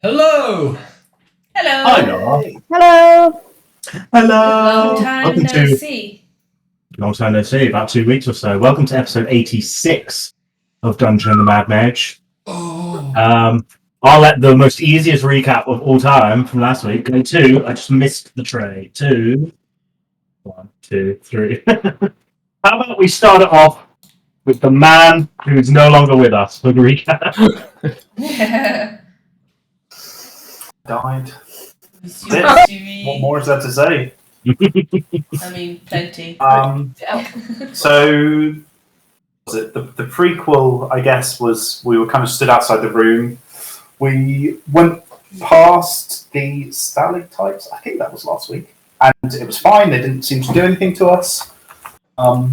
Hello! Hello! Hi, Nora. Hello! Hello! Long time Welcome no to see. long time no see, about 2 weeks or so. Welcome to episode 86 of Dungeon and the Mad Mage. Oh. I'll let the most easiest recap of all time from last week go to. I just missed the tray. 2, 1, 2, 3. How about we start it off with the man who's no longer with us for the recap? Yeah. Died. What What more is there to say? I mean, plenty. So was it the prequel? I guess was we were kind of stood outside the room. We went past the stalactites. I think that was last week, and it was fine. They didn't seem to do anything to us.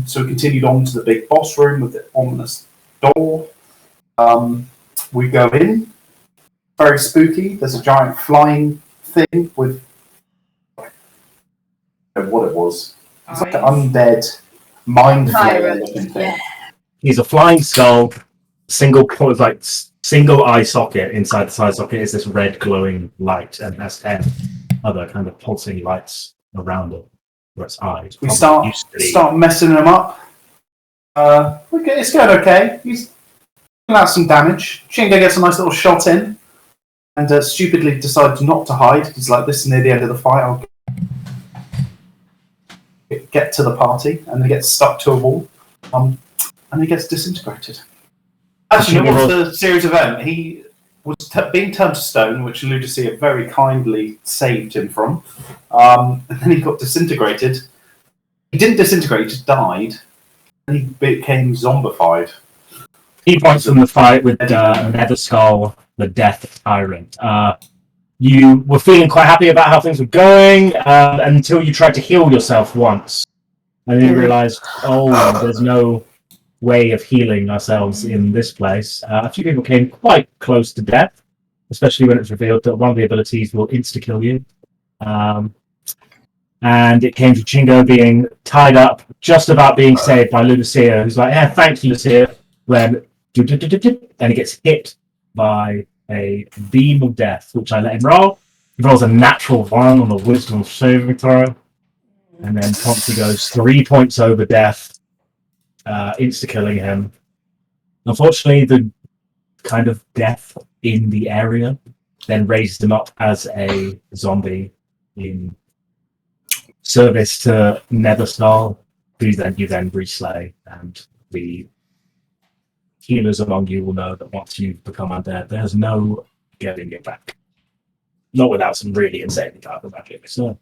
So we continued on to the big boss room with the ominous door. We go in. Very spooky. There's a giant flying thing with I don't know what it was. It's like an undead mind flayer looking thing. Yeah. He's a flying skull, single eye socket. Inside the side socket is this red glowing light, and has 10 other kind of pulsing lights around it for its eyes. We start messing him up. Okay, it's going okay. He's doing out some damage. Chingo gets a nice little shot in, and stupidly decides not to hide. He's like, "This is near the end of the fight. I'll get to the party," and he gets stuck to a wall, and he gets disintegrated. Actually, it was the series event. He was being turned to stone, which Ludusia very kindly saved him from, and then he got disintegrated. He didn't disintegrate; he just died, and he became zombified. Key points from the fight with Nether Skull, the Death Tyrant. You were feeling quite happy about how things were going until you tried to heal yourself once. And then you realised, there's no way of healing ourselves in this place. A few people came quite close to death, especially when it's revealed that one of the abilities will insta-kill you. And it came to Chingo being tied up, just about being saved by Ludusia, who's like, thanks, Ludusia, when and he gets hit by a beam of death, which I let him roll. He rolls a natural 1 on the wisdom saving throw, and then Ponzi goes 3 points over death, insta-killing him. Unfortunately, the kind of death in the area then raised him up as a zombie in service to Netherskull, who you then reslay, and the healers among you will know that once you've become undead, there's no getting it back. Not without some really insane powerful magic. So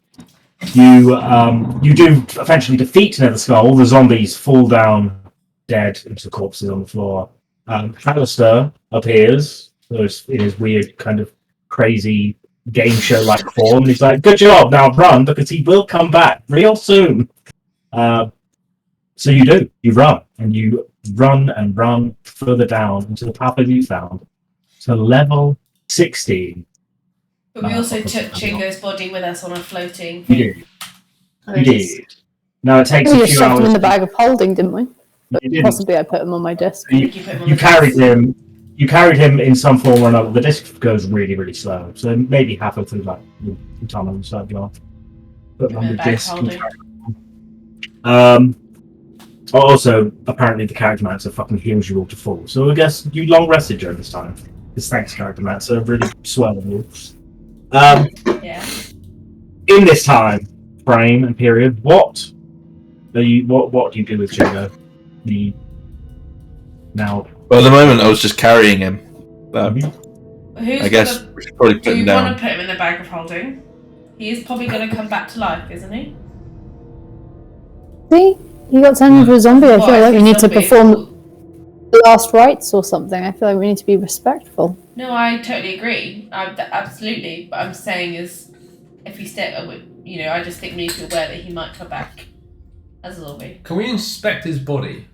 you do eventually defeat Netherskull. All the zombies fall down dead into the corpses on the floor. Halaster appears in his weird kind of crazy game show like form, and he's like, "Good job, now run, because he will come back real soon." So you run, and you run and run further down into the path that you found to level 16. But we also took Chingo's body with us on a floating You thing. did. You did. Now it takes We a just few shoved hours. him in the bag of holding, didn't we? But You didn't. possibly I put him on my desk. You carried him. You carried him in some form or another. The disc goes really, really slow, so maybe halfway through the tunnel and start going. Put him on the disc. Also, apparently the character mancer fucking heals you all to full. So I guess you long rested during this time. Because thanks, character mancer, really swelling you. Yeah. In this time frame and period, what do you do with Chingo? Well, at the moment I was just carrying him. But Who's I guess we should probably put do him you down. want to put him in the bag of holding? He is probably going to come back to life, isn't he? See? He got turned into a zombie. I feel like we need to zombie. perform the last rites or something. I feel like we need to be respectful. No, I totally agree. Absolutely. But I'm saying is, if he I just think we need to be aware that he might come back as a zombie. Can we inspect his body?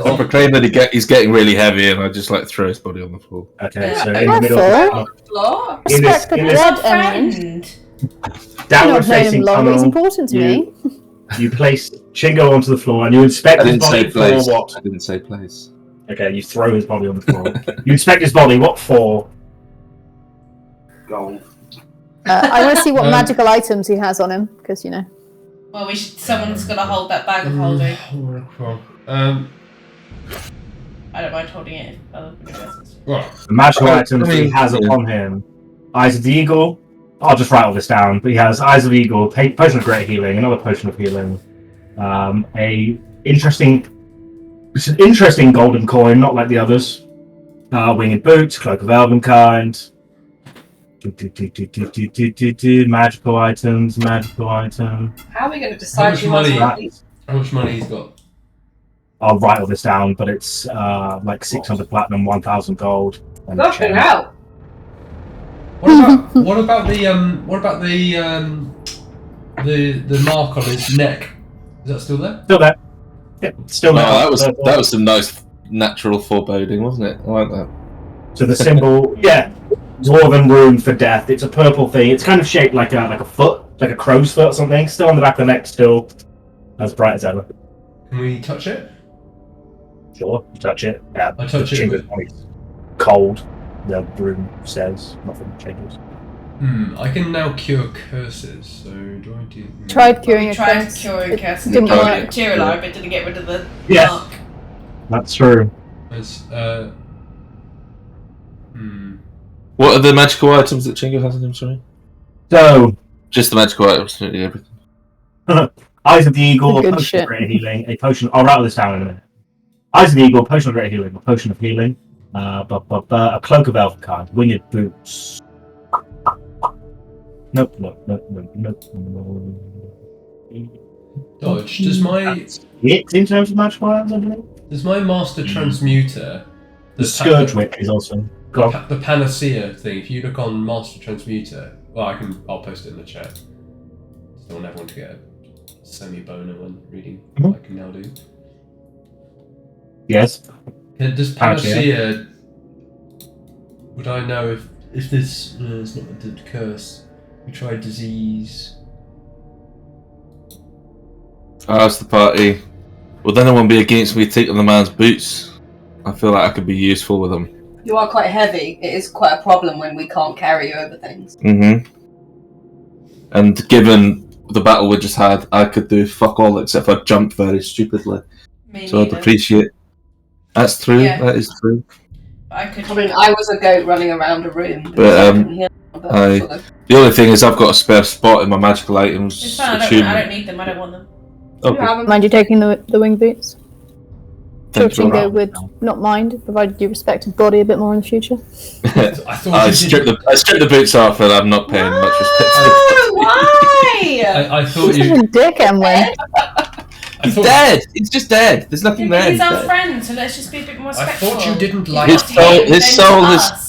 I proclaim that he's getting really heavy, and I just throw his body on the floor. Okay, Yeah, so in the middle of Floor? Respect the dead, Emwen. Friend. downward Not known him facing long, but he's tunnel, important to me. you place Chingo onto the floor and you inspect I his didn't body say place. for what? I didn't say place. Okay, you throw his body on the floor. You inspect his body, what for? gold. I want to see what magical items he has on him, because, you know. Well, someone's got to hold that bag of holding. I don't mind holding it. Right. The magical items he has upon him: Eyes of the Eagle. I'll just write all this down. But he has Eyes of the Eagle, Potion of Great Healing, another Potion of Healing, it's an interesting golden coin, not like the others. Winged Boots, Cloak of Elvenkind. Magical items. How are we going to decide who has what? How much money he's got? I'll write all this down, but it's like 600 platinum, 1,000 gold. And a Fucking chain. hell! What about the mark on his neck? Is that still there? Still there. Yep, still there. That was some nice natural foreboding, wasn't it? I like that. So the symbol, Dwarven rune for death. It's a purple thing. It's kind of shaped like a foot, like a crow's foot or something. Still on the back of the neck, still as bright as ever. Can we touch it? Sure, touch it. Yeah, I touch it. Chingo's body's cold. The rune says nothing changes. I can now cure curses. So do I do? Tried curing a Tried curse. curing It curse. didn't It work. materialised, but didn't get rid of the Yeah. mark. That's true. It's, What are the magical items that Chingo has in him, sorry? So, Just the magical items, not everything. Eyes of the Eagle, a Good potion shit. of Great Healing, a potion. I'll write all this down in a minute. Eyes of the Eagle, potion of Great Healing, a potion of healing, a cloak of Elvenkind, winged boots. Nope. dodge. Does my It in terms of magical items, I believe. master transmuter The Scourge Whip is also. Go on. the panacea thing? If you look on master transmuter, well, I'll post it in the chat. Just don't want everyone to get a semi-boner when reading. Mhm. I can now do. Yes. Does Panacea. panacea? Would I know if this is not a curse? We tried disease. Ask the party. Will anyone be against me taking the man's boots? I feel like I could be useful with them. You are quite heavy. It is quite a problem when we can't carry you over things. And given the battle we just had, I could do fuck all except for jump very stupidly. Me So I'd neither. appreciate. That's true. Yeah. That is true. I could. I mean, I was a goat running around a room. But, because I couldn't hear them, but I- sort of- The only thing is, I've got a spare spot in my magical items. It's fine. I don't need them. I don't want them. You Okay. have 'em. Mind you taking the wing boots? Sure, Thank you. Chingo would not mind, provided you respect his body a bit more in the future. I thought I you stripped didn't- the boots off, and I'm not paying much respect. Oh, why? I thought He's you. a dick, Emwen. I He's thought, dead. He's just dead. There's nothing there. He's our dead. friend, so let's just be a bit more I respectful. thought you didn't He's like His not to soul- you, his then soul to has- us.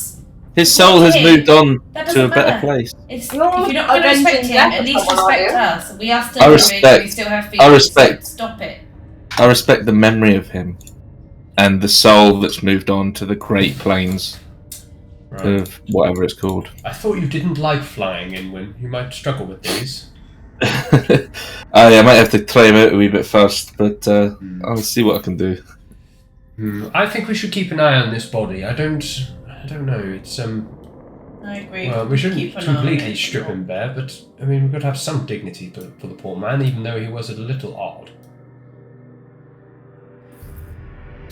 His soul has Okay. moved on That to a doesn't better matter. place. If You're you're not going to avenging respect him, death at of least someone, respect aren't us. We are still I living, respect- we still have I feelings. respect- So stop it. I respect the memory of him, and the soul that's moved on to the Great Plains right. of whatever it's called. I thought you didn't like flying, Emwen. You might struggle with these. I might have to try him out a wee bit first, but I'll see what I can do. I think we should keep an eye on this body. I don't know. It's I agree. Well, we shouldn't Keep an eye on completely it. strip him bare, but I mean, we've got to have some dignity for the poor man, even though he was a little odd.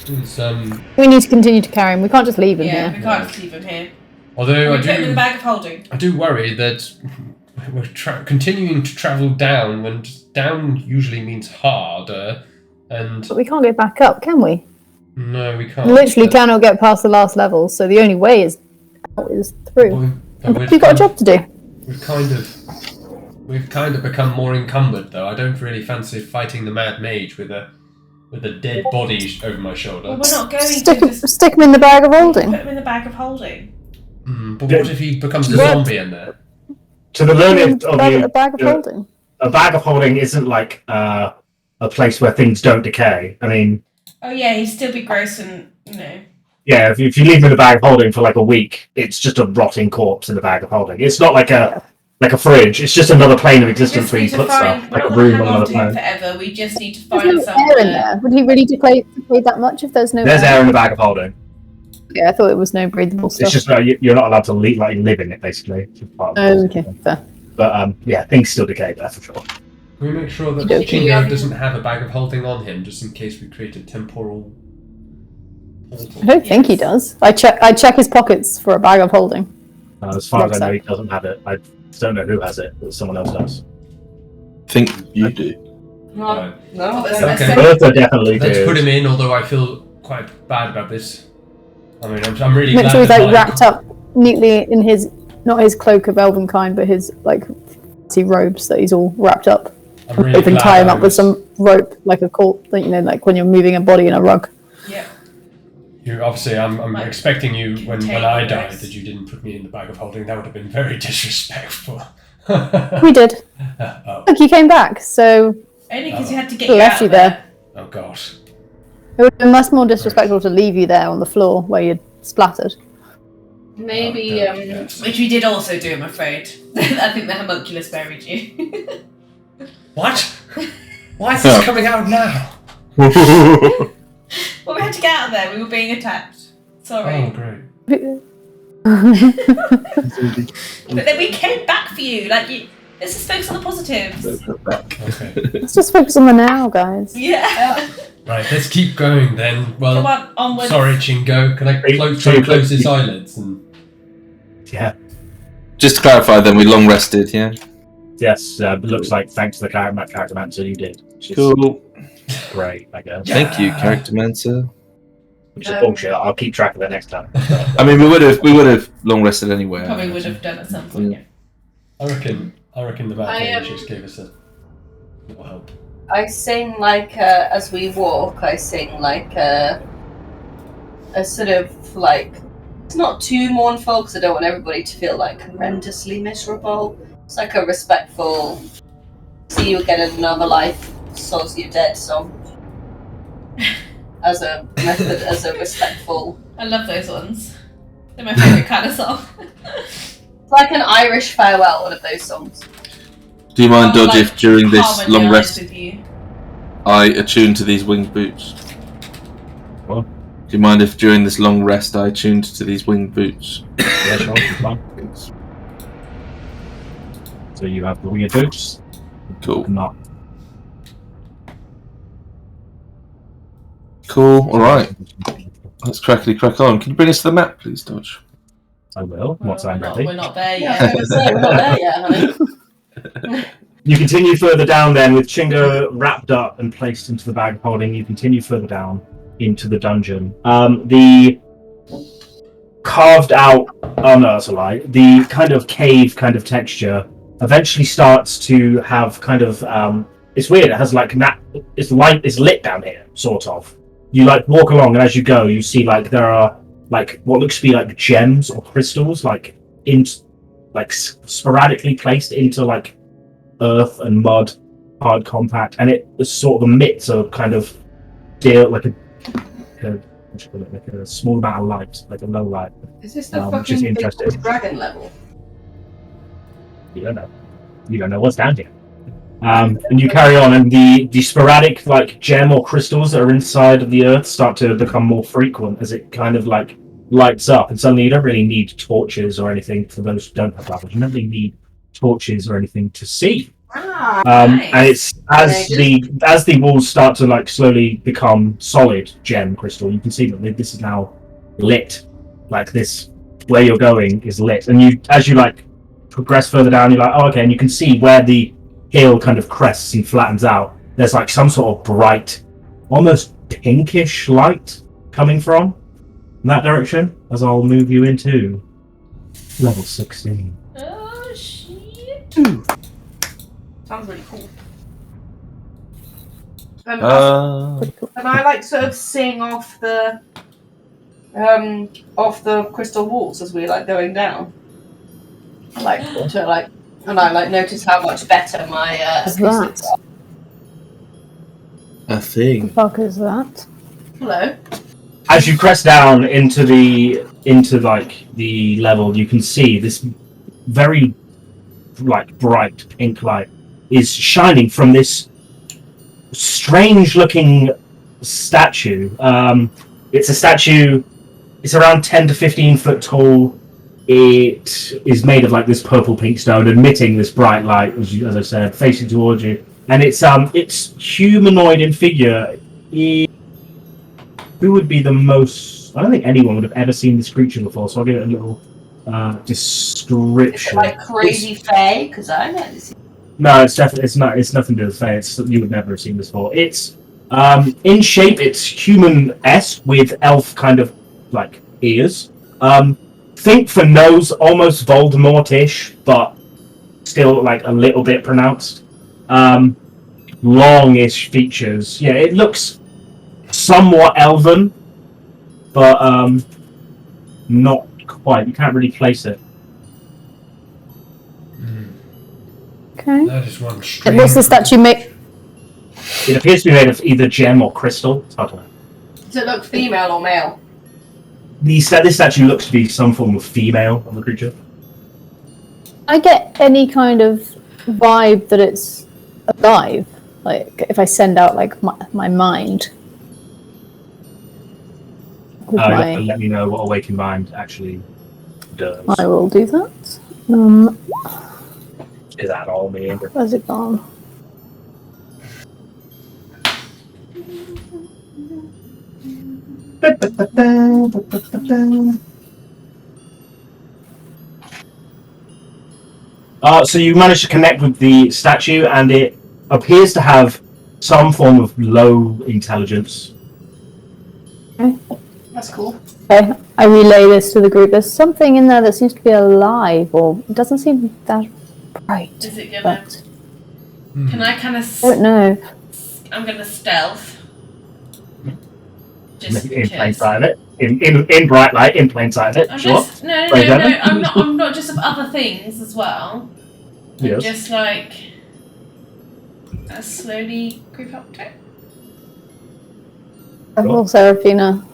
It's, We need to continue to carry him. We can't just leave him Yeah, here. we can't just leave him here. although We put him in the bag of holding. I do worry that we're continuing to travel down, and down usually means harder. And But we can't go back up, can we? no, we can't. Literally cannot get past the last level, so the only way is through. We've got a job to do. We've kind of become more encumbered, though. I don't really fancy fighting the Mad Mage with a dead body over my shoulder. Well, we're not going Stick to him, just stick him in the bag of put holding. him in the bag of holding. But what if he becomes a What? zombie in there? To the Put him in learned of the you, bag of holding. a bag of holding isn't like a place where things don't decay. I mean, Oh yeah, he'd still be gross and yeah, if you leave him in a bag of holding for like a week, it's just a rotting corpse in the bag of holding. It's not like a fridge. It's just another plane of We existence just where need you to put find. stuff, We're like a not going to room on hang on another to him plane. forever. We just need to There's find no somewhere. air in there. Would he really deplay that much if there's no There's air? air in the bag of holding. Yeah, I thought it was no breathable stuff. It's just you're not allowed to live in it, basically. It's part of Oh, okay, fair. But yeah, things still decay, that's for sure. Can we make sure that Okey-dokey. Chingo doesn't have a bag of holding on him, just in case we create a temporal portal? I don't think he does. I check his pockets for a bag of holding. As far as I know, Rucksack. he doesn't have it. I don't know who has it, but someone else does. Think you do. No, Oh, that's Okay. Bertha definitely Let's did. put him in, although I feel quite bad about this. I mean, I'm really Make glad sure he's that like wrapped up neatly in his, not his cloak of elven kind, but his like fancy robes that he's all wrapped up. I'm really Even glad tie him I up with was- some rope, like a colt, you know, like when you're moving a body in a rug. Yeah. You obviously, I'm Like, expecting you when contain I the died rest. that you didn't put me in the bag of holding. That would have been very disrespectful. We did. Oh, Look, you came back, so Only because you had to get Who you left out you of there. there? oh gosh. it would have been much more disrespectful to leave you there on the floor where you'd splattered. Maybe, Oh, yes. Which we did also do, I'm afraid. I think the homunculus buried you. What? Why is this coming out now? Well, we had to get out of there. We were being attacked. Sorry. Oh, great. But then we came back for you. Like, let's just focus on the positives. Okay. Let's just focus on the now, guys. Yeah. Right, let's keep going then. Come Well, on, onwards. sorry, Chingo. Can I close his eyelids? And Yeah. Just to clarify, then we long rested, yeah? Yes, it looks like thanks to the character mancer you did. Which is Cool. great, I guess. Thank you, Character Mancer. Which is bullshit. I'll keep track of it next time. I mean, we would have long rested anyway. Probably would have done at some point. Yeah. I reckon the Mad I, Mage just gave us a little help. I sing like as we walk. I sing like a sort of like it's not too mournful because I don't want everybody to feel like horrendously miserable. It's like a respectful. See you again in another life. Soz you dead song. As a method, as a respectful. I love those ones. They're my favourite kind of song. It's like an Irish farewell. One of those songs. Do you mind, Oh, Dodge, like, if during this harmonise long rest with you. I attune to these winged boots? What? Do you mind if during this long rest I attuned to these winged boots? Yeah, sure, it's fine. So you have the weird boots. Cool. Not. Cool, alright. Let's crackly crack on. Can you bring us to the map, please, Dodge? I will, once I'm we're ready. We're not there Yeah, I yet. was gonna say, we're not there yet, honey. You continue further down then with Chingo wrapped up and placed into the bag of holding. You continue further down into the dungeon. The carved out, oh no, that's a lie. The kind of cave kind of texture eventually starts to have kind of, it's weird. It has like, it's lit down here, sort of. You like walk along and as you go, you see like there are like what looks to be like gems or crystals like sporadically placed into like earth and mud, hard compact, and it sort of emits a kind of like a small amount of light, like a low light. Is this the Which is fucking interesting. big dragon level? You don't know. You don't know what's down here. And you carry on, and the sporadic like gem or crystals that are inside of the earth start to become more frequent as it kind of like lights up, and suddenly you don't really need torches or anything for those who don't have levels. You don't really need torches or anything to see. Ah, Nice. And it's as the walls start to like slowly become solid gem crystal, you can see that this is now lit. Like this, where you're going is lit, and you as you like progress further down, you're like, oh, okay, and you can see where the hill kind of crests and flattens out. There's like some sort of bright, almost pinkish light coming from that direction. As I'll move you into level 16. Oh, shit. sounds really cool. Uh, And I like sort of sing off the crystal walls as we're like going down. And I like notice how much better my What's acoustics that? are. a thing. The fuck is that? Hello. As you crest down into the level, you can see this very like bright pink light is shining from this strange looking statue. It's a statue It's around 10 to 15 foot tall. It is made of like this purple pink stone, emitting this bright light, as I said, facing towards you. And it's humanoid in figure. Who would be the most? I don't think anyone would have ever seen this creature before, so I'll give it a little description. Like crazy fae, because I know this. No, it's definitely it's nothing to do with fae. You would never have seen this before. It's in shape, it's human-esque with elf kind of like ears. Think for nose, almost Voldemort-ish, but still like a little bit pronounced. Longish features. Yeah, it looks somewhat elven, but not quite. You can't really place it. Okay. That is one And strange. what's the statue make? It appears to be made of either gem or crystal. It's hard to know. Does it look female or male? This statue looks to be some form of female of the creature. I get any kind of vibe that it's alive. Like if I send out like my mind. With You have my- to let me know what Awakened Mind actually does. I will do that. Is that all me? Where's it gone? So you managed to connect with the statue, and it appears to have some form of low intelligence. That's cool. Okay, I relay this to the group. There's something in there that seems to be alive, or it doesn't seem that bright. Is it gonna? But Can I kind I of? don't know. I'm gonna stealth. Just In plain because. sight of it. In bright light, in plain sight of it. I'm Sure. just no. Wait, Devin? I'm not just of other things as well. I'm Yes. just like slowly creep up to it. Oh, Seraphina.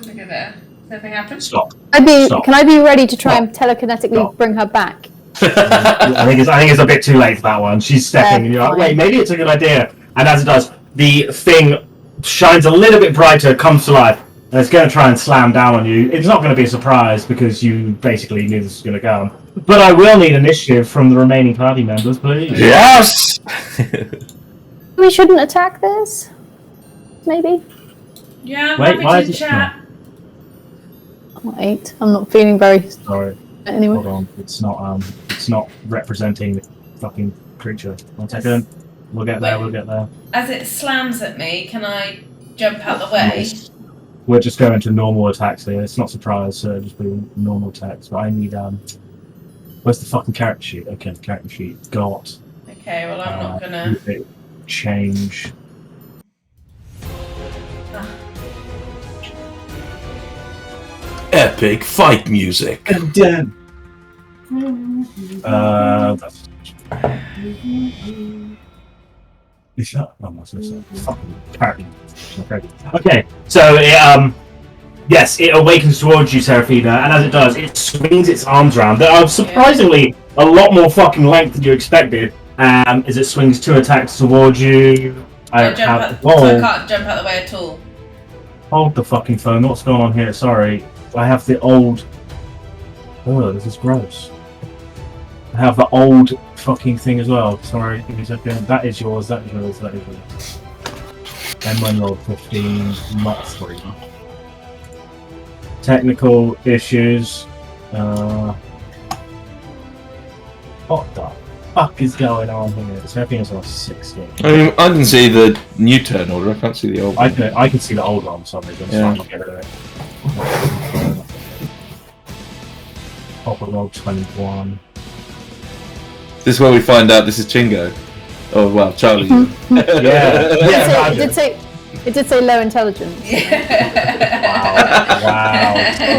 Look at there. Does anything happen? Stop. Can I be ready to try Stop. and telekinetically Stop. bring her back? I think it's a bit too late for that one. She's stepping, and you're like, Fine. wait, maybe it's a good idea. And as it does, the thing shines a little bit brighter, comes to life, and it's going to try and slam down on you. It's not going to be a surprise because you basically knew this was going to come. But I will need initiative from the remaining party members, please. Yes! We shouldn't attack this? Maybe? Yeah, I'm Wait, why happy is to it chat. I'm 8. I'm not feeling very Sorry, anyway. hold on. It's not representing the fucking creature. 1 second. We'll get there. We'll get there. As it slams at me, can I jump out the way? Yes. We're just going to normal attacks here. It's not surprise, so just be normal attacks. But I need where's the fucking character sheet? Okay, the character sheet. Got. Okay, well I'm not gonna. Change. Epic fight music. And done. That's. Is that? Oh, what's this? Fucking character. Okay, so it yes, it awakens towards you, Seraphina, and as it does, it swings its arms around. That are surprisingly a lot more fucking length than you expected. As it swings 2 attacks towards you. So I can't jump out the way at all. Hold the fucking phone. What's going on here? Sorry. I have the old... Oh, this is gross. I have the old fucking thing as well. Sorry. Give me a second. That is yours. That is yours. That is yours. Emwen rolled 15, not 3. Technical issues. What the fuck is going on here? So everything's on 16. I mean, I can see the new turn order. I can't see the old. I can see the old one, so I'm just Yeah. get rid of it. Copper roll 21. This is where we find out this is Chingo. Oh well, Charly. Yeah. It did say low intelligence.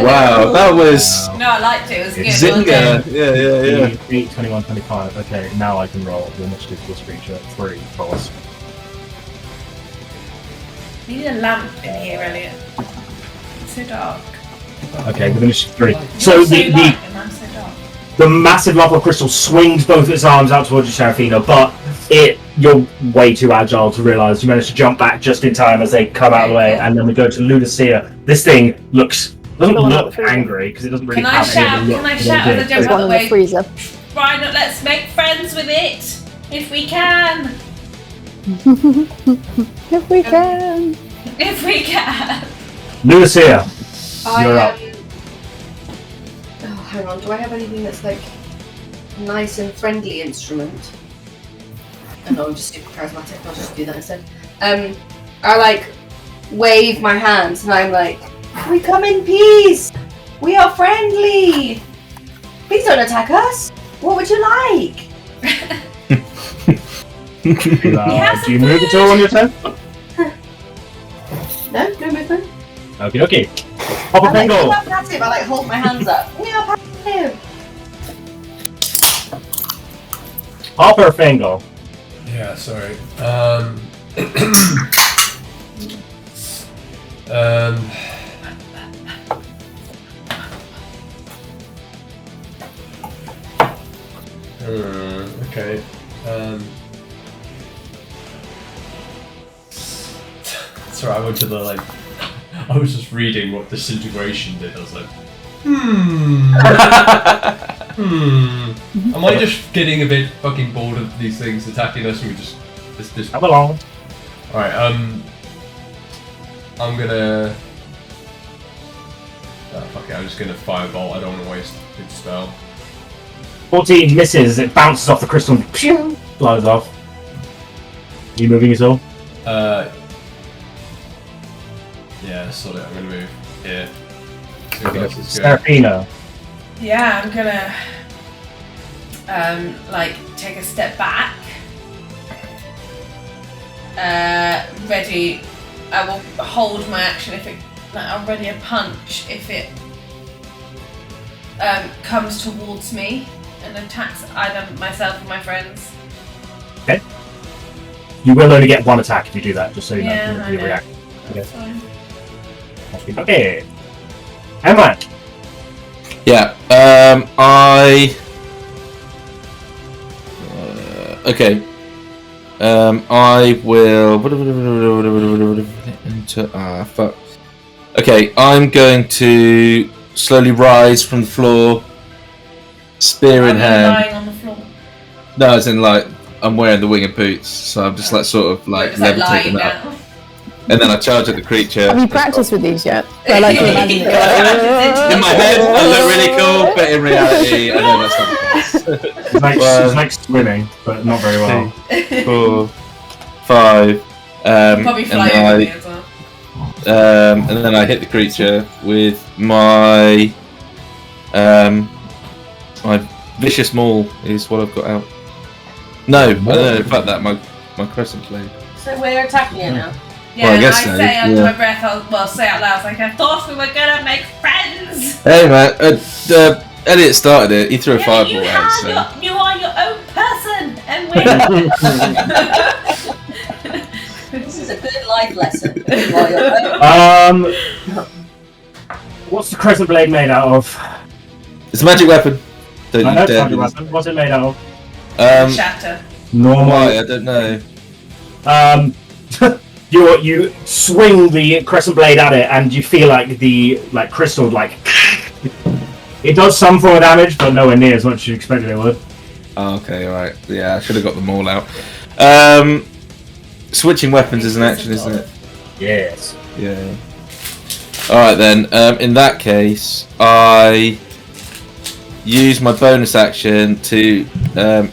Wow, that was No, I liked it. It was good. Zinga. Yeah. 8, 21, 25. Okay, now I can roll the initiative for this creature. 3, of course. We need a lamp in here, Elliot. It's so dark. Okay, with initiative 3. You're So so the light and I'm so dark. the massive lava crystal swings both its arms out towards you, Seraphina, but you're way too agile to realise you managed to jump back just in time as they come out of the way, and then we go to Ludusia. This thing doesn't look angry because it doesn't really have any look. Can I shout as I jump There's out one the in way? the freezer. Why not let's make friends with it if we can. If we can. If we can. Ludusia, you're up. Oh, hang on. Do I have anything that's like nice and friendly instrument? Oh, no, I'm just super charismatic. I'll just do that instead. I like wave my hands and I'm like, we come in peace. We are friendly. Please don't attack us. What would you like? Do you move at all on your turn? No movement. Okie dokie. Pop a I'm like, we Fingle. are passive. I like hold my hands up. We are passive. Hopper Fingle. Yeah, sorry. Okay. Sorry, I went to the I was just reading what disintegration did. I was like, Am I just getting a bit fucking bored of these things attacking us? And we just Come along. All right. I'm gonna. Fuck it. I'm just gonna firebolt. I don't want to waste a good spell. 14 misses. It bounces off the crystal and flies off. You moving at all? Yeah, sod it. I'm gonna move here. See what else is good. Seraphina. Yeah, I'm gonna take a step back. Ready. I will hold my action if it. I'm ready a punch if it comes towards me and attacks either myself or my friends. Okay. You will only get one attack if you do that, just so you Yeah, know. I You know. react. That's fine. Okay. Emwen. Yeah. Okay. I will. Fuck. Okay, I'm going to slowly rise from the floor, spear in I'm hand. lying on the floor. No, as in I'm wearing the winged boots, so I'm just Just lying levitating up, down. and then I charge at the creature. Have you practiced with these yet? I like to imagine it. In my head, I look really cool, but in reality, I know that's not the case. It's like swimming, but not very well. 4, 5. Probably fly over me as well. And then I hit the creature with my my vicious maul is what I've got out. No, I don't know. Fuck that. My crescent blade. So we're attacking it now. Yeah, Well, I and guess I so, say under yeah. my breath, I'll say out loud, like, I thought we were gonna make friends! Hey man, Elliot started it. He threw a Yeah, fireball out. So. you are your own person, and This is a good life lesson. What's the crescent blade made out of? It's a magic weapon. Don't I you know it's dare. a magic weapon. What's it made out of? shatter. Normal. Why? I don't know. You swing the crescent blade at it, and you feel like the crystal it does some form of damage, but nowhere near as much as you expected it would. Oh, okay, alright. Yeah, I should have got them all out. Switching weapons is an action, isn't it? Yes. Yeah. Alright then, in that case, I use my bonus action to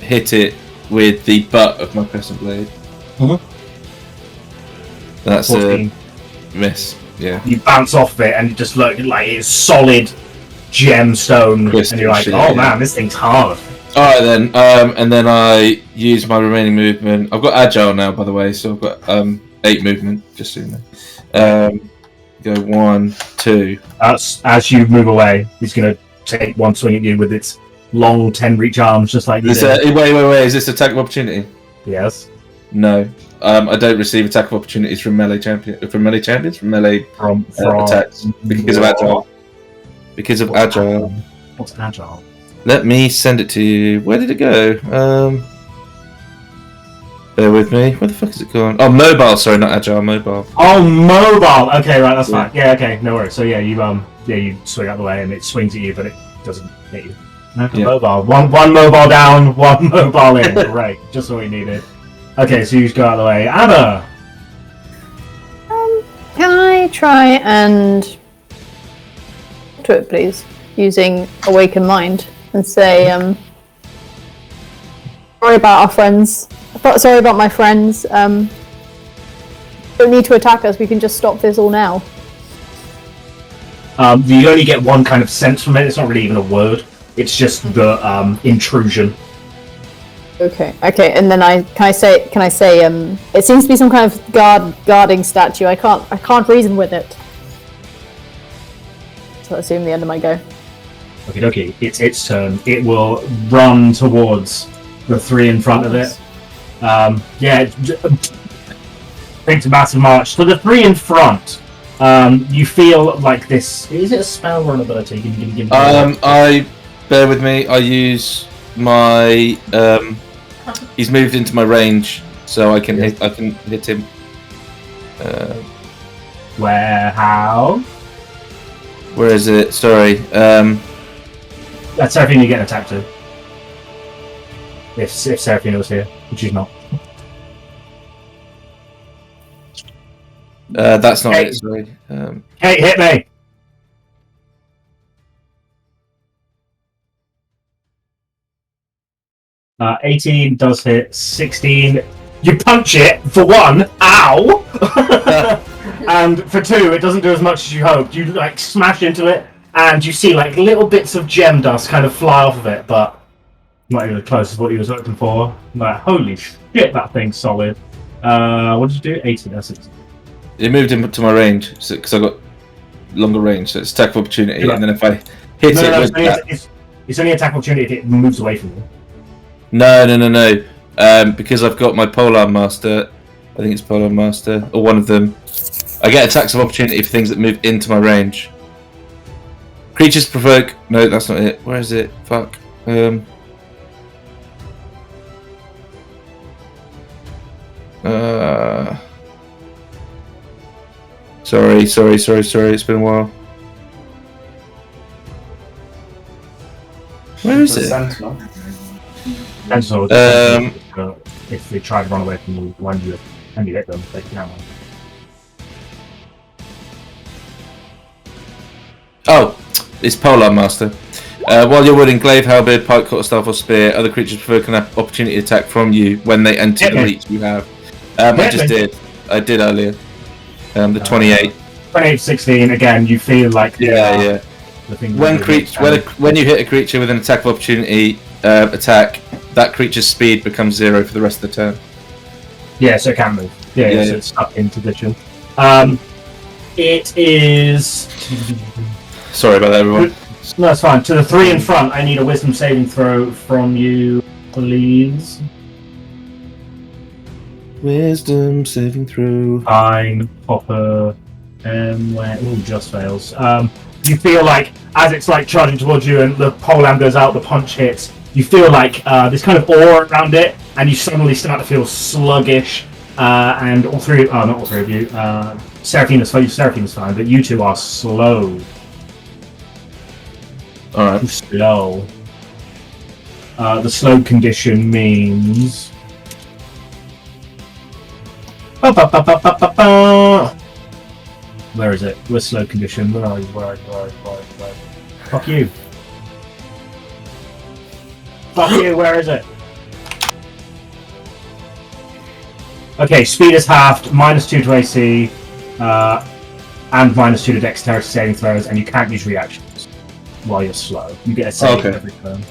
hit it with the butt of my crescent blade. Mhm. That's 14. a miss, yeah. You bounce off it, and it just look like it's solid gemstone, Crystal and you're like, shit, oh yeah. man, this thing's hard. Alright then, and then I use my remaining movement. I've got agile now, by the way, so I've got 8 movement, just so you know. Go 1, 2. As you move away, he's going to take one swing at you with its long 10-reach arms, just like you did. Wait, is this attack of opportunity? Yes. No. I don't receive attack of opportunities from melee champions, from melee From attacks, because of agile. Because of agile. What's agile? Let me send it to you. Where did it go? Bear with me. Where the fuck is it gone? Oh, mobile. Sorry, not agile. Mobile. Oh, mobile. Okay, right, that's fine. Yeah, okay, no worries. So yeah, you swing out the way and it swings at you, but it doesn't hit you. Yeah. Mobile. One mobile down, one mobile in. Great, just what we needed. Okay, so you just go out of the way. Anna. Can I try and to it, please, using Awaken Mind and say, sorry about our friends. Sorry about my friends. Don't need to attack us. We can just stop this all now. You only get one kind of sense from it. It's not really even a word. It's just the intrusion. Okay, and then can I say? It seems to be some kind of guarding statue. I can't reason with it. So I assume the end of my go. Okay, it's its turn. It will run towards the three in front of it. Takes a massive march. So the three in front, you feel like this. Is it a spell or an ability? Give me. Bear with me. I use my. He's moved into my range, so I can hit him. Where? How? Where is it? Sorry. That's Seraphina you get attacked to. If Seraphina was here, which she's not. That's not Hey. it. Sorry. Hey, hit me! Uh, 18 does hit. 16. You punch it for one. Ow! And for two, it doesn't do as much as you hoped. You like smash into it, and you see like little bits of gem dust kind of fly off of it, but not even close as what you was looking for. Like, holy shit, that thing's solid. What did you do? 18. That's it. It moved into my range because I got longer range, so it's attack of opportunity. Yeah. And then if I hit it's only attack opportunity if it moves away from you. No. Because I've got my Polar Master. I think it's Polar Master or one of them. I get attacks of opportunity for things that move into my range. Creatures provoke. No, that's not it. Where is it? Fuck. Sorry. It's been a while. Where is it? Sentinel. Sentinel, if they try to run away from you when you hit them, they can. Oh, it's Polar Master. While you're wielding glaive, halberd, pike, quarterstaff, or spear, other creatures provoke an opportunity attack from you when they enter the reach you have. I just did. I did earlier. The 28. 28, 16. Again, you feel like Yeah. the thing. When you hit a creature with an attack of opportunity attack, that creature's speed becomes 0 for the rest of the turn. Yeah, so it can move. Yeah. So it's stuck in position. It is. Sorry about that, everyone. No, that's fine. To the three in front, I need a wisdom saving throw from you, please. Wisdom saving throw. Fine, Hopper, Emwen. Just fails. You feel like as it's like charging towards you, and the polearm goes out, the punch hits. You feel like this kind of aura around it, and you suddenly start to feel sluggish. And all three, not all three of you. Seraphina's fine, but you two are slow. Alright. Slow. The slow condition means. Where is it? Where's slow condition? Where are you? Fuck you. Fuck you, where is it? Okay, speed is halved, -2 to AC, and -2 to dexterity saving throws, and you can't use reactions while you're slow. You get a save every turn.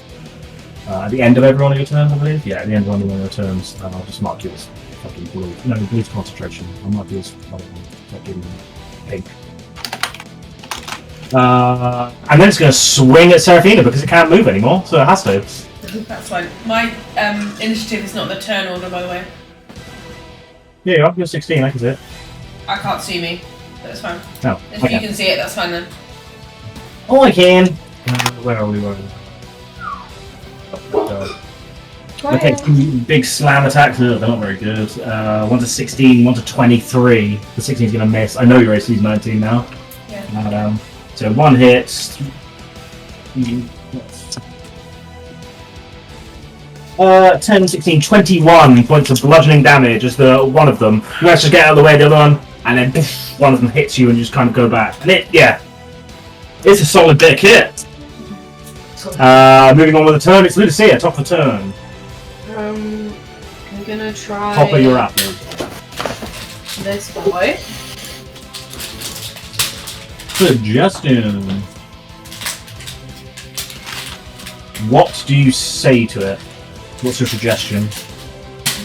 At the end of every one of your turns, I believe? Yeah, at the end of one of your turns, and I'll just mark you as fucking blue. No, blue's concentration. I'll mark you as fucking pink. And then it's going to swing at Seraphina because it can't move anymore, so it has to. That's fine. My initiative is not the turn order, by the way. Yeah, you are. You're 16, I can see it. I can't see me. That's fine. No. If you can see it, that's fine then. Oh, I can! Where are we? Okay, two big slam attacks. Ugh, they're not very good. One's a 16, one's a 23. The 16 is going to miss. I know your AC is 19 now. Yeah. So one hit. 10, 16, 21 points of bludgeoning damage as the one of them managed to get out of the way of the other one, and then one of them hits you and you just kind of go back. And it's a solid bit of kit. Moving on with the turn, it's Ludusia, top of the turn. I'm gonna try. Top of your apple. This boy. Suggestion. What do you say to it? What's your suggestion?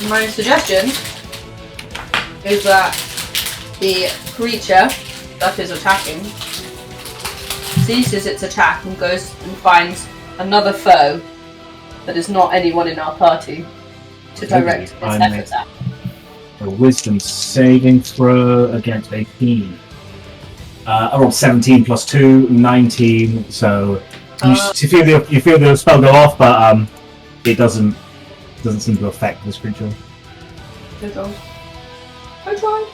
My suggestion is that the creature that is attacking ceases its attack and goes and finds another foe that is not anyone in our party to direct its efforts at. A wisdom saving throw against 18. I rolled 17 plus 2, 19, so you feel the spell go off, but it doesn't seem to affect this creature. Good roll. I tried.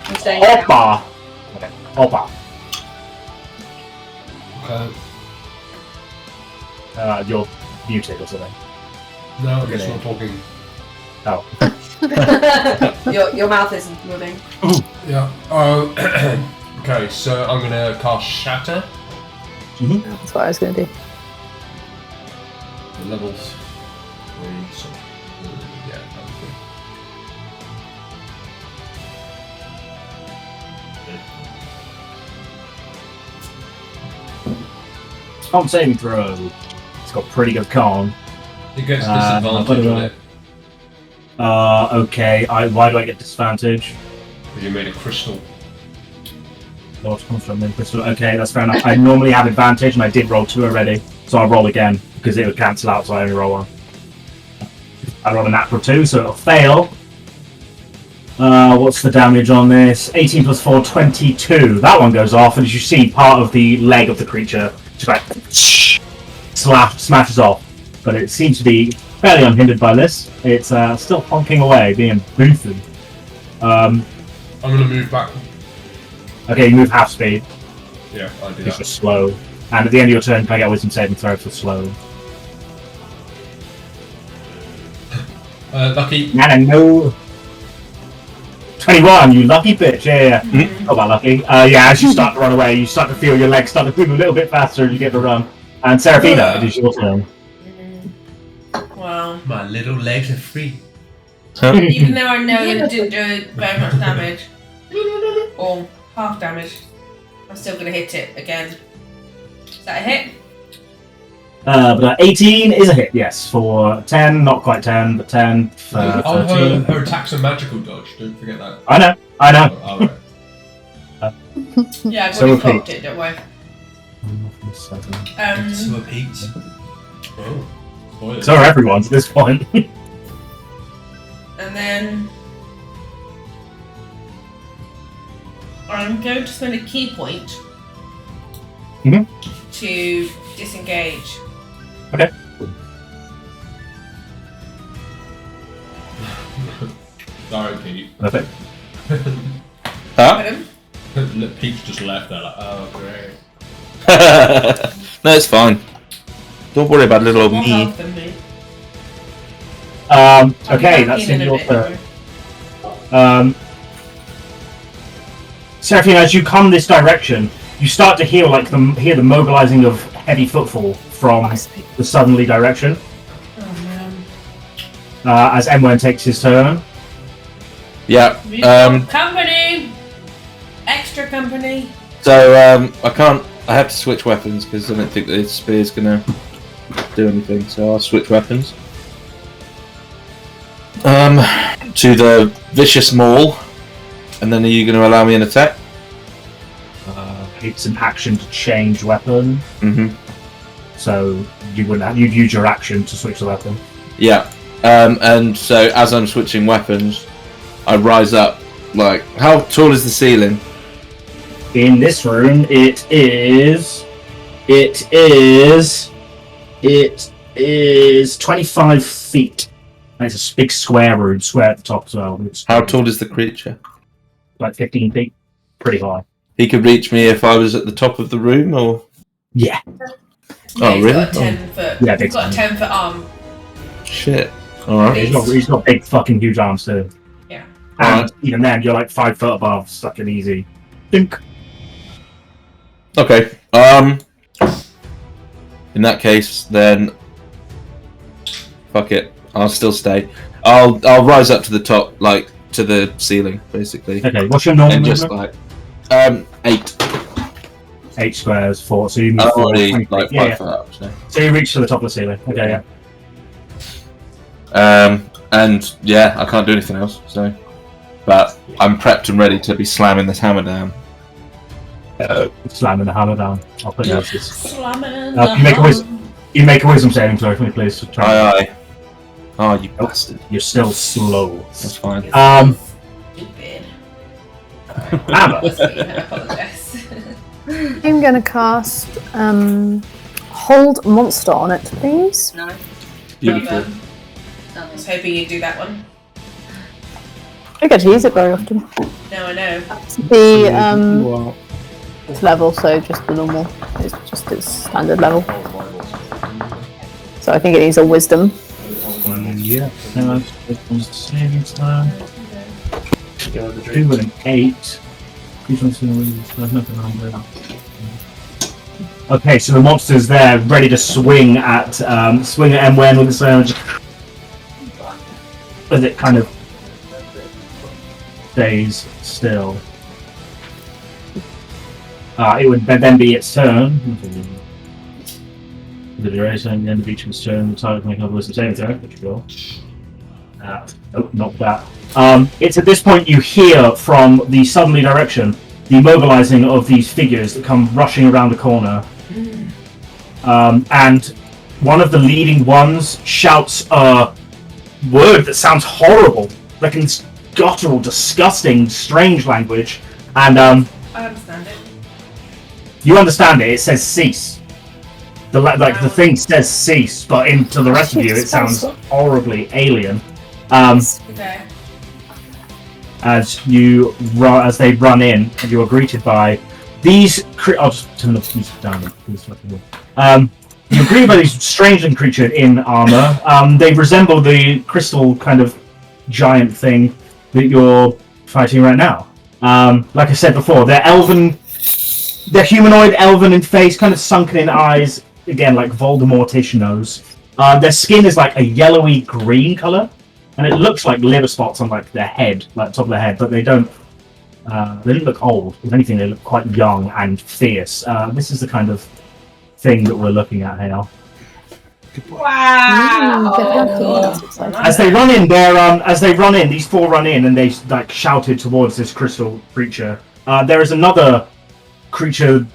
I'm staying down. Hoppa! Okay, hoppa. You're muted or something. No, I guess not talking. Oh. Your mouth isn't moving. Yeah. Okay, so I'm gonna cast Shatter. That's what I was going to do. The levels 3, so yeah, that was good. Con saving throw. It's got pretty good con. It gets disadvantage on it Okay. Why do I get disadvantage? because you made a crystal. Okay, that's fair enough. I normally have advantage, and I did roll 2 already, so I'll roll again because it would cancel out, so I only roll 1. I roll a natural 2, so it'll fail. What's the damage on this? 18 plus 4, 22. That one goes off, and as you see, part of the leg of the creature just like smashes off. But it seems to be fairly unhindered by this. It's still honking away, being boosted. I'm gonna move back. Okay, you move half speed. Yeah, I do It's that. just slow. And at the end of your turn, can I get a wisdom saving throw for slow? Lucky. No. 21, you lucky bitch. Yeah. Not about lucky. As you start to run away, you start to feel your legs start to move a little bit faster as you get to run. And Seraphina, it is your turn. Well, My little legs are free. even though I know it didn't do very much damage, or half damage, I'm still going to hit it again. Is that a hit? But 18 is a hit, yes. For 10, not quite 10, but 10 for 13. Her attacks are magical dodge, don't forget that. I know. Oh, alright. Yeah, I've So already repeat. popped it, don't worry. So repeat. Oh, spoilers. So are everyone's at this point. And then I'm going to spend a key point to disengage. Okay. Sorry, Pete. Perfect. Huh? Pete's just left there like, oh great. No, it's fine. Don't worry about little old More me. health than me. Okay, I'll be that's back in a your bit, turn. Seraphina, as you come this direction, you start to hear the mobilizing of heavy footfall from the southerly direction. Oh man. As Emwen takes his turn. Yeah. We've got company! Extra company! So I have to switch weapons because I don't think the spear's gonna do anything. So I'll switch weapons. To the vicious maul, and then are you going to allow me an attack? It's an action to change weapon, Mm-hmm. so you'd use your action to switch the weapon. Yeah. And so as I'm switching weapons, I rise up. Like, how tall is the ceiling? In this room, it is 25 feet. And it's a big square room, square at the top as well. It's How tall is the creature? like 15 feet. Pretty high. He could reach me if I was at the top of the room, or Yeah. Oh, he's really? got a 10-foot. Yeah, He's got a 10-foot arm. shit. All right. He's got big fucking huge arms too. Yeah. And Alright. even then, you're like 5 foot above, such an easy. Dink. Okay. In that case, then fuck it. I'll still stay. I'll rise up to the top, like to the ceiling, basically, Okay, what's your normal and just movement? like 8. 8 squares, 4. So you move I'm forward already 20 like feet. 5 Yeah, foot up. So. So you reach to the top of the ceiling. Okay, And yeah, I can't do anything else. So, but I'm prepped and ready to be slamming this hammer down. Slamming the hammer down. I'll put Yeah. notices. Slamming You make a you make a wisdom saving throw for me, please. To try. Aye. Oh, you bastard. You're still slow. That's fine. Stupid. Hammer. I apologise. I'm gonna cast Hold Monster on it, please. No. Beautiful. I was hoping you'd do that one. I get to use it very often. No, I know. The it's level, so just the normal. It's just its standard level. So I think it needs a wisdom. Yeah. No, it's saving time. 2 and an 8. There's nothing wrong with that. Okay, so the monster's there, ready to swing at Emwen with its own. As it kind of stays still. It would then be its turn. The duration at the end of each one's turn, the target can make another wisdom saving throw, which you will. Nope, not that. It's at this point you hear from the southerly direction the mobilizing of these figures that come rushing around the corner. And one of the leading ones shouts a word that sounds horrible, like in guttural, disgusting, strange language. And I understand it. you understand it. It says cease. The thing says cease, but to the rest of you, it sounds horribly alien. Okay. As they run in, and you are greeted by these. I'll just turn the music down. You're greeted by these strange creatures in armor. They resemble the crystal kind of giant thing that you're fighting right now. Like I said before, they're elven. They're humanoid, elven in face, kind of sunken in eyes. Again, like Voldemortish nose. Their skin is like a yellowy green color, and it looks like liver spots on like their head, like top of their head. But they don't look old. If anything, they look quite young and fierce. This is the kind of thing that we're looking at here. Wow! That's exciting. As they run in, these 4 run in, and they like shouted towards this crystal creature. There is another creature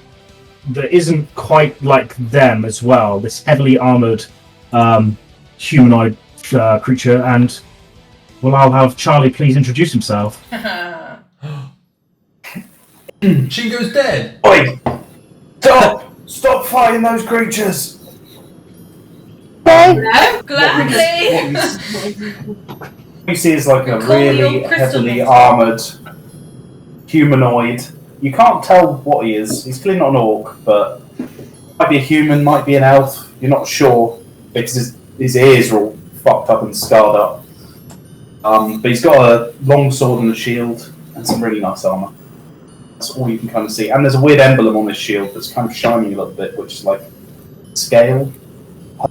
that isn't quite like them as well. This heavily armored humanoid creature, and well, I'll have Charly please introduce himself. Chingo's dead! Oi! Stop fighting those creatures! Okay. No, gladly! You see is like a Call me really your crystal heavily monster. armoured humanoid. You can't tell what he is. He's clearly not an orc, but might be a human, might be an elf. You're not sure because his ears are all fucked up and scarred up. But he's got a long sword and a shield and some really nice armour. That's all you can kind of see. And there's a weird emblem on his shield that's kind of shining a little bit, which is like scale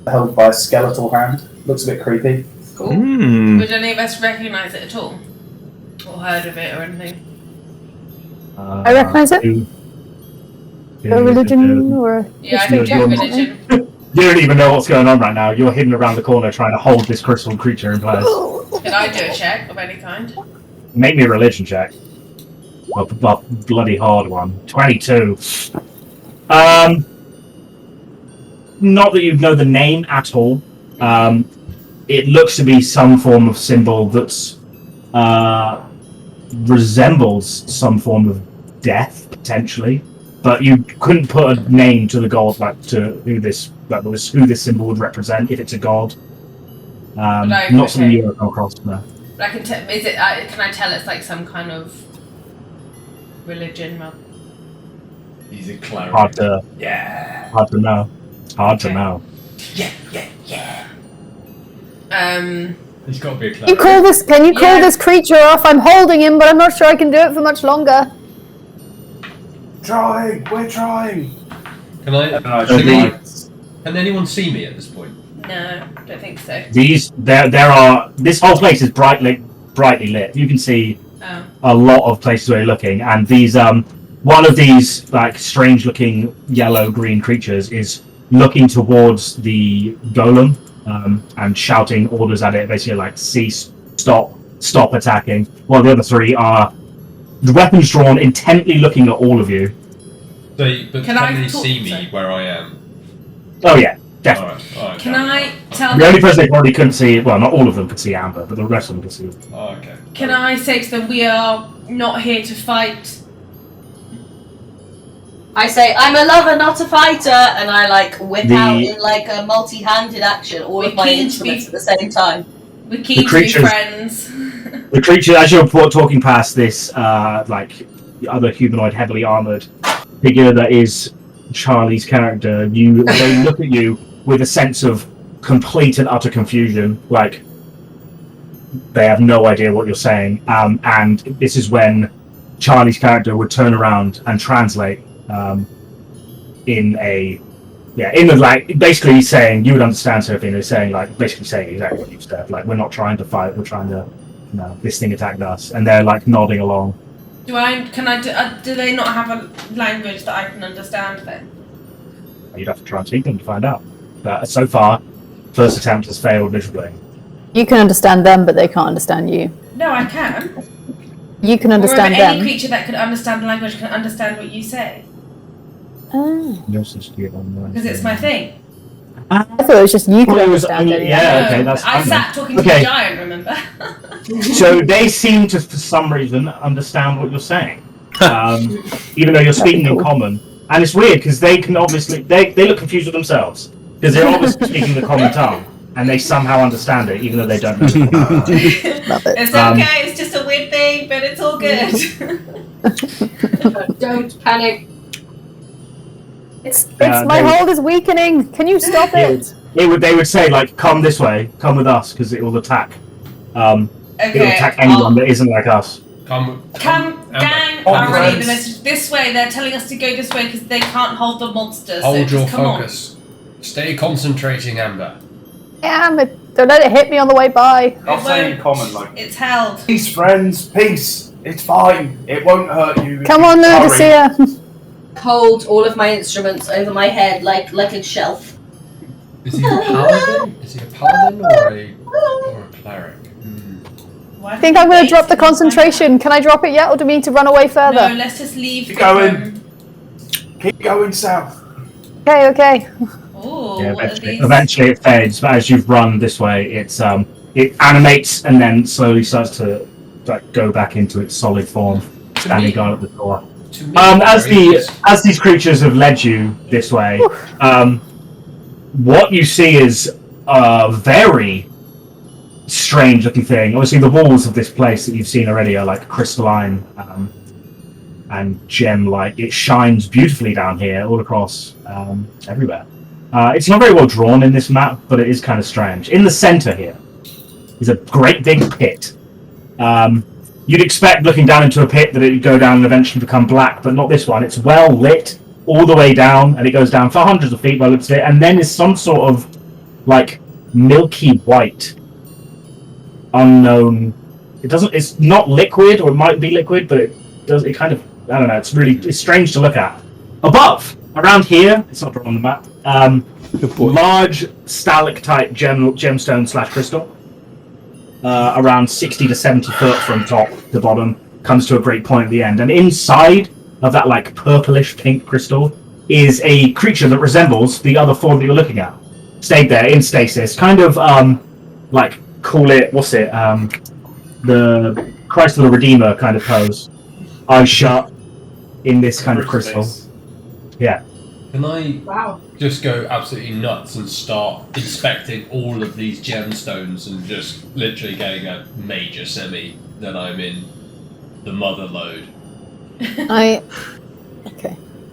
held by a skeletal hand. Looks a bit creepy. Cool. Hmm. Would any of us recognise it at all? Or heard of it or anything? I recognise it. A religion or a Yeah, I think You're- do religion. You don't even know what's going on right now. You're hidden around the corner trying to hold this crystal creature in place. Can I do a check of any kind? Make me a religion check. A bloody hard one. 22. Not that you know the name at all. It looks to be some form of symbol that's resembles some form of death, potentially. but you couldn't put a name to the god, like to who this symbol would represent if it's a god. Not something you ever come across. No. But I can tell. Is it? Can I tell it's like some kind of religion? Well, He's a cleric. Hard to know. Hard to Okay. know. yeah. He's got to be a Can you cleric. call this? Can you call Yeah. this creature off? I'm holding him, but I'm not sure I can do it for much longer. Trying, we're trying. Can I? And I Okay. Can anyone see me at this point? No, don't think so. There are. This whole place is brightly lit. You can see Oh. a lot of places where you're looking, and these one of these like strange looking yellow green creatures is looking towards the golem and shouting orders at it, basically like cease, stop attacking, while the other three are the weapons drawn, intently looking at all of you. But Can can I they talk see to- me where I am? Oh yeah, definitely. Alright. Can I tell The only them? person they probably couldn't see, well, not all of them could see Amber, but the rest of them could see. Oh, okay. Can I say to them, we are not here to fight? I say, I'm a lover, not a fighter, and I like whip The- out in like a multi-handed action all of We're my keen to instruments be- at the same time. We're keen to be creatures- friends. The creature, as you're talking past this, like other humanoid, heavily armored figure that is Charlie's character, they look at you with a sense of complete and utter confusion, like they have no idea what you're saying. And this is when Charlie's character would turn around and translate basically saying, you would understand Seraphina, saying exactly what you've said. Like, we're not trying to fight, we're trying to, this thing attacked us, and they're like nodding along. Do they not have a language that I can understand then? You'd have to try and speak them to find out. But so far, first attempt has failed miserably. You can understand them, but they can't understand you. No, I can. You can understand Any them. creature that could understand the language can understand what you say. Oh. Because it's my thing. I thought it was just you could Well, it was understand only- it. yeah. okay, that's I fine sat talking to Okay. a giant, remember? So they seem to, for some reason, understand what you're saying, even though you're speaking in common. And it's weird because they can obviously they look confused with themselves because they're obviously speaking the common tongue and they somehow understand it even though they don't know. Love it. It's okay, it's just a weird thing, but it's all good. Don't panic. It's they my would- hold is weakening. Can you stop it? They would say like, come this way, come with us, because it will attack. It will Okay. attack anyone that isn't like us. Come, Amber. gang, On I relay the friends. message this way. They're telling us to go this way because they can't hold the monsters. Hold so your just come focus. Stay concentrating, Amber. Damn it. Don't let it hit me on the way by. I'll say in common, like, on. It's held. peace, friends, peace. It's fine. It won't hurt you. Come on, Hurry. Ludusia. Hold all of my instruments over my head like a shelf. Is he a paladin? Is he a paladin or a cleric? Why I think I'm going to drop the don't they concentration. Can I drop it yet, or do we need to run away No, further? let's just leave. Keep going. Keep going south. Okay. Oh, Yeah, what are these? eventually it fades, but as you've run this way, it animates and then slowly starts to like go back into its solid form, standing guard at the door. To me, As these creatures have led you this way, what you see is a very strange looking thing. Obviously, the walls of this place that you've seen already are like crystalline and gem-like. It shines beautifully down here, all across everywhere. It's not very well drawn in this map, but it is kind of strange. In the center here is a great big pit. You'd expect, looking down into a pit, that it would go down and eventually become black, but not this one. It's well lit all the way down, and it goes down for hundreds of feet by the looks of it, and then there's some sort of like milky white, unknown. It's not liquid, or it might be liquid, but it kind of, I don't know. It's strange to look at. Above, around here, it's not drawn on the map. Large stalactite gemstone / crystal. Around 60 to 70 foot from top to bottom, comes to a great point at the end. And inside of that like purplish pink crystal is a creature that resembles the other four that you're looking at. Stayed there in stasis, kind of like, call it, what's it, the Christ of the Redeemer kind of pose. Eyes shut in this kind of crystal. Yeah. Can I Wow. just go absolutely nuts and start inspecting all of these gemstones and just literally getting a major semi that I'm in the mother load? Okay.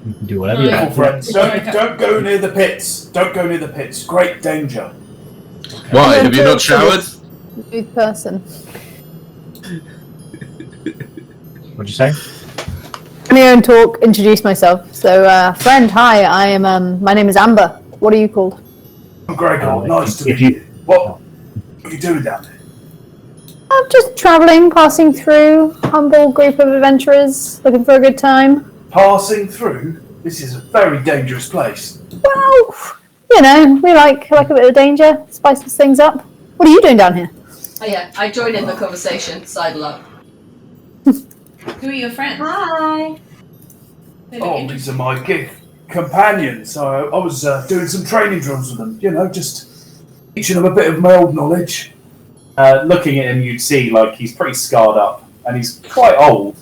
You can do whatever you Right. want. Friends, don't go near the pits. Don't go near the pits. Great danger. Why? Have you not showered? Smooth person. What'd you say? Come here and talk. Introduce myself. So, friend, hi. I am. My name is Amber. What are you called? I'm Gregor. Nice to if meet you- you. What are you doing down there? I'm just traveling, passing through. Humble group of adventurers looking for a good time. Passing through? This is a very dangerous place. Well, you know, we like a bit of danger. Spices things up. What are you doing down here? Oh yeah, I join in the conversation. Sidle up. Who are your friends? Hi. They look Oh, interesting. these are my companions. I was doing some training drills with them. You know, just teaching them a bit of my old knowledge. Looking at him, you'd see like he's pretty scarred up, and he's quite old.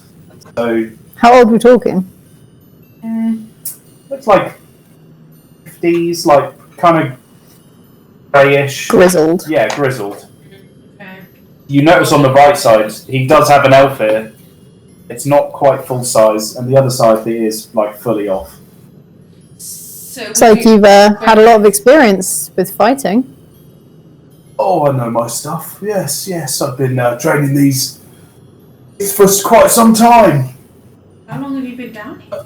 So How old are we talking? looks like 50s, like kind of greyish. Grizzled. Yeah, grizzled. Okay. You notice on the right side, he does have an elf ear. It's not quite full size, and the other side it is like fully off. So It's like you've had a lot of experience with fighting. Oh, I know my stuff. Yes, I've been training these for quite some time. How long have you been down here?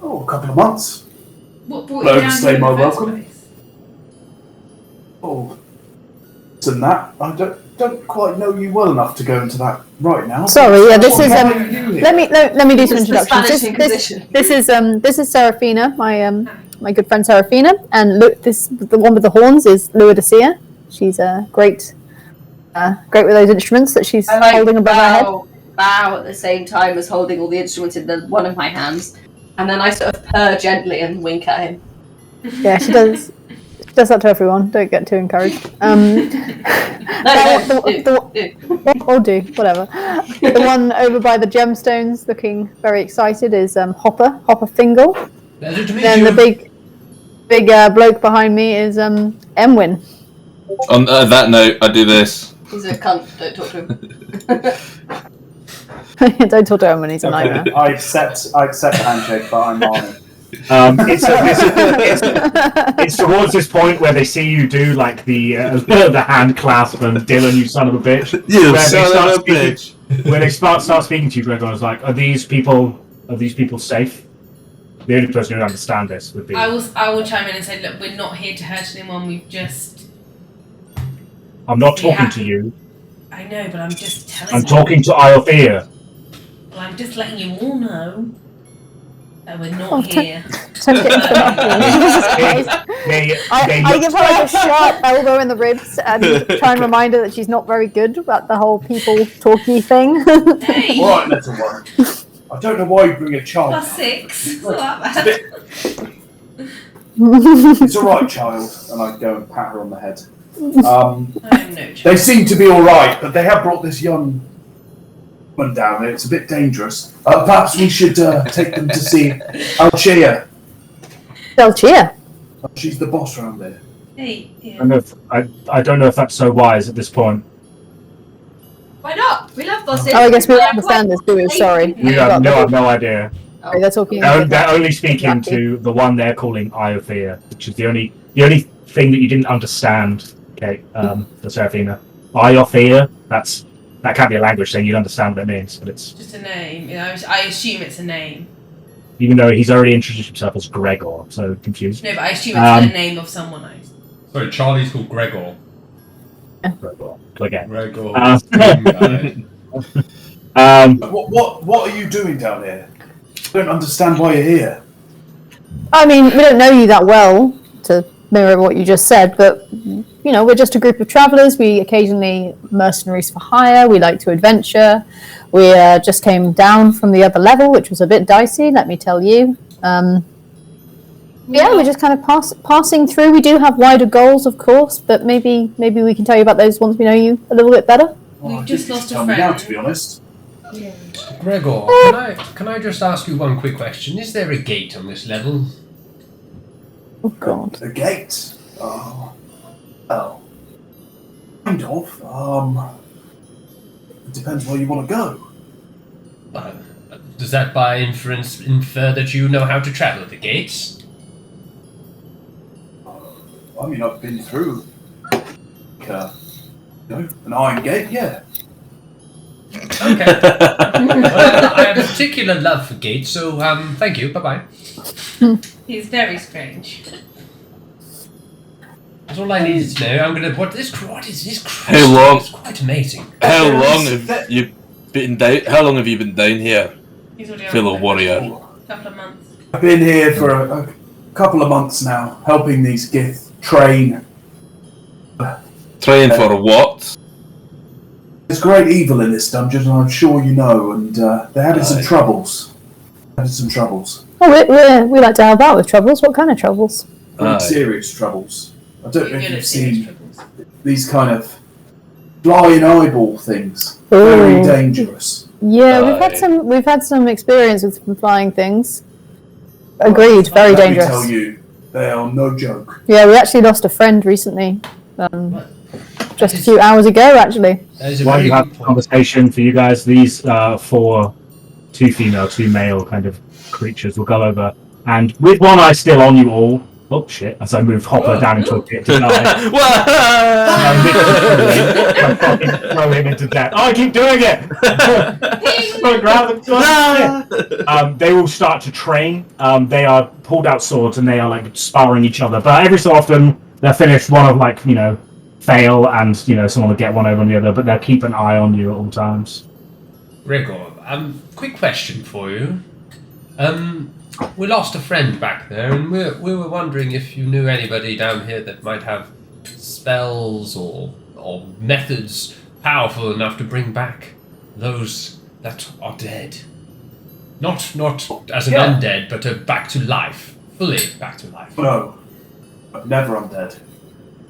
Oh, a couple of months. What brought Well, you down stay here in my the first welcome. place? Oh, than that, I don't quite know you well enough to go into that right now. Sorry, yeah, this What is are you here? let me do some This is the introductions. Spanish Inquisition. This is Seraphina, my good friend Seraphina, and the one with the horns is Ludusia. She's great with those instruments that she's I like holding above her head. bow at the same time as holding all the instruments in one of my hands, and then I sort of purr gently and wink at him. Yeah, she does. She does that to everyone. Don't get too encouraged. No, Or do whatever. The one over by the gemstones, looking very excited, is Hopper Fingle. Pleasure to meet Then you. the big bloke behind me is Emwen. On that note, I do this. He's a cunt. Don't talk to him. Don't talk to Emwen. He's a nightmare. I accept the handshake, but I'm on it. It's towards this point where they see you do like the hand clasp and Dylan, you son of a bitch. You Where they son start of a speaking- bitch. When they start speaking to you, Gregor, is like, are these people safe? The only person who would understand this would be. I will chime in and say, look, we're not here to hurt anyone. We've just. I'm not talking Yeah. to you. I know, but I'm just telling. I'm you. talking to Iofia. Well, I'm just letting you all know that we're not Oh, here. Don't get interrupted. I give her like a sharp elbow in the ribs and try and remind her that she's not very good about the whole people talky thing. Hey, All right, little one. I don't know why you bring a child. +6. It's not that It's a bad. bit- It's all right, child. And I go and pat her on the head. I have no choice. They seem to be all right, but they have brought this young one down there. It's a bit dangerous. Perhaps we should take them to see Alchea. They'll cheer. She's the boss around there. Hey, yeah. I don't know if that's so wise at this point. Why not? We love bosses. Oh, I guess we We're don't understand this, do we? Sorry. You have no idea. Sorry, they're talking. They're only speaking to the one they're calling Iofia, which is the only thing that you didn't understand. Okay, the Seraphina. Iofia. That can't be a language thing. You'd understand what it means, but it's Just a name. Yeah, I assume it's a name. even though he's already introduced himself as Gregor, so confused. No, but I assume it's the name of someone else. Sorry, Charlie's called Gregor. Gregor again. Gregor. Doomguide. What are you doing down here? I don't understand why you're here. I mean, we don't know you that well to mirror what you just said, but you know, we're just a group of travellers. We occasionally mercenaries for hire. We like to adventure. We just came down from the other level, which was a bit dicey, let me tell you. Yeah, we're just kind of passing through. We do have wider goals, of course, but maybe we can tell you about those once we know you a little bit better. Well, We've I just think you lost should a tell me now, friend. to be honest. Gregor, can I just ask you one quick question? Is there a gate on this level? Oh God. A gate? Oh. Kind of. It depends where you want to go. Does that by inference infer that you know how to travel the gates? I mean, I've been through an iron gate, yeah. Okay. Well, I have a particular love for gates, so thank you. Bye-bye. He's very strange. That's all I needed to know. I'm gonna. What is this? How long? It's quite amazing. How long have you been down? How long have you been down here, He's already fellow on warrior? a couple of months. I've been here for a couple of months now, helping these Gith train. Train for what? There's great evil in this dungeon, and I'm sure you know, and they're having some troubles. Oh, we like to help out with troubles. What kind of troubles? Pretty serious troubles. I don't know if Unit you've series seen troubles. these kind of flying eyeball things. Very Ooh. dangerous. Yeah, Aye. we've had some experience with some flying things. Agreed, very Let dangerous. me tell you, they are no joke. Yeah, we actually lost a friend recently. Just a few hours ago, actually. That is a While very you have good a point. conversation for you guys, these 4 2 female, 2 male kind of creatures will go over, and with one eye still on you all. Oh shit! As I move Hopper down into a pit to die. I fucking throw him into death. Oh, I keep doing it! They will start to train. They are pulled out swords and they are like sparring each other. But every so often they'll finish one of like, fail and someone will get one over on the other, but they'll keep an eye on you at all times. Gregor, quick question for you. We lost a friend back there, and we were wondering if you knew anybody down here that might have spells or methods powerful enough to bring back those that are dead. Not as an undead, but back to life. Fully back to life. No, never undead.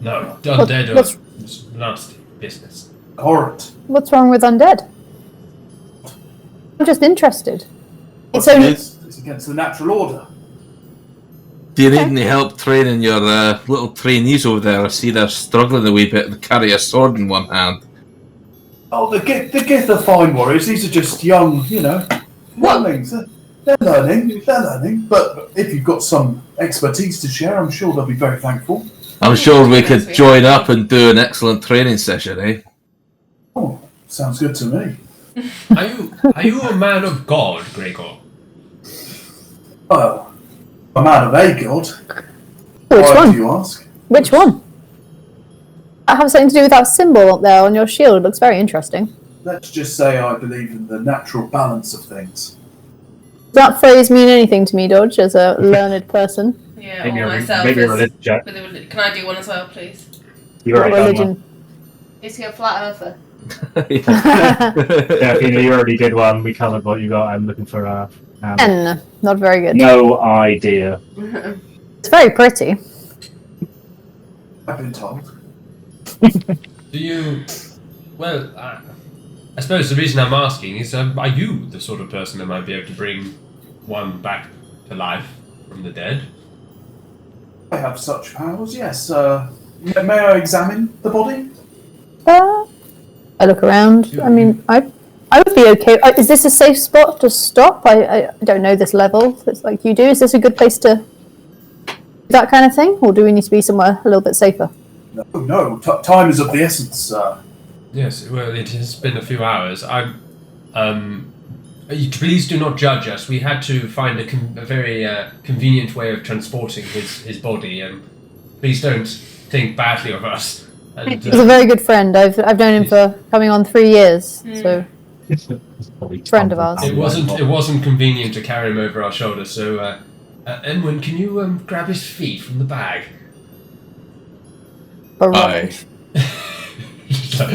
No, undead what's- or nasty business. Horrid. What's wrong with undead? I'm just interested. It's only It's against the natural order. Do you need any help training your little trainees over there? I see they're struggling a wee bit to carry a sword in one hand. Oh, the Gith are fine warriors. These are just young, younglings. They're learning. But if you've got some expertise to share, I'm sure they'll be very thankful. I'm sure we could join up and do an excellent training session, eh? Oh, sounds good to me. Are you a man of God, Gregor? Well, a man of a god. which Why one? do you ask? Which one? I have something to do with that symbol up there on your shield. It looks very interesting. Let's just say I believe in the natural balance of things. Does that phrase mean anything to me, Dodge, as a learned person? Yeah, Maybe or a myself religion check. Can I do one as well, please? You already What done one. religion? Is he a flat earther? Yeah, Fina, you already did one. We covered what you got. I'm looking for N. Not very good. no idea. It's very pretty. I've been told. Do you? Well, I suppose the reason I'm asking is, are you the sort of person that might be able to bring one back to life from the dead? I have such powers, yes. May I examine the body? I look around. I mean, I would be okay. Is this a safe spot to stop? I don't know this level. It's like you do. Is this a good place to do that kind of thing? Or do we need to be somewhere a little bit safer? No. Time is of the essence, sir. Yes. Well, it has been a few hours. Please do not judge us. We had to find a very convenient way of transporting his body, and please don't think badly of us. And, He's a very good friend. I've known him for coming on 3 years. So Friend of ours. It wasn't convenient to carry him over our shoulders. So, Emwen, can you grab his feet from the bag? Aye.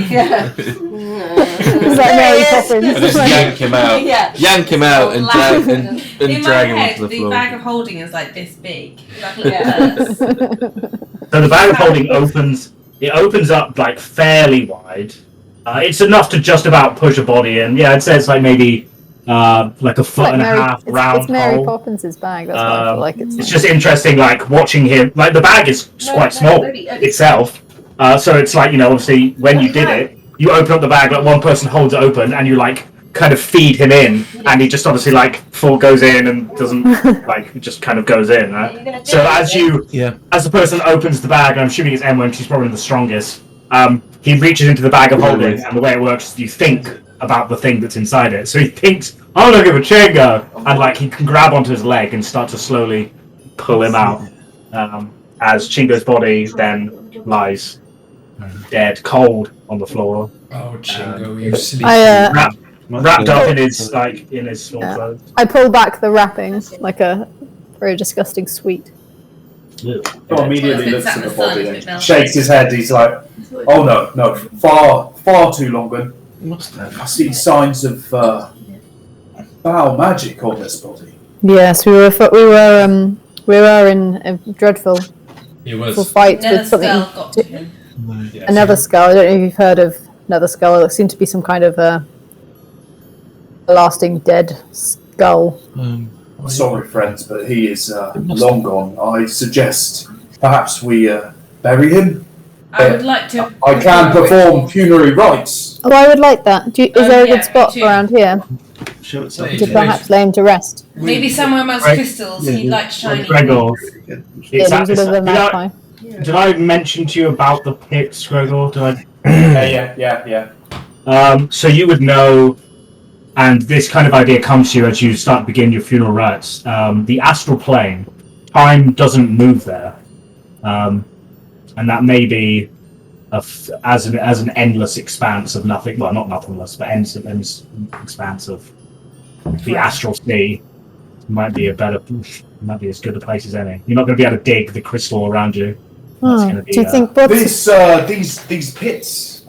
Yeah. It's like Mary Poppins. I just yank him out. Yeah. Yank him out and drag In my drag him head, onto the the floor. bag of holding is like this big. Like a Yeah. purse. So the bag of holding opens. It opens up like fairly wide, It's enough to just about push a body in. Yeah, I'd say it's like maybe like a foot and a half round It's Mary hole. Poppins' bag. That's what I feel like it's. It's just interesting, like watching him. Like the bag is quite small itself, so it's like obviously when you did it, you open up the bag, like one person holds it open, and you like kind of feed him in, and he just obviously like full goes in and doesn't like just kind of goes in. Right? So as the person opens the bag, I'm assuming it's Emwen, she's probably the strongest. He reaches into the bag of holding, and the way it works is you think about the thing that's inside it. So he thinks, "I'm looking for Chingo," and like he can grab onto his leg and start to slowly pull him out. As Chingo's body then lies dead, cold on the floor. Oh, Chingo, you sleepy. Wrapped up in his small clothes. I pull back the wrapping like a very disgusting sweet. He immediately looks at the body and melted. shakes his head. He's like, "Oh no, far too long gone. I see signs of foul magic on this body." Yes, we were in a dreadful fight with something. Got to him. Another skull. I don't know if you've heard of another skull. It seemed to be some kind of a lasting dead skull. Sorry, friends, but he is long gone. I suggest perhaps we bury him. I would like to. I can perform funerary rites. Oh, I would like that. Is there a yeah, good spot me too. around here Sure, it's to perhaps lay him to rest? Maybe somewhere amongst crystals. He likes shiny. Gregor. Yeah, he was a bit of a magpie. Did I mention to you about the pits, Gregor? Yeah. So you would know, and this kind of idea comes to you as you start to begin your funeral rites. The astral plane, time doesn't move there, and that may be as an endless expanse of nothing. Well, not nothingness, but endless expanse of the astral sea. Might be might be as good a place as any. You're not going to be able to dig the crystal around you. That's going to be, Do you think these pits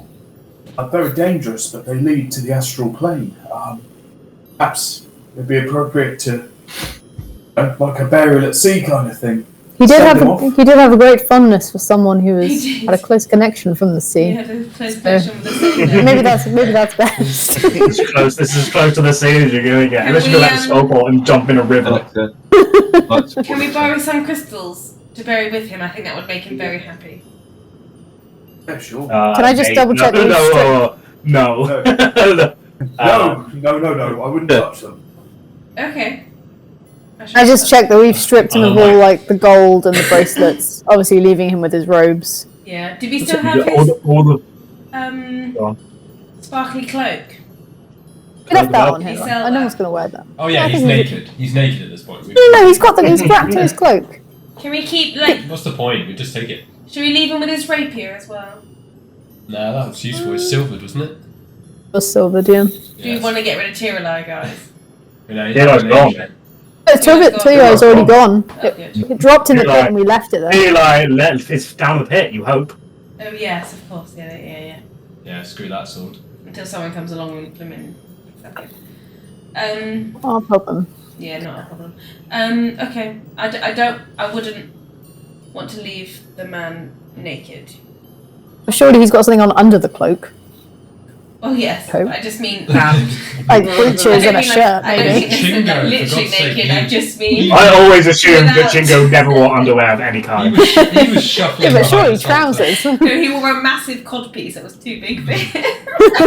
are very dangerous, but they lead to the astral plane. Perhaps it'd be appropriate to, like a burial at sea kind of thing. He did Send have him off. he did have a great fondness for someone who He did. had a close connection from the He sea. had a close connection with the sea. Maybe that's best. It's close. This is as close to the sea as you're going to get. Can Unless you go we, let the snowball and jump in a river. Can we borrow some crystals to bury with him? I think that would make him very happy. Yeah, sure. Can I just okay. double check that we've No. No. I wouldn't touch them. Okay. I just checked that we've stripped him of all like the gold and the bracelets, obviously leaving him with his robes. Yeah. Do we still have his Go on. sparkly cloak? We left that on Can him. you I sell know that? one's going to wear that. Oh yeah, I he's think we- naked. He's naked at this point. No, he's wrapped in his cloak. Can we keep What's the point? We just take it. Should we leave him with his rapier as well? Nah, that was useful. It's silvered, wasn't it? Was silvered, yeah. Do we want to get rid of Tiralai, guys? Yeah, it's gone. Tio's already gone. Oh, good. It dropped in the pit and we left it there. Eli, it's down the pit, you hope. Oh yes, of course. Yeah. Yeah, screw that sword. Until someone comes along and put him in. Exactly. I'll help him. Yeah, not a problem. Okay. I wouldn't want to leave the man naked. Surely he's got something on under the cloak. Oh yes, Coat. I just mean Like breeches and a shirt, I don't maybe. think necessarily Chingo, for literally God's sake, naked. I just mean I always assumed that Without- Chingo never wore underwear of any He kind. was shuffling. Yeah, but surely behind something. trousers. no, he wore a massive codpiece that was too big for him.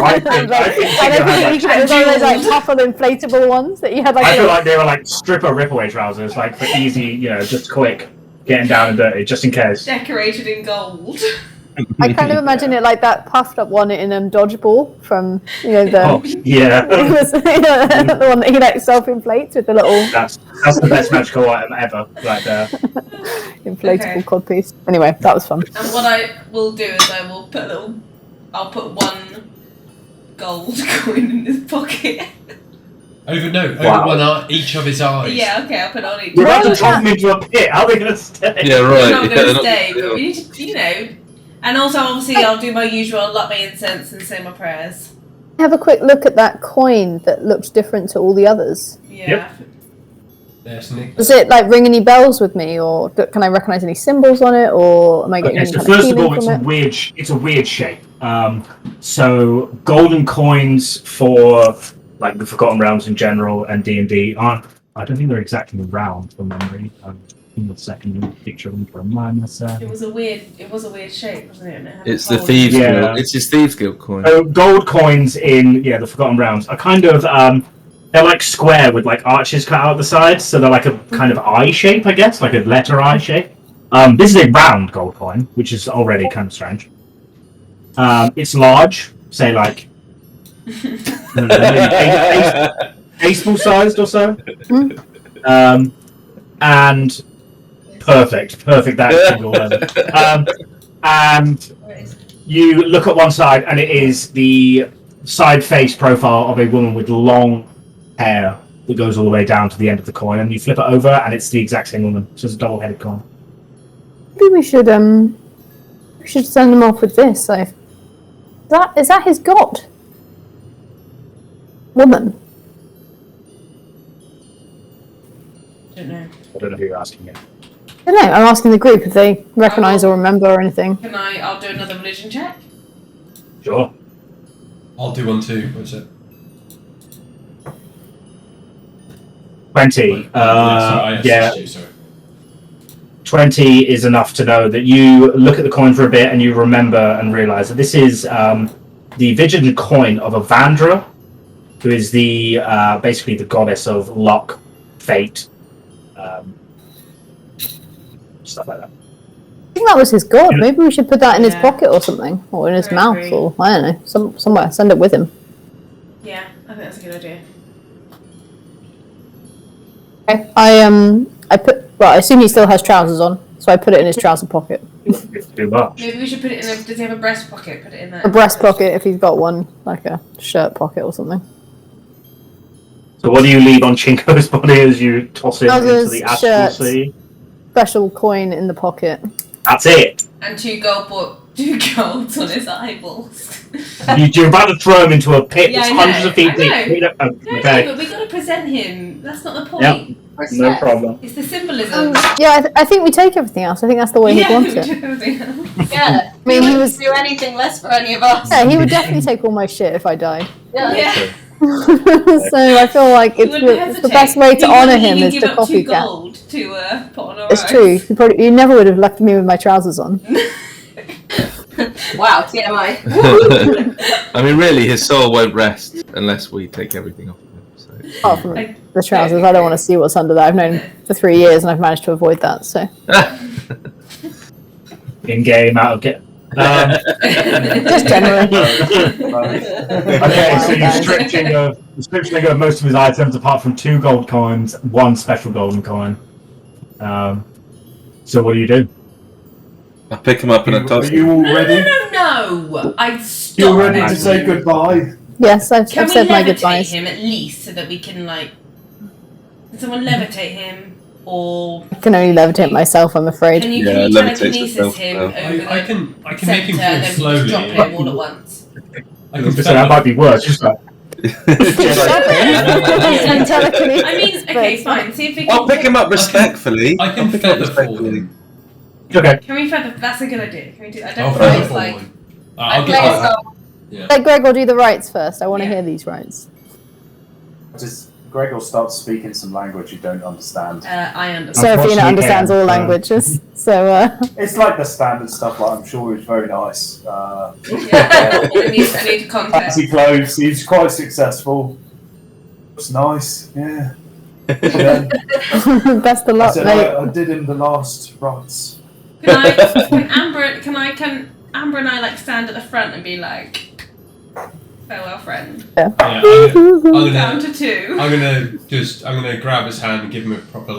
I think And Chingo had then like, he could have those like tougher inflatable ones that you had like. I feel like they were like stripper ripaway trousers, like for easy, just quick getting down and dirty, just in case. Decorated in gold. I kind of imagine it like that puffed up one in Dodgeball from the. Oh yeah, It was the one that he like self-inflates with the little that's the best magical item ever, right there. inflatable codpiece. Anyway, that was fun. And what I will do is I'll put one gold coin in his pocket. Over Wow. one each of his eyes. Yeah, okay, I'll put it on each. We're about to Well, drop them into a pit. How are they going to stay? Yeah, They're right. not Yeah, going they're to stay, but not- we need to, And also, obviously, I'll do my usual, I'll light my incense and say my prayers. Have a quick look at that coin that looked different to all the others. Yeah. There's Nick. Does it like ring any bells with me, or can I recognize any symbols on it, or am I getting Okay, any so kind of first of feeling all, from it? it's a weird shape. So golden coins for like the Forgotten Realms in general and D&D aren't. I don't think they're exactly round from memory. In the second picture them to remind myself. It was a weird shape, wasn't it? And it had It's a the hole. thieves Yeah. guild. It's his thieves guild coin. So gold coins in the Forgotten Realms are kind of they're like square with like arches cut out the sides, so they're like a kind of eye shape, I guess, like a letter I shape. This is a round gold coin, which is already kind of strange. It's large, say like baseball sized or so, and perfect that single level. And you look at one side, and it is the side face profile of a woman with long hair that goes all the way down to the end of the coin, and you flip it over, and it's the exact same woman. So it's a double-headed coin. Maybe we should send him off with this. Like, is that his god? Woman. Don't know. I don't know who you're asking yet. I don't know. I'm asking the group if they recognise or remember or anything. I'll do another religion check. Sure. I'll do one too. What's it? 20. Sorry, Yeah. you, sorry. 20 is enough to know that you look at the coin for a bit and you remember and realise that this is the vigilant coin of Avandra, who is the basically the goddess of luck, fate, stuff like that. I think that was his god. Yeah. Maybe we should put that in his Yeah. pocket or something, or in his I mouth, agree. or I don't know, somewhere. Send it with him. Yeah, I think that's a good idea. Okay. I assume he still has trousers on, so I put it in his trouser pocket. It's too much. Maybe we should put it in does he have a breast pocket? Put it in there. A breast pocket if he's got one, like a shirt pocket or something. So what do you leave on Chinko's body as you toss him into Trousers, the astral shirts. sea? Special coin in the pocket. That's it. And 2 golds on his eyeballs. You're about to throw him into a pit Yeah, that's I know, hundreds of feet I know. deep. No, Okay, but we got to present him. That's not the point. Yep. no problem. It's the symbolism. Yeah, I think we take everything else. I think that's the way he'd want we it. do everything else. Yeah. I mean, he wouldn't was. do anything less for any of us. Yeah, he would definitely take all my shit if I died. Yeah. Yeah. So I feel like He wouldn't it's hesitate. the best way to He honour wouldn't him even is give to up 2 copycat. gold to put on our It's eyes. true. You never would have left me with my trousers on. Wow, TMI. I mean, really, his soul won't rest unless we take everything off of him. So. Apart from Like, the trousers, I don't want to see what's under that. I've known him for 3 years and I've managed to avoid that. So In game, out of game. just generally. Okay, so you strip Chingo of most of his items apart from 2 gold coins, 1 special golden coin. So what do you do? I pick him up and I Are toss him. you all No, ready? no. I stopped. You ready to say goodbye? Yes, I've Can we said my levitate goodbyes. him at least so that we can can someone levitate him or I can only levitate myself, I'm afraid. can you Yeah, telekinesis levitate yourself, him well. over I the can make centre him and fall then slowly. drop him all at once? I can So that might be worse. Just like, And telekinesis, I mean, okay, fine. See if we can. I'll pick him up respectfully. I can I'll pick him up feather fall respectfully. him. okay. Can we feather? That's a good idea. Can we do that? I I'll don't know. feather It's fall like him. I I'll play get. a song. Yeah. Let Gregor do the rites first. I want to Yeah. hear these rites. Just Gregor starts speaking some language you don't understand. I understand. Seraphina Unfortunately, understands all yeah. languages, so It's like the standard stuff. Like I'm sure he's very nice. Yeah. I need context. Fancy clothes. He's quite successful. It's nice. Yeah. Yeah. best of I luck, said mate. I did him the last rites. Can Amber and I stand at the front and be like, farewell, friend. Yeah, I'm Down gonna. to 2. I'm gonna grab his hand and give him a proper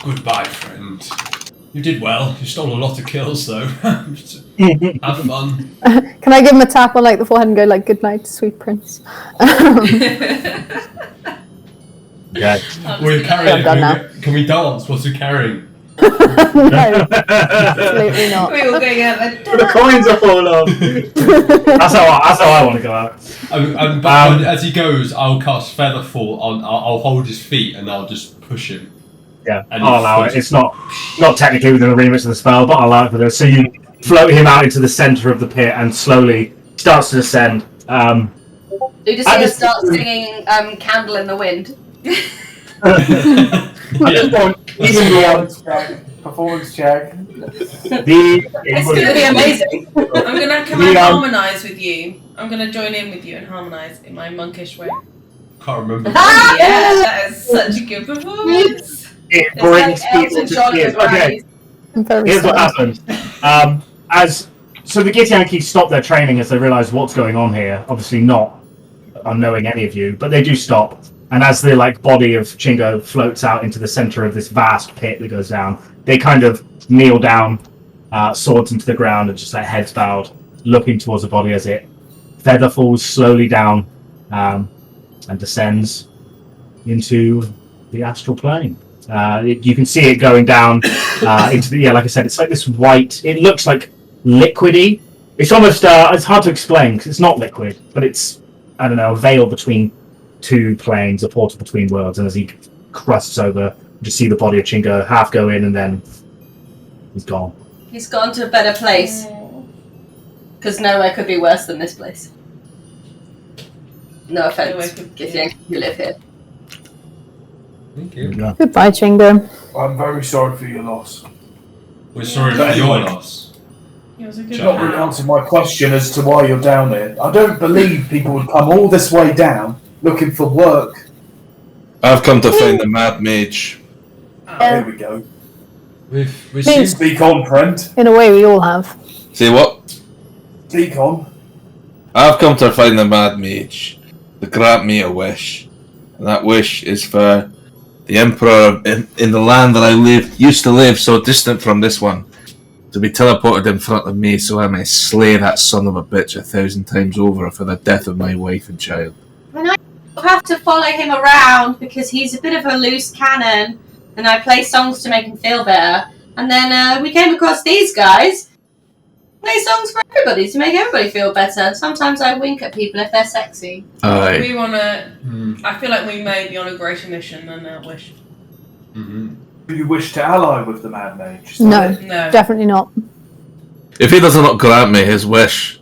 goodbye, friend. You did well. You stole a lot of kills though. Have fun. Can I give him a tap on the forehead and go good night, sweet prince? Yeah. We're I'm carrying. done now. Can we dance? What's he carrying? No, absolutely not. We all going out there. The coins are falling off. That's how I want to go out. But as he goes, I'll cast Featherfall on. I'll hold his feet and I'll just push him. Yeah, And I'll allow it. It's not technically within the remit of the spell, but I'll allow it for this. So you float him out into the center of the pit and slowly starts to descend. Ludusia starts singing Candle in the Wind. At this point, even Performance check. It's going to be amazing. I'm going to come and harmonise with you. I'm going to join in with you and harmonise in my monkish way. Can't remember. Yeah, that is such a good performance. It brings like people Elton to John tears. and Okay, I'm very here's what sorry. happens. So the Githyanki stop their training as they realise what's going on here. Obviously not unknowing any of you, but they do stop. And as the body of Chingo floats out into the center of this vast pit that goes down, they kind of kneel down, swords into the ground, and just heads bowed, looking towards the body as it feather falls slowly down and descends into the astral plane. You can see it going down into the like I said, it's like this white. It looks like liquidy. It's almost it's hard to explain because it's not liquid, but it's I don't know, a veil between two planes, a portal between worlds. And as he crusts over, you just see the body of Chingo half go in, and then he's gone. He's gone to a better place. Because nowhere could be worse than this place. No offense, Githyanki, you live here. Thank you. Goodbye, Chingo. I'm very sorry for your loss. We're sorry for your loss. It was a good You've not really answered my question as to why you're down there. I don't believe people would come all this way down looking for work. I've come to find the Mad Mage. There we go. We seem Speak on, friend. In a way, we all have. Say what? Speak on. I've come to find the Mad Mage to grant me a wish. And that wish is for the Emperor in the land that I used to live so distant from this one, to be teleported in front of me so I may slay that son of a bitch 1,000 times over for the death of my wife and child. And I have to follow him around because he's a bit of a loose cannon, and I play songs to make him feel better. And then we came across these guys. Play songs for everybody to make everybody feel better. Sometimes I wink at people if they're sexy. Aye. We want to... I feel like we may be on a greater mission than that wish. Mm-hmm. Do you wish to ally with the Mad Mage? No, No. definitely not. If he does not grant me his wish,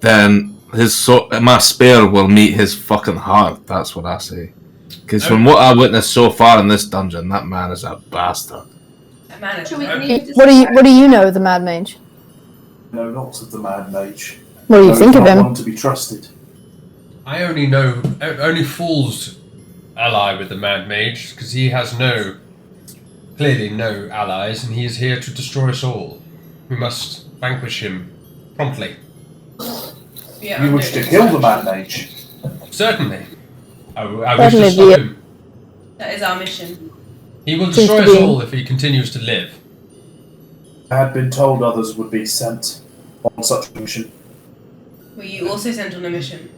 then my spear will meet his fucking heart. That's what I say. Because from what I witnessed so far in this dungeon, that man is a bastard. That man is Should we broken. leave this What do you know of the Mad Mage? No, lots of the Mad Mage. What do you No, think he's of not him? one to be trusted. I only know only fools ally with the Mad Mage because he has clearly no allies, and he is here to destroy us all. We must vanquish him promptly. Yeah, You I'm wish to doing kill the research. Mad Mage? Certainly. I wish to Certainly, stop yeah. him. That is our mission. He will Seems destroy to us be- all if he continues to live. I had been told others would be sent on such a mission. Were you also sent on a mission?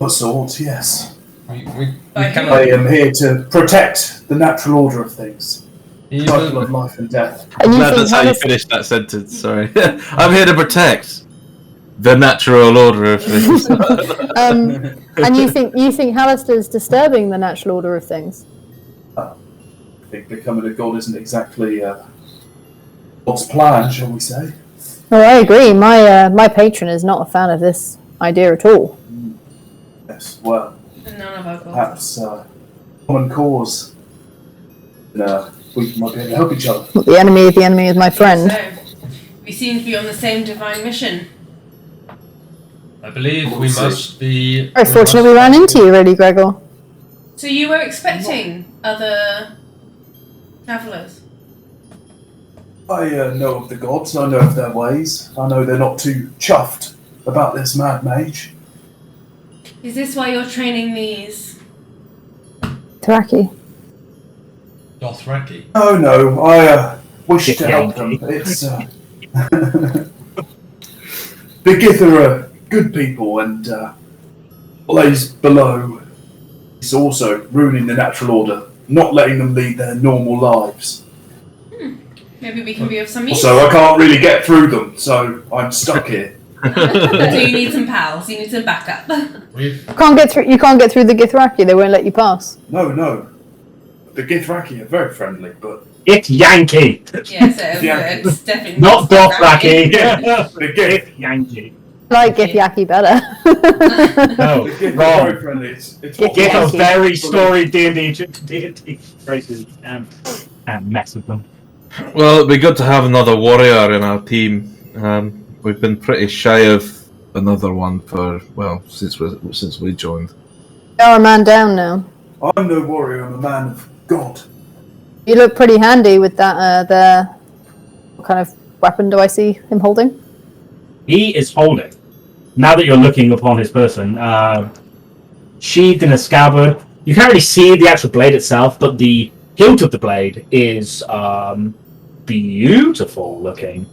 Of sorts, yes. We By I cannot. am here to protect the natural order of things. He Cycle will, of life and death. And you Glad think that's how you Halaster- finished that sentence, sorry. I'm here to protect the natural order of things. and you think Halaster's disturbing the natural order of things? I think becoming a god isn't exactly God's plan, shall we say. Oh, I agree. My patron is not a fan of this idea at all. Yes, well, And none of our gods. perhaps common cause. We might be able to help each other. The enemy is my friend. So, we seem to be on the same divine mission. I believe we We'll see. must be. Very fortunate we ran into you, really, Gregor. So you were expecting other travellers? I know of the gods, I know of their ways. I know they're not too chuffed about this Mad Mage. Is this why you're training these? Taraki. Dothraki. Oh no, I wish to help Yankee. them. It's the Gith are good people, and what lays below is also ruining the natural order, not letting them lead their normal lives. Maybe we can be of some use. Also, I can't really get through them, so I'm stuck here. So you need some pals. You need some backup. We've You can't get through the Githyanki. They won't let you pass. No, The Githraki are very friendly, but It's Yankee, Yeah, so Yeah. it's definitely not Dothraki. the Gith, It's Yankee. I like Githyanki better. No, the Gith are wrong. very friendly. It's Gith- Get a Yankee. very storied D&D races and mess with them. Well, it'd be good to have another warrior in our team. We've been pretty shy of another one for since we joined. You're a man down now. I'm no warrior. I'm a man of God. You look pretty handy with that there. What kind of weapon do I see him holding? He is holding, now that you're looking upon his person, sheathed in a scabbard. You can't really see the actual blade itself, but the hilt of the blade is beautiful looking.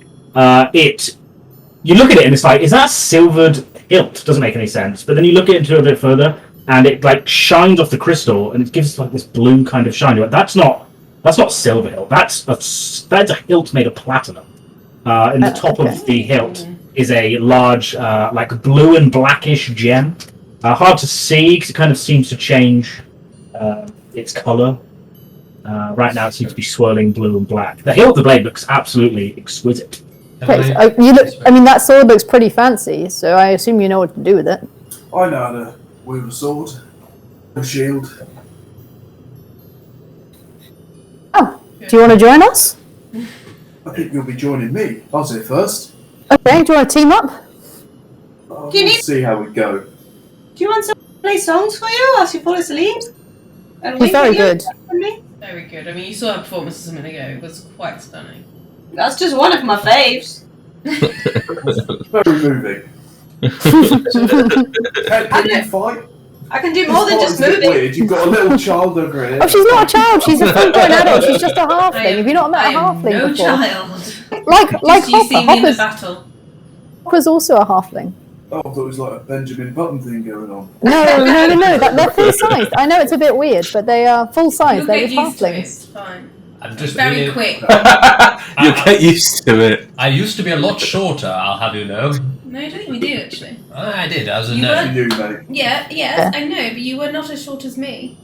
You look at it and it's like, is that a silvered hilt? Doesn't make any sense. But then you look into it a bit further, and it like shines off the crystal, and it gives like this blue kind of shine. You're like, that's not silver hilt. That's a hilt made of platinum. In the top of the hilt is a large, like blue and blackish gem. Hard to see because it kind of seems to change its color. Right now, it seems to be swirling blue and black. The hilt of the blade looks absolutely exquisite. Okay, so, you look. I mean, that sword looks pretty fancy, so I assume you know what to do with it. I know how to wield a sword, a shield. Oh, do you want to join us? I think you'll be joining me. I'll say first. Okay, do you want to team up? We'll Do you need- see how we go. Do you want someone to play songs for you as you fall asleep? And He's wink very at you? good. Very good. I mean, you saw her performance a minute ago. It was quite stunning. That's just one of my faves. Very moving. Can you fight? I can do more than just It's a bit moving. weird. You've got a little child over here. Oh, she's not a child. She's a full-grown adult. She's just a I halfling. am- Have you not met I a am halfling no before? child. Like Did you see me in the Hopper. battle? Hopper's also a halfling. Oh, I thought it was like a Benjamin Button thing going on. No. They're full sized. I know it's a bit weird, but they are full size. You'll They're get just used to it. halflings. It's fine. I'm just Very really, quick. You'll get used to it. I used to be a lot shorter, I'll have you know. No, I don't think we do actually. I did, as a You nerd. For you, mate. Yeah, yes, I know, but you were not as short as me.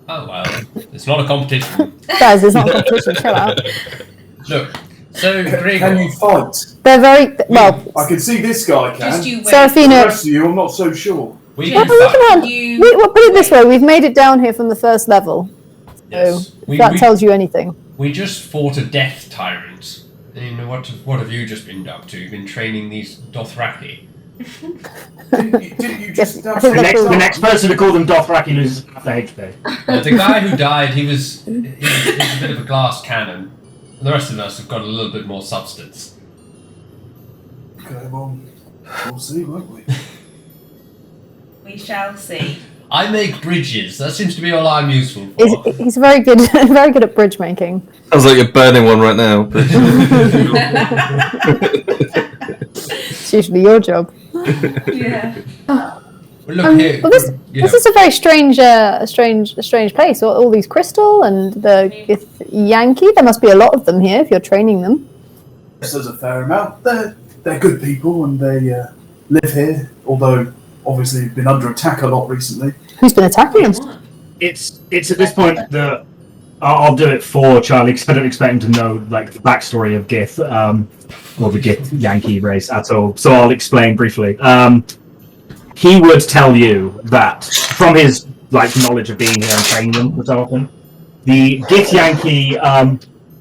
Oh well, it's not a competition. Guys, it's not a competition. Chill out. Look, so Can Gregor, you fight? They're very well. I can see this guy can. Just you wait. The Seraphina. rest of you, I'm not so sure. we Yeah, can Well, we fight. can have- You We'll put it this way: we've made it down here from the first level. Yes. So if that tells you anything. We just fought a death tyrant. And what have you just been up to? You've been training these Dothraki. Didn't you just Yes, I think The that's all. next person to call them Dothraki loses half their HP. The guy who died, he was a bit of a glass cannon. And the rest of us have got a little bit more substance. Okay, well, we'll see, won't we? We shall see. I make bridges. That seems to be all I'm useful for. He's very good, very good at bridge making. Sounds like you're burning one right now. But It's usually your job. Yeah. Well, look here. Well, this you this know, is a very strange place. All these crystal and the Yankee. There must be a lot of them here if you're training them. Yes, there's a fair amount. They're good people and they live here, although obviously they've been under attack a lot recently. Who's been attacking them? It's at this point that I'll do it for Charly because I don't expect him to know like the backstory of Gith or the Gith Yankee race at all. So I'll explain briefly. He would tell you that from his like knowledge of being here and training them so often, the Gith Yankee.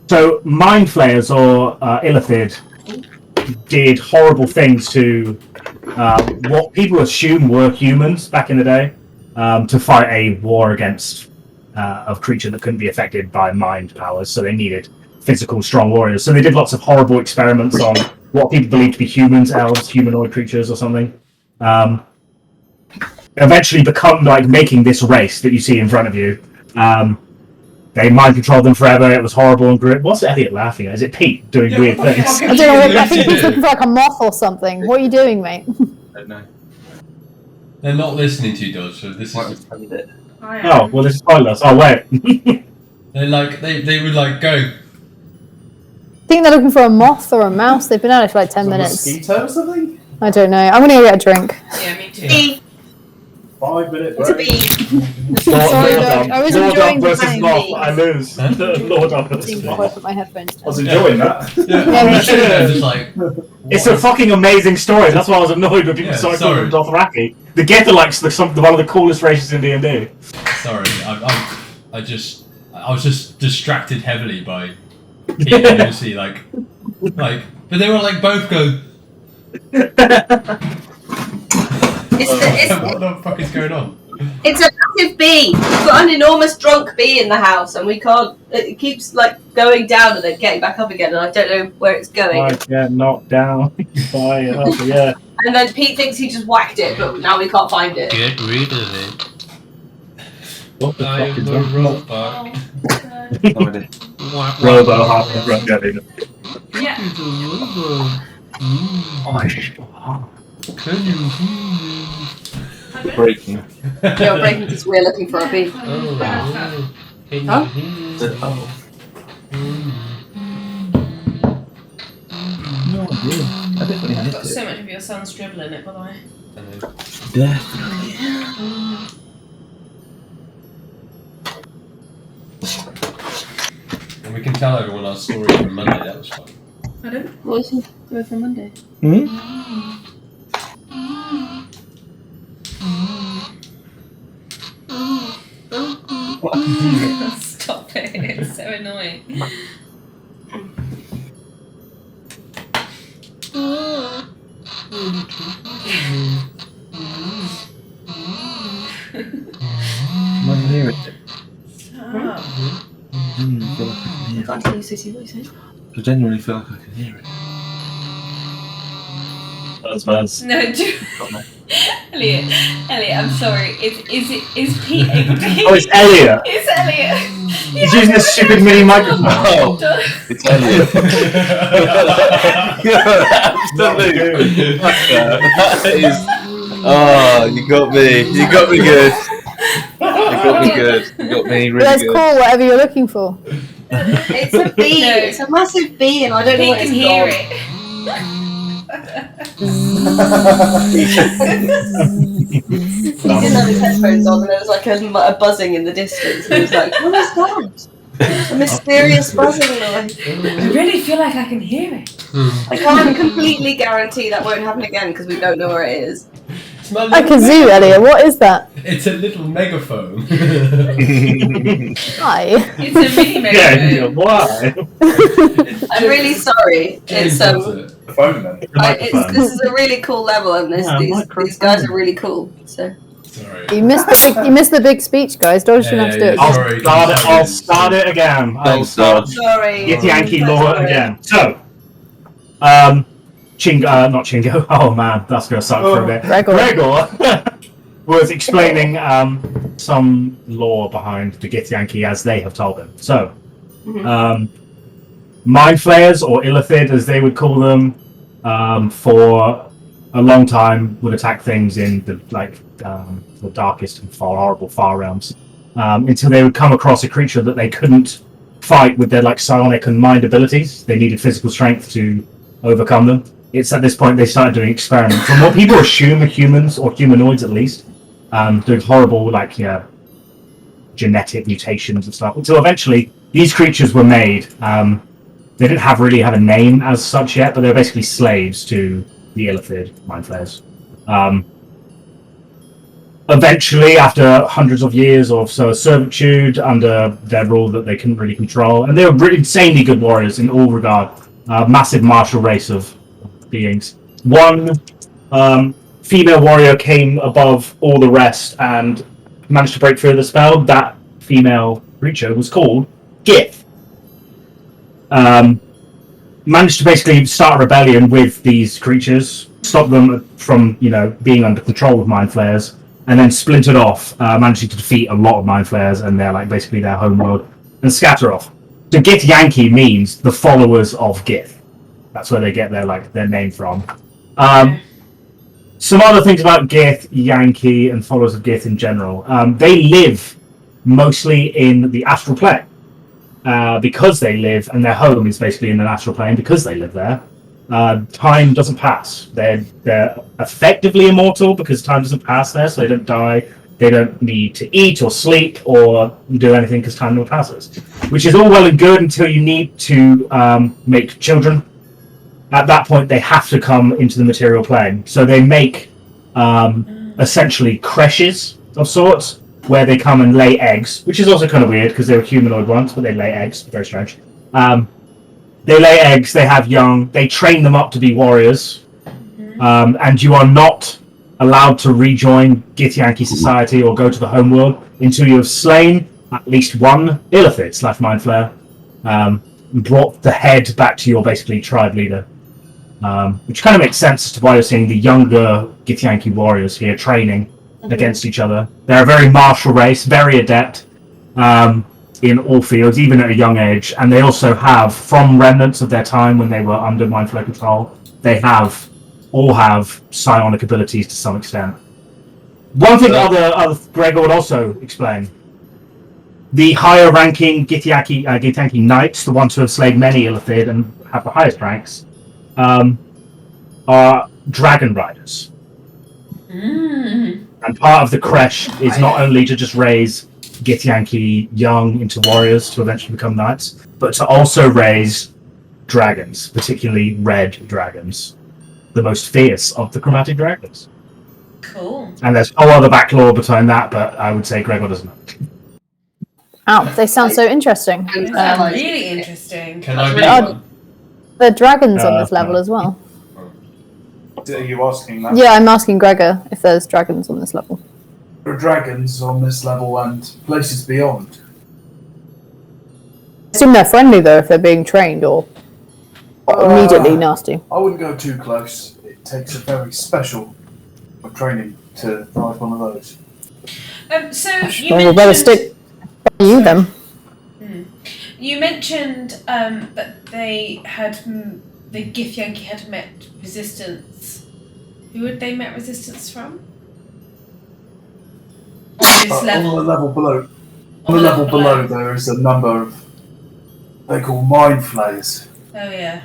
So mind flayers or Illithid did horrible things to what people assume were humans back in the day to fight a war against a creature that couldn't be affected by mind powers, so they needed physical, strong warriors. So they did lots of horrible experiments on what people believed to be humans, elves, humanoid creatures or something. Eventually become like making this race that you see in front of you. They mind controlled them forever. It was horrible and grim. What's Elliot laughing at? Is it Pete doing weird things? I don't know. I think he's looking for like a moth or something. What are you doing, mate? I don't know. they're not listening to you, Dodge. So this is. I am. Oh, well, this is pointless. Oh, wait. They like they would like go. I think they're looking for a moth or a mouse. They've been at it for like 10 A minutes. mosquito or something? I don't know. I'm gonna go get a drink. Yeah, me too. Yeah. 5-minute It's a break. bee. Sorry, Doug. I was enjoying the versus game. Moth. I lose. Lord I versus didn't Moth. quite put my headphones I was down. enjoying that. Yeah, we should have. Just like, It's a fucking amazing story. That's why I was annoyed when people Yeah, started sorry. calling them Dothraki. The Geth are like one of the coolest races in D&D. sorry, I was just distracted heavily by Pete and Lucy, like, but they were like both go. What the fuck is going on? It's a massive bee. We've got an enormous drunk bee in the house, and we can't. It keeps like going down and then getting back up again, and I don't know where it's going. I get knocked down by yeah. And then Pete thinks he just whacked it, but now we can't find it. Get rid of it. What the I fuck am is a that? robot. Robo half run getting. Yeah. Can you Breaking. You're breaking because we're looking for a bee. Oh, Huh? No idea. I definitely I've hit got it. so much of your son's dribble in it, by the way. Definitely. And we can tell everyone our story from Monday. That was fun. Pardon? What was he doing for Monday? Hmm? Stop it, it's so annoying. Am I hearing it? Stop. I genuinely feel like I can hear it. Can't tell you, Susie, what you saying? I genuinely feel like I can hear it. Buzz. No, Elliot, I'm sorry. Is Pete able to hear Oh, it's Elliot. It's Elliot. He's using this stupid mini microphone. Oh, it's Elliot. You're absolute fucker. That is. Oh, you got me. You got me good. You got me good. You got me really Let's good. call whatever you're looking for. It's a bee. No. It's a massive bee, and I don't know Pete where can it's hear gone. it. He didn't have his headphones on, and there was like a buzzing in the distance. And he was like, "What is that? A mysterious buzzing noise." I really feel like I can hear it. I can't completely guarantee that won't happen again because we don't know where it is. It's my A little kazoo, Elliot. What is that? It's a little megaphone. Hi. It's a mini Yeah, megaphone. why? I'm really sorry. James It's loves it. The phone then. this is a really cool level, and these guys are really cool. So Sorry. You missed the big speech, guys. Dodge shouldn't have to do it. Yeah. Sorry. I'll start it again. I'll Thanks, start sorry. Get Yankee I'm so law sorry. again. So, Chingo, not Chingo. Oh man, that's gonna suck for a bit. Gregor was explaining some lore behind the Githyanki as they have told him. So, mind flayers, or illithid as they would call them, for a long time would attack things in the the darkest and far realms, until they would come across a creature that they couldn't fight with their psionic and mind abilities. They needed physical strength to overcome them. It's at this point they started doing experiments from what people assume are humans or humanoids at least, doing horrible genetic mutations and stuff. Until eventually these creatures were made. They didn't really have a name as such yet, but they were basically slaves to the illithid mind flayers. Eventually, after hundreds of years or so of servitude under their rule that they couldn't really control, and they were insanely good warriors in all regard, massive martial race of beings. One female warrior came above all the rest and managed to break through the spell. That female creature was called Gith. Managed to basically start a rebellion with these creatures, stop them from being under control of mind flayers, and then splintered off, managing to defeat a lot of mind flayers and basically their home world, and scatter off. So Githyanki means the followers of Gith. That's where they get their name from. Some other things about Githyanki and followers of Gith in general. They live mostly in the astral plane. Because they live, and their home is basically in an astral plane, because they live there, time doesn't pass. They're effectively immortal because time doesn't pass there, so they don't die. They don't need to eat or sleep or do anything because time never passes. Which is all well and good until you need to make children. At that point, they have to come into the material plane. So they make essentially creches of sorts where they come and lay eggs, which is also kind of weird because they were humanoid once, but they lay eggs. Very strange. They lay eggs, they have young, they train them up to be warriors, and you are not allowed to rejoin Githyanki society or go to the homeworld until you have slain at least one Illithid / Mind Flayer, and brought the head back to your basically tribe leader. Which kind of makes sense as to why you're seeing the younger Githyanki warriors here training against each other. They're a very martial race, very adept in all fields, even at a young age. And they also have, from remnants of their time when they were under Mind Flayer control, they all have psionic abilities to some extent. One thing other Gregor would also explain. The higher ranking Githyanki knights, the ones who have slayed many Illithid and have the highest ranks, are dragon riders. And part of the creche is not only to just raise Githyanki young into warriors to eventually become knights, but to also raise dragons, particularly red dragons, the most fierce of the chromatic dragons. Cool. And there's no other backlore behind that, but I would say Gregor doesn't know. Oh, they sound so interesting. Really interesting. Can I be one? There are dragons on this level as well. Are you asking that? Yeah, I'm asking Gregor if there's dragons on this level. There are dragons on this level and places beyond. I assume they're friendly though if they're being trained or immediately nasty. I wouldn't go too close. It takes a very special training to ride one of those. So you Well, we'll better mentioned stick by you then. you mentioned that they had the Githyanki had met resistance. Who had they met resistance from? On this level. On the level below. On the level below, there is a number of they call mind flayers. Oh yeah.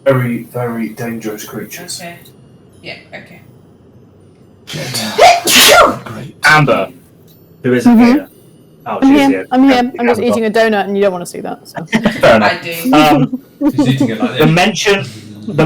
Very, very dangerous creatures. Okay. Yeah. Okay. Amber, who isn't here. Oh, I'm she's here. I'm here. I'm just Amber. eating a donut and you don't want to see that. So. Fair enough. I do. He's eating it like The this.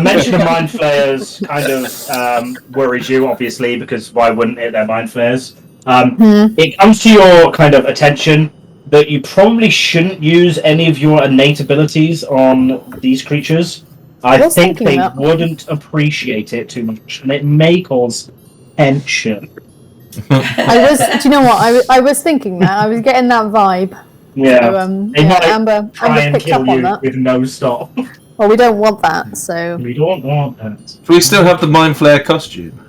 mention of mind flayers kind of worries you, obviously, because why wouldn't it? They're mind flayers. It comes to your kind of attention that you probably shouldn't use any of your innate abilities on these creatures. I think they wouldn't appreciate it too much, and it may cause tension. Do you know what? I was thinking that. I was getting that vibe. Yeah. So, They might Amber and picked kill up on you that. with no stop. Well, we don't want that, so. We don't want that. Do we still have the Mind Flayer costume?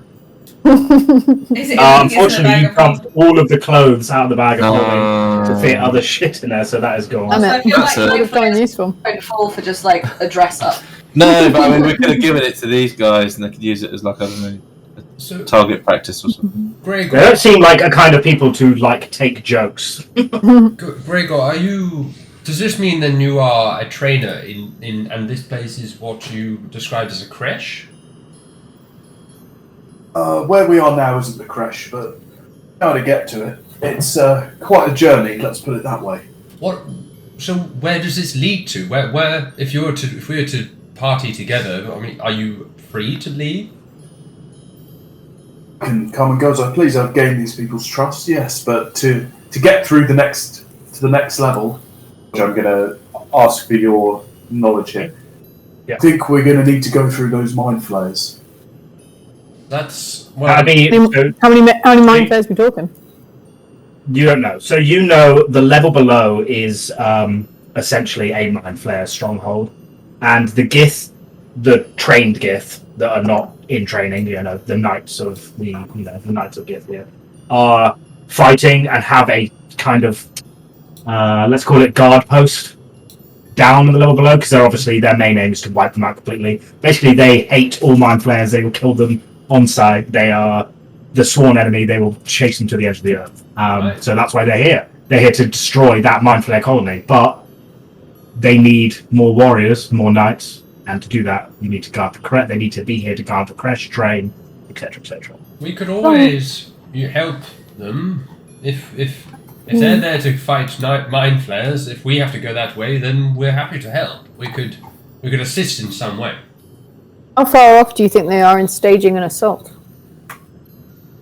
Is it Unfortunately, you dumped all of the clothes out of the bag of holding to fit other shit in there, so that is gone. I So I mean, feel That's like it. it's going useful. don't fall for just like a dress up. No, but I mean, we could have given it to these guys and they could use it as like, I don't know, So, target practice or something. They Gregor, don't seem like a kind of people to like take jokes. Gregor, are you? Does this mean then you are a trainer in and this place is what you described as a creche? Where we are now isn't the creche, but how to get to it. It's quite a journey, let's put it that way. What? So where does this lead to? Where if we were to party together, I mean, are you free to leave? I can come and go as I please. I've gained these people's trust, yes, but to get through to the next level, which I'm going to ask for your knowledge here. Yeah. I think we're going to need to go through those mind flayers. That's well. I mean, How many mind flayers are we talking? you don't know. So you know the level below is essentially a mind flayer stronghold, and the Gith, the trained Gith that are not in training, the knights of the knights of Gith here, are fighting and have a kind of let's call it guard post down on the level below, because their main aim is to wipe them out completely. Basically, they hate all mind flayers. They will kill them on sight. They are the sworn enemy. They will chase them to the edge of the earth. Right. So that's why they're here. They're here to destroy that mind flayer colony. But they need more warriors, more knights, And to do that, you need to guard the crest. They need to be here to guard the crest, train, etc., etc. We could always help them if they're there to fight mind flayers. If we have to go that way, then we're happy to help. We could assist in some way. How far off do you think they are in staging an assault?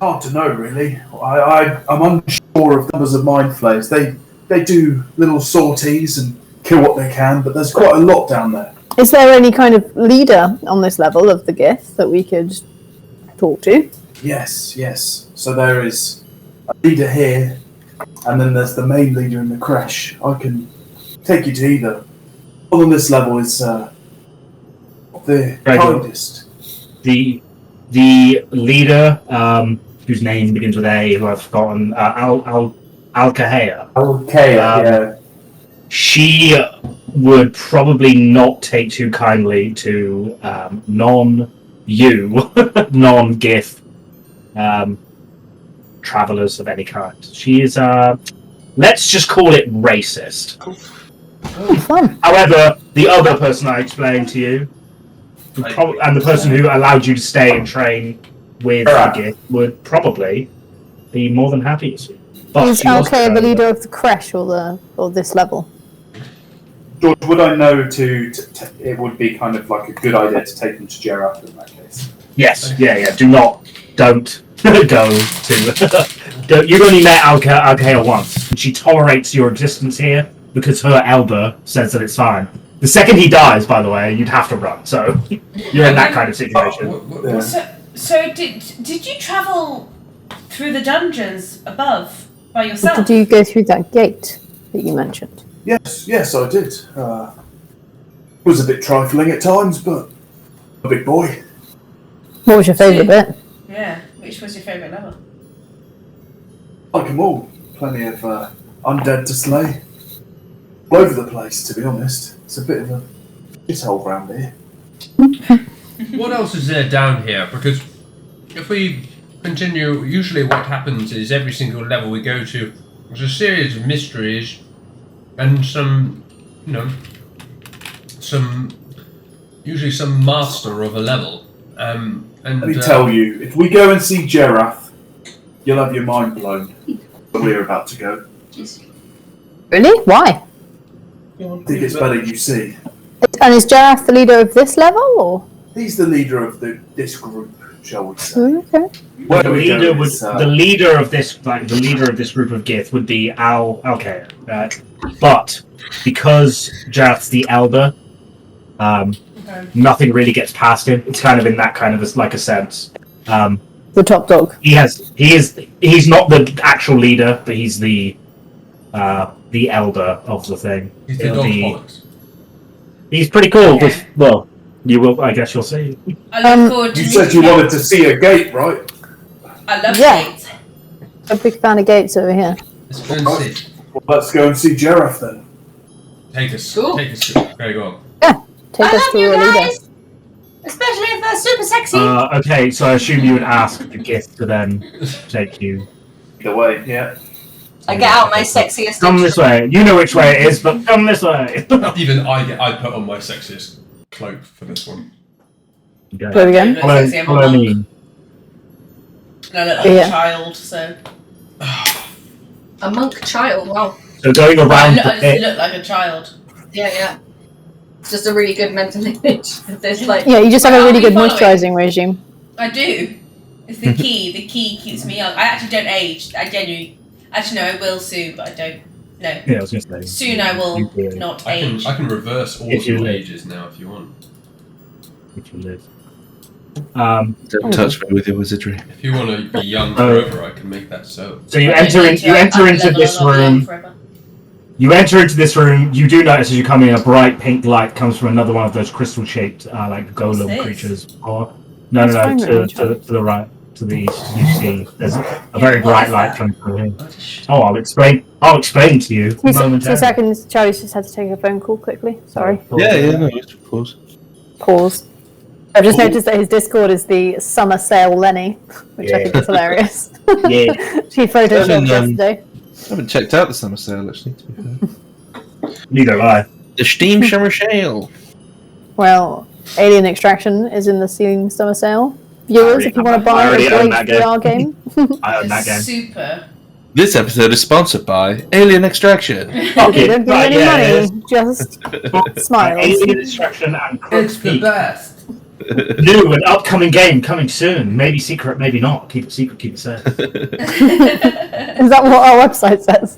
Hard to know, really. I'm unsure of numbers of mind flayers. They do little sorties and kill what they can, but there's quite a lot down there. Is there any kind of leader on this level of the Gith that we could talk to? Yes. So there is a leader here, and then there's the main leader in the creche. I can take you to either. On this level is the Gregor. kindest. The leader, whose name begins with A, who I've forgotten, Al-Kahea. Okay, yeah. She would probably not take too kindly to non-Gith travelers of any kind. She is, let's just call it racist. Fun. However, the other person I explained to you, and the person who allowed you to stay and train with the Gith, would probably be more than happy to see. But Is Alkea the leader of the creche or this level? George, would I know it would be kind of like a good idea to take them to Jerath in that case? Yes, yeah. Don't go to. You've only met Alkea once, and she tolerates your existence here because her elder says that it's fine. The second he dies, by the way, you'd have to run. So you're in that kind of situation. So did you travel through the dungeons above by yourself? Did you go through that gate that you mentioned? Yes, I did. Was a bit trifling at times, but a big boy. What was your favourite bit? Yeah, which was your favourite level? Like them all. Plenty of undead to slay. All over the place, to be honest. It's a bit of a shithole round here. What else is there down here? Because if we continue, usually what happens is every single level we go to, there's a series of mysteries and usually some master of a level. And Let me tell you, if we go and see Jerath, you'll have your mind blown. Where we're about to go. Really? Why? I think it's better you see. And is Jerath the leader of this level, or? He's the leader of this group, shall we say? Okay. Well, Where we go is, the leader of this group of Gith would be Alkea, right? But because Jerath's the elder, nothing really gets past him. It's kind of in that kind of a sense. The top dog. He's not the actual leader, but he's the elder of the thing. He's the dog bollocks. He's pretty cool. Yeah. Well, you will. I guess you'll see. I look forward to You said you wanted to see a gate, right? I love Yeah. gates. A big fan of gates over here. Let's go and see. Well, let's go and see Jerath then. Take us. Cool. Gregor. Take I us love to you your leader. guys! Especially if they're super sexy! Okay, so I assume you would ask the Gith to then take you. Either way, yeah. I get out my sexiest. Come this way. You know which way it is, but come this way. Even I put on my sexiest cloak for this one. Do it again. Follow me. And I look like Yeah. a child, so A monk child, wow. So going I around just the pit. look like a child. Yeah. It's just a really good mental image. There's like, Yeah, you just have a Are really we good following? moisturising regime. I do. It's the key. The key keeps me young. I actually don't age. I genuinely. Actually, no, I will soon, but I don't. No. Yeah, I was going to say. Soon I will You do. not I age. can reverse all If of you your live. ages now if you want. If you live. Don't touch me with your wizardry. If you want to be young Oh. forever, I can make that so. So you I don't enter need in. to. You I enter can into level this a lot room. forever. You enter into this room. You do notice as you come in, a bright pink light comes from another one of those crystal-shaped, like golem this? creatures. Or no, It's fine, to the right, to the east. You see, there's a very what bright is light that? coming through here. Oh, I'll explain. I'll explain to you 2 momentarily. seconds. Charlie's just had to take a phone call quickly. Sorry. No, of course. Pause. I've just noticed that his Discord is the Summer Sale Lenny, which I think is hilarious. Yeah. He photoshopped Doesn't, yesterday. I haven't checked out the summer sale actually. To be fair. Neither have I. The Steam Summer Sale. Well, Alien Extraction is in the Steam Summer Sale. Viewers, if you want to buy a great VR game. I own that game. Super. This episode is sponsored by Alien Extraction. Fuck it. Don't give Right, me any yeah, money, just smiles. Alien Extraction and It's the Peak. best. New and upcoming game coming soon. Maybe secret, maybe not. Keep it secret, keep it safe. Is that what our website says?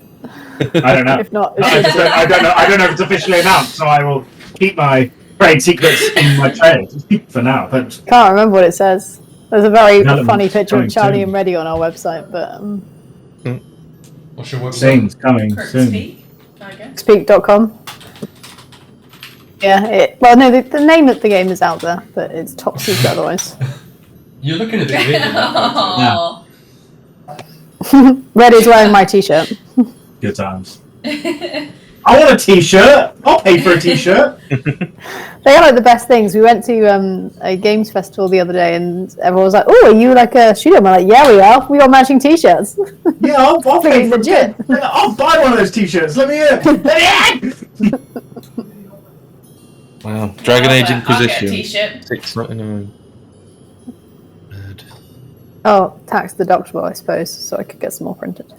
I don't know. If not, I don't know if it's officially announced, so I will keep my trade secrets in my trade for now. But can't remember what it says. There's a very Development funny picture of coming Charlie soon. and Reddy on our website, but What's your website? things coming Correct soon. speak, I guess. speak.com. Yeah, well, no, the name of the game is out there, but it's top secret otherwise. You're looking a bit weird. Aw. Reddy's wearing my t-shirt. Good times. I want a t-shirt. I'll pay for a t-shirt. They are like the best things. We went to a games festival the other day, and everyone was like, "Oh, are you like a studio?" I'm like, "Yeah, we are. We got matching t-shirts." Yeah, I'll pay for Legit. it. I'll buy one of those t-shirts. Let me in. Wow. Dragon Age I'll get a Inquisition. t-shirt. $6.99. Mad. Oh, tax deductible, I suppose, so I could get some more printed.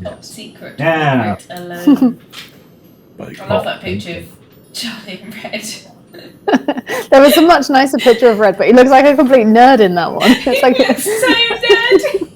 Top secret. Yeah. Red alone. I love that picture of Charlie in red. There was a much nicer picture of Red, but he looks like a complete nerd in that one. It's like He looks so dead.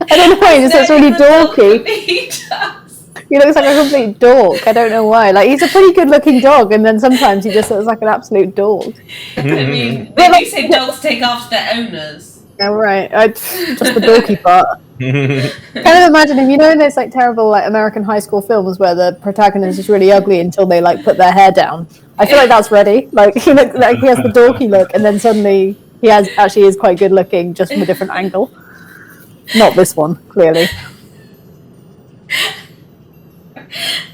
I don't know why, he just looks really dorky. He does. He looks like a complete dork. I don't know why. Like, he's a pretty good-looking dog, and then sometimes he just looks like an absolute dork. I mean, they do say dogs take after their owners. Yeah, right. Just the dorky part. Kind of imagine him, you know, in those like terrible like American high school films where the protagonist is really ugly until they like put their hair down. I feel like that's Reddy. Like he looks like he has the dorky look, and then suddenly he actually is quite good looking, just from a different angle. Not this one, clearly. I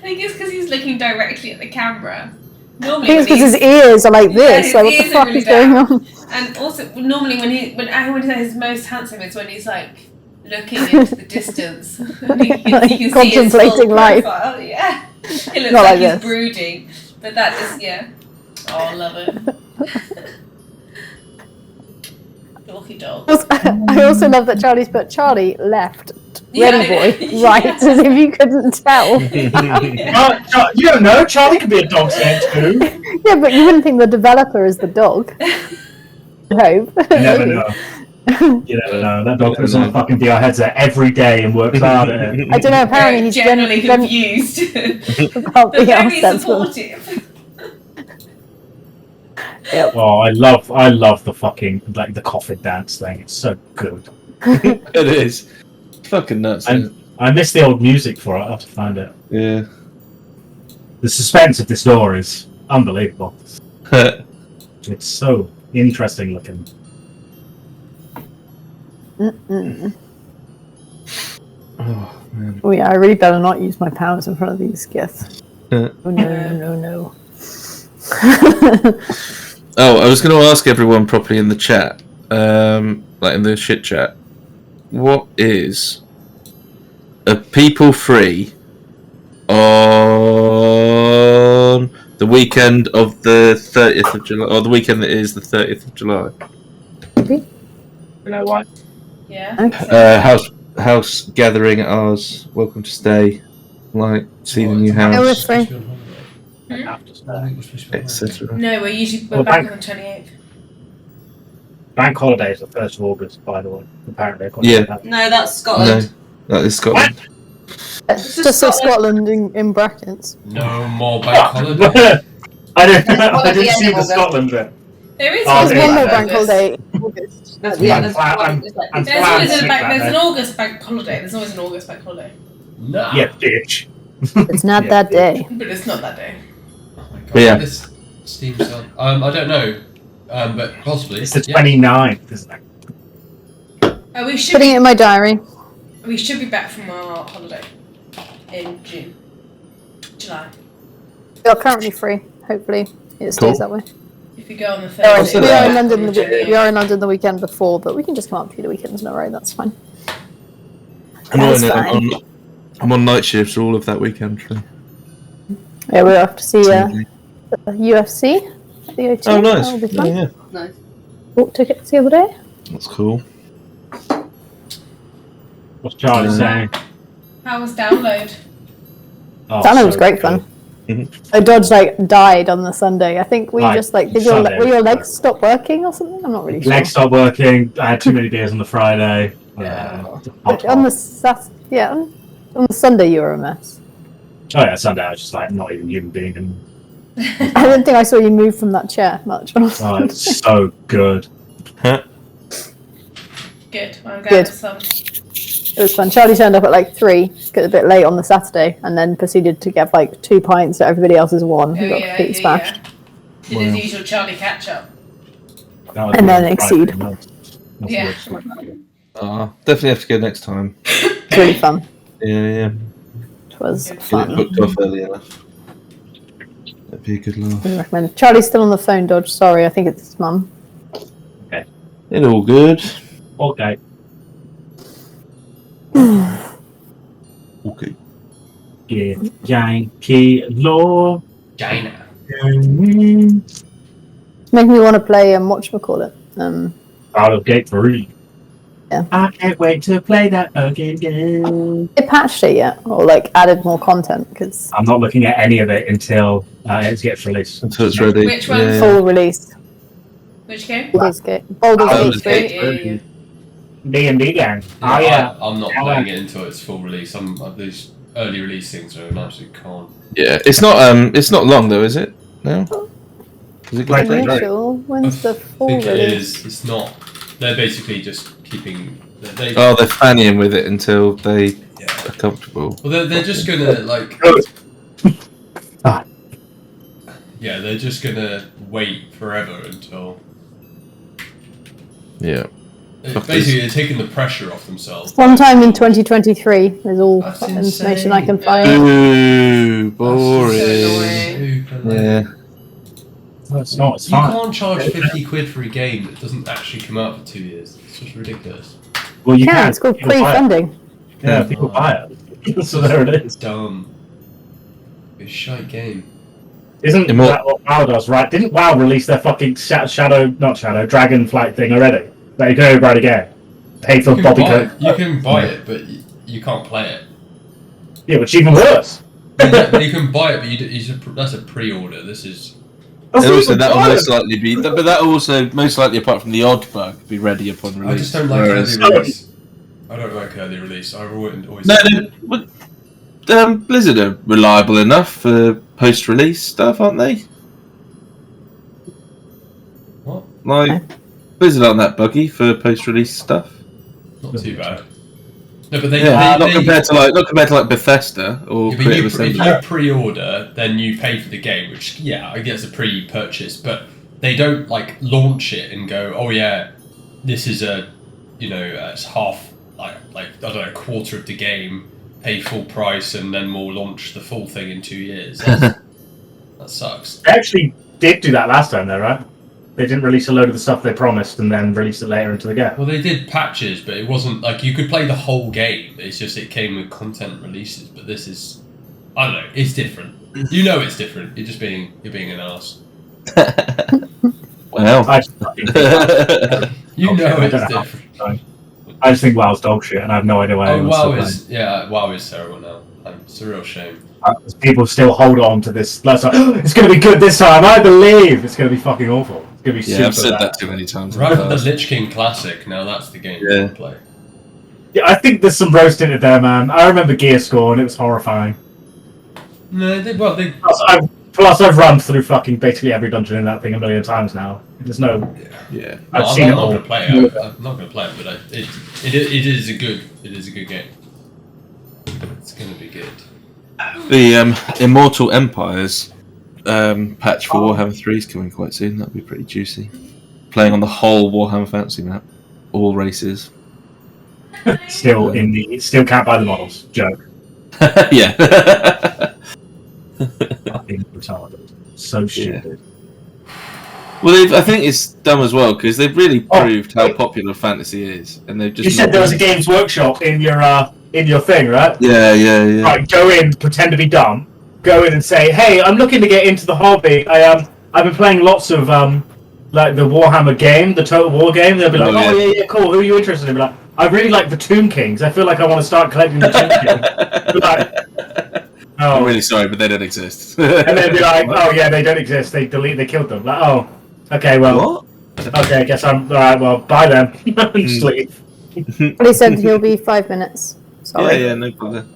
think it's because he's looking directly at the camera. I Normally, think it's when because his he's- ears are like Yeah, this. his Like, what the ears are fuck really is going down. on? And also, normally when he's most handsome, it's when he's like looking into the distance. Like, you can see his contemplating full life. profile. Yeah, it looks Not like like he's this. brooding. But that is, yeah. Oh, I love it. Dorky dog. I also love that Charlie's put Charlie left, Yeah, Reddy boy yeah. right, as if you couldn't tell. You don't know. Charlie could be a dog's name too. Yeah, but you wouldn't think the developer is the dog. I hope. You never know. You never know. That dog puts on fucking VR headset every day and works hard at it. I don't know. Apparently, he's generally generally confused. about But VR very sets. supportive. Yep. Oh, I love the fucking like the coffin dance thing. It's so good. It is. Fucking nuts. And I miss the old music for it. I'll have to find it. Yeah. The suspense of this door is unbelievable. It's so interesting looking. Mm-mm. Oh, man. Oh yeah, I really better not use my powers in front of these gifts. Yeah. Oh no. Oh, I was going to ask everyone properly in the chat, like in the shit chat, what is a people free on the weekend of the 30th of July, or the weekend that is the 30th of July? You know what? Yeah. Okay. House gathering at ours. Welcome to stay. Like, see the new It house, was free. etc. No, we're Well, back bank- on the 28th. Bank holiday is the 1st of August, by the way. Apparently, according Yeah. to that. No, that's No, Scotland. that is Scotland. It's just say Scotland in brackets. No more bank holiday. I didn't the see end the of it. Scotland bit. There is Oh, There's okay. one more Yeah, bank holiday in August. That's Yeah, there's I'm- one, I'm- there's like- I'm- There's Plan always sick an that day. August bank holiday. There's always an August bank holiday. No. Yeah, bitch. It's not Yeah. that day. But it's not that day. Oh my god. But yeah. This Steam sale. I don't know. But possibly. It's the yeah. 29th, isn't it? We should Putting it be, in my diary. we should be back from our holiday in July. We are currently free. Hopefully, it stays Cool. that way. If you go on the We are, Thursday. we are in London. on the We are in London the weekend before, but we can just come up to the weekends in a row. That's fine. I'm That's fine. I'm on night shifts all of that weekend. So. Yeah, we're off to see UFC. at the O2. Oh, nice. That'll be Yeah, fun. yeah. Nice. Bought tickets the other day. That's cool. What's Charlie saying? How was download? Oh, Download was so great good. fun. So Dodge died on the Sunday. I think we Right, just did Sunday. were your legs stop working or something? I'm not really sure. Legs stopped working. I had too many beers on the Friday. But on the on the Sunday you were a mess. Oh yeah, Sunday I was just like not even a human being. And I don't think I saw you move from that chair much. oh, it's so good. Good. I'm glad Good. for some. It was fun. Charlie turned up at like 3, got a bit late on the Saturday, and then proceeded to get like 2 pints that everybody else's 1. He got completely smashed. Did his usual Charlie catch up. That was And then really exceed. Friday. That's Yeah. really- Definitely have to go next time. It's really fun. Yeah. It was Good. Get it fun. booked off early enough. That'd be a good laugh. I recommend. Charlie's still on the phone, Dodge. Sorry, I think it's his mum. It's all good. Okay. Okay. Yeah. Yankee law. China. Making me want to play whatchamacallit. Out of Gate 3. Yeah. I can't wait to play that again. They patched it yet, or like added more content because I'm not looking at any of it until it gets released. Until it's ready. Which one? Yeah. full release. Which game? Baldur's Gate Baldur's 3. Yeah. D&D gang. Oh yeah. I'm not playing it until it's full release. Some of these early release things are an absolute con. Yeah, it's not long though, is it? No. Is it Right, good? right. Initial. When's the I full think it release? is. It's not. They're basically just keeping. They, Oh, they're fanning with it until they yeah. are comfortable. Well, they're just gonna like. Good. Yeah, they're just gonna wait forever until. Yeah. Basically, they're taking the pressure off themselves. Sometime in 2023 is all That's information I can insane. find. Ooh, So boring. annoying. Super late. Yeah. No, it's not. It's You fine. can't charge 50 quid for a game that doesn't actually come out for 2 years. It's just ridiculous. Well, you Yeah, can. it's called People buy it. pre-funding. Yeah, people buy it. So there it It's is. dumb. It's a shite game. Isn't Immor- that what WoW does, right? Didn't WoW release their fucking Dragonflight thing already? That you can only buy again. Pay for You can, Bobby buy Coat. it. You can buy it, but you can't play it. Yeah, which is even worse. You can buy it, but that's a pre-order. This is. That's And also, even that will worse. most likely be, but that also most likely, apart from the odd bug, be ready upon release. I just don't like Whereas- early release. I don't like early release. I've always. No, Blizzard are reliable enough for post-release stuff, aren't they? What? Like, Blizzard aren't that buggy for post-release stuff. Not too bad. No, but they. Yeah, they not compared to like Bethesda or Yeah, but Creative if Assembly. you pre-order, then you pay for the game, which I guess a pre-purchase, but they don't like launch it and go, oh yeah, this is it's half like I don't know, a quarter of the game, pay full price, and then we'll launch the full thing in 2 years. That sucks. They actually did do that last time, though, right? They didn't release a load of the stuff they promised and then release it later into the game. Well, they did patches, but it wasn't like you could play the whole game. It's just it came with content releases. But this is, I don't know, it's different. You know, it's different. You're being an ass. Well, I just fucking think You Okay, know I it's don't know how different. I just think WoW's dog shit, and I have no idea why. Oh, anyone's WoW still WoW is terrible now. It's a real shame. playing. People still hold on to this. Like, it's going to be good this time. I believe it's going to be fucking awful. It's going to be super yeah, I've said bad. that too many times. in Rather the than the past. Lich King Classic, now that's the game Yeah. you can play. Yeah, I think there's some roast in it there, man. I remember Gear Score, and it was horrifying. No, they Plus, I've run through fucking basically every dungeon in that thing a million times now. There's no. Yeah. I've I'm seen not it all. going to play it. I'm not going to play it, but it is a good game. It's going to be good. The Immortal Empires patch for Warhammer 3 is coming quite soon. That'll be pretty juicy. Playing on the whole Warhammer Fantasy map, all races. Still can't buy the models. Joke. Yeah. Fucking retarded. So stupid. Well, I think it's dumb as well because they've really proved how wait. popular fantasy is, and they've just. You said there was a Games Workshop in your thing, right? Yeah. Right, go in, pretend to be dumb. Go in and say, "Hey, I'm looking to get into the hobby. I've been playing lots of like the Warhammer game, the Total War game. They'll be like, Oh, yeah. yeah, cool. Who are you interested in? Be like, I really like the Tomb Kings. I feel like I want to start collecting the Tomb Kings. Be like, I'm really sorry, but they don't exist. and then be like, oh yeah, they don't exist. They killed them. Like, oh, okay, well, What? okay, I guess I'm all right. Well, bye then. Just leave. Well, he said he'll be 5 minutes. Sorry. Yeah, no problem.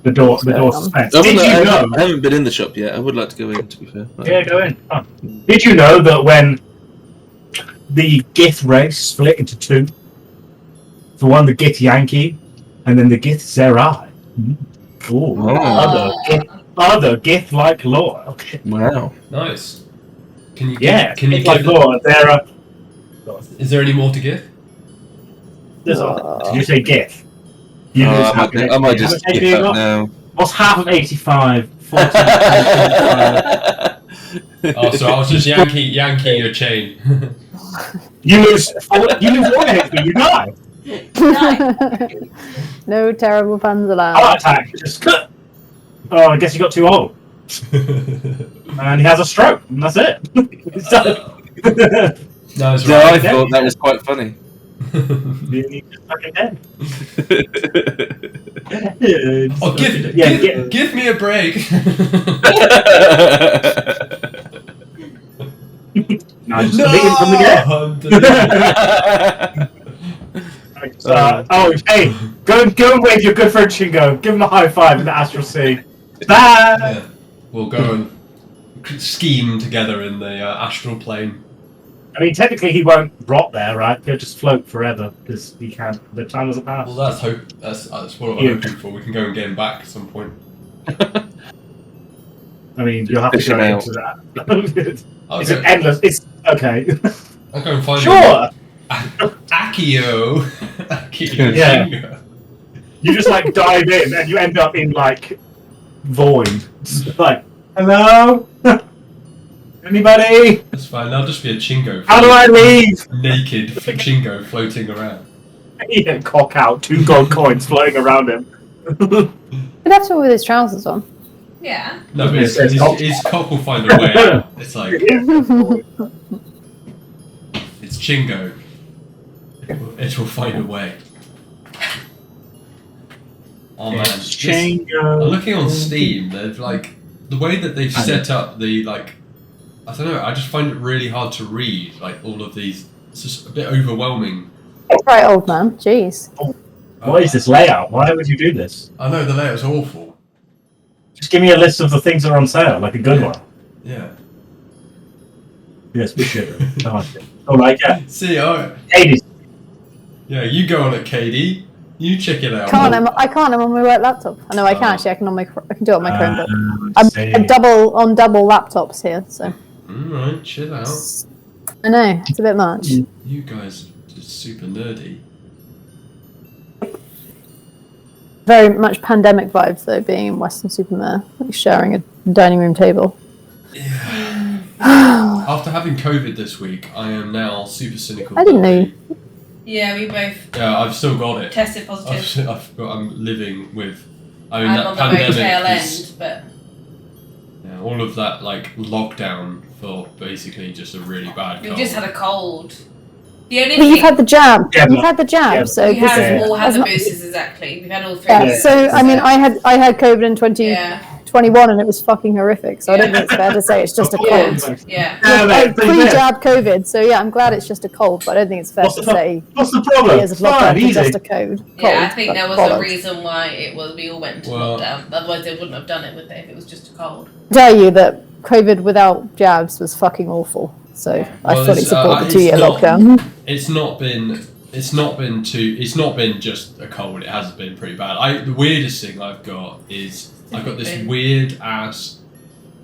The door going on? suspense. I Did you know? haven't been in the shop yet. I would like to go in, to be fair. Yeah, go in. Oh. Did you know that when the Gith race split into two, for one the Gith Yankee, and then the Gith Zerai? Ooh, other Gith-like lore. Okay. Wow. Nice. Can you? Yeah, Can you Gith-like give? lore. Is there any more to give? Did you say Gith? You just have I might just how much skip HP you that got? now. What's half of 85? 40, Oh, so I was just yanking your chain. you lose 1 HP, you die. No terrible puns allowed. Heart attack. Just cut. Oh, I guess you got too old. And he has a stroke, and that's it. It's done. Nice. Yeah, I Right. thought that was quite funny. He's just fucking dead. Oh, give me a break. No, just delete him from the game. Hey, go and wave your good friend Chingo. Give him a high five in the Astral Sea. Bye! Yeah. We'll go and scheme together in the astral plane. I mean, technically he won't rot there, right? He'll just float forever, because he can't. The time doesn't pass. Well, that's hope. That's what I'm hoping for. We can go and get him back at some point. I mean, you'll have to Fish go him out. into that. I'll It's go, an endless. It's okay. I'll go and find Sure. Akio. Akio. Yeah. Shingo. You just like dive in and you end up in like void. It's like, hello? Anybody? That's fine. I'll just be a Chingo. How do I leave? Naked Chingo floating around. He can cock out 2 gold coins floating around him. He'd have to with his trousers on. Yeah. No, but It's cock. his cock will find a way out. It's like it's Chingo. It will find a way. Oh man, I'm Chingo. looking on Steam. They've like the way that they've set up the like. I don't know. I just find it really hard to read. Like all of these, it's just a bit overwhelming. That's right, old man. Jeez. What is this layout? Why would you do this? I know the layout's awful. Just give me a list of the things that are on sale, like a good one. Yeah. Yes, we should. Alright, yeah. See, oh, 80s. yeah. You go on it, KD. You check it out. I can't. I'm on my work laptop. I know I can actually. I can do it on my Chromebook. Let's I'm see. double laptops here, so Alright, chill out. I know it's a bit much. You guys are just super nerdy. Very much pandemic vibes though, being in Weston-super-Mare, like sharing a dining room table. After having COVID this week, I am now super cynical. I didn't know. Yeah, we both Yeah, I've still got it. tested positive. I'm living with. I mean, I'm that on the very pandemic tail is, end, but yeah, all of that like lockdown for basically just a really bad we cold. just had a cold. The only But you've thing had the jab. Yeah, You've but- had the jab, yeah, so we this had is all had that's the not- boosters exactly. We've had all 3. Yeah, Yeah. so I mean, I had COVID in 2021 and it was fucking horrific. So I don't Yeah. think it's fair to say it's just a Yeah. cold. Yeah. Yeah, mate, pretty fair. Pre-jab COVID, so yeah, I'm glad it's just a cold, but I don't think it's fair What's to the say What's the problem? years of Fine, lockdown is easy. just a cold. Yeah, I think there was a bollocks. reason why we all went into Well- lockdown. Otherwise, they wouldn't have done it, would they? If it was just a cold. I tell you that COVID without jabs was fucking awful. So I Well, fully it's, support the it's 2-year not- lockdown. It's not been just a cold. It has been pretty bad. The weirdest thing I've got is I've got this weird ass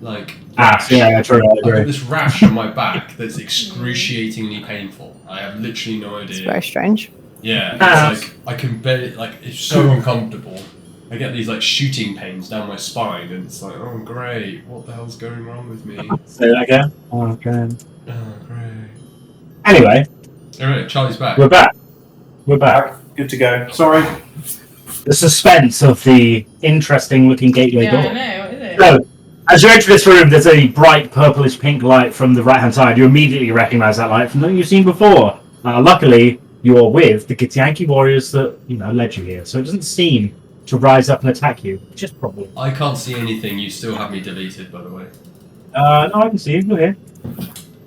like rash. Yeah, true. I I've got agree. this rash on my back that's excruciatingly painful. I have literally no It's idea. very strange. Yeah, Ah. it's like I can barely like it's so uncomfortable. I get these like shooting pains down my spine, and it's like, oh great, what the hell's going wrong with me? Say that again. Okay. Oh great. Anyway, All right, Charlie's back. we're back. We're back. Good to go. Sorry. The suspense of the interesting looking gateway Yeah, I door. know. What is it? So, As you enter this room, there's a bright purplish pink light from the right-hand side. You immediately recognise that light from something you've seen before. Luckily, you're with the Githyanki warriors that led you here, so it doesn't seem to rise up and attack you. Just probably. I can't see anything. You still have me deleted, by the way. No, I can see you. You're here.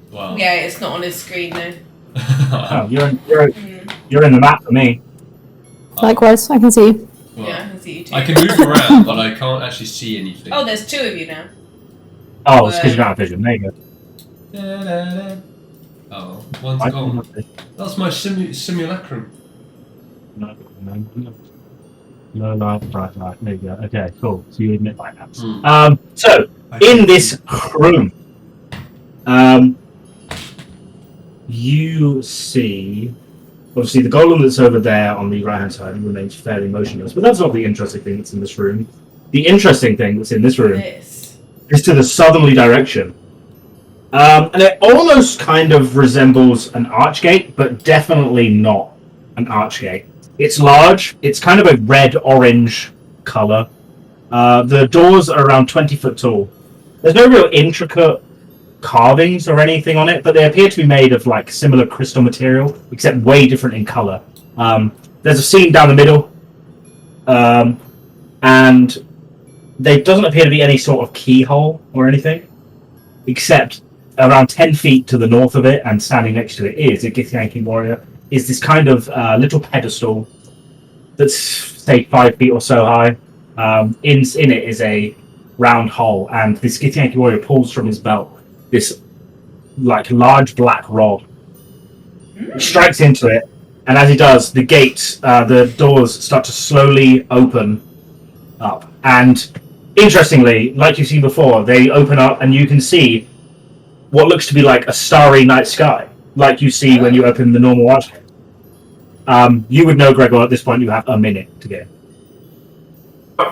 Wow. Yeah, it's not on his screen though. Oh, you're in the map for me. Likewise, I can see you. Well, Yeah, I can see you too. I can move around, but I can't actually see anything. Oh, there's 2 of you now. Oh, it's because you don't have vision. There you go. Oh, one's gone. That's my simulacrum. No. Right. There you go. Okay, cool. So you admit my apps. So in this room, you see, obviously, the golem that's over there on the right-hand side remains fairly motionless. But that's not the interesting thing that's in this room. The interesting thing that's in this room This. is to the southerly direction. And it almost kind of resembles an archgate, but definitely not an archgate. It's large. It's kind of a red-orange color. The doors are around 20 foot tall. There's no real intricate carvings or anything on it, but they appear to be made of like similar crystal material, except way different in color. There's a scene down the middle, and there doesn't appear to be any sort of keyhole or anything, except around 10 feet to the north of it, and standing next to it is a Githyanki warrior, is this kind of little pedestal that's, say, 5 feet or so high. In it is a round hole, and this Githyanki warrior pulls from his belt this like large black rod. He strikes into it, and as he does, the gates, the doors start to slowly open up. And interestingly, like you've seen before, they open up and you can see what looks to be like a starry night sky, like you see when you open the normal archgate. You would know, Gregor, at this point you have a minute to get in.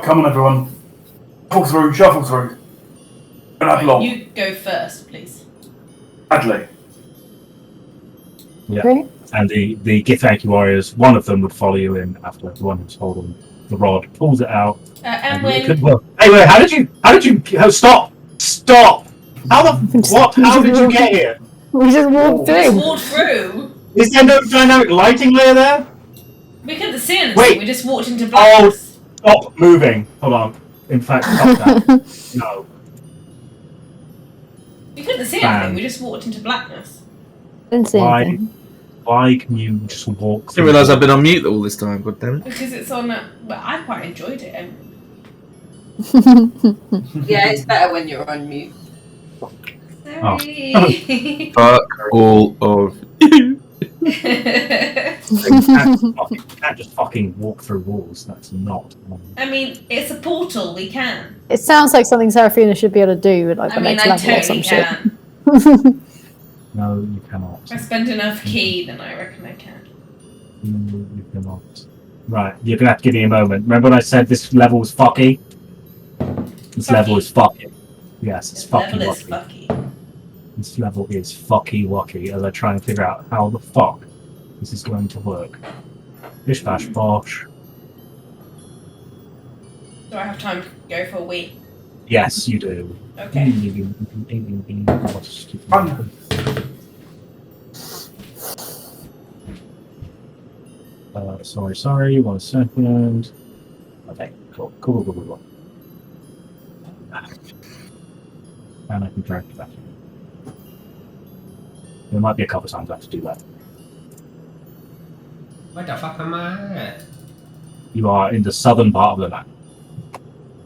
Come on, everyone. Shuffle through. Don't have long. You go first, please. Badly. Yeah. Great. And the Githyanki warriors, one of them would follow you in after the one who's holding the rod pulls it out. And it could when work. Hey, wait, how did you stop! How did you get here? We just walked we just through. walked through, Is there no dynamic lighting layer there? we couldn't see anything. Wait. We just walked into blackness. Stop moving. Hold on. In fact, stop that. No. We couldn't see Man. anything. We just walked into blackness. Didn't see Why? anything. Why can you just walk I through? didn't realise I've been on mute all this time, goddammit. Because it's on a... Well, I quite enjoyed it. Yeah, it's better when you're on mute. Sorry. Fuck all of you. You can't just fucking walk through walls. That's not. I mean, it's a portal. We can. It sounds like something Seraphina should be able to do with like the I mean, next I level or totally some shit. can. No, you cannot. If I spend enough key, then I reckon I can. No, you cannot. Right, you're gonna have to give me a moment. Remember when I said this level was fucky? This level is fucky. Yes, it's This fucky level is wucky. fucky. This level is fucky wucky as I try and figure out how the fuck this is going to work. Bish bash bosh. Do I have time to go for a wee? Yes, you do. Okay. Sorry, 1 second. Okay, cool. And I can drag it back. There might be a couple of times I have to do that. Where the fuck am I at? You are in the southern part of the map.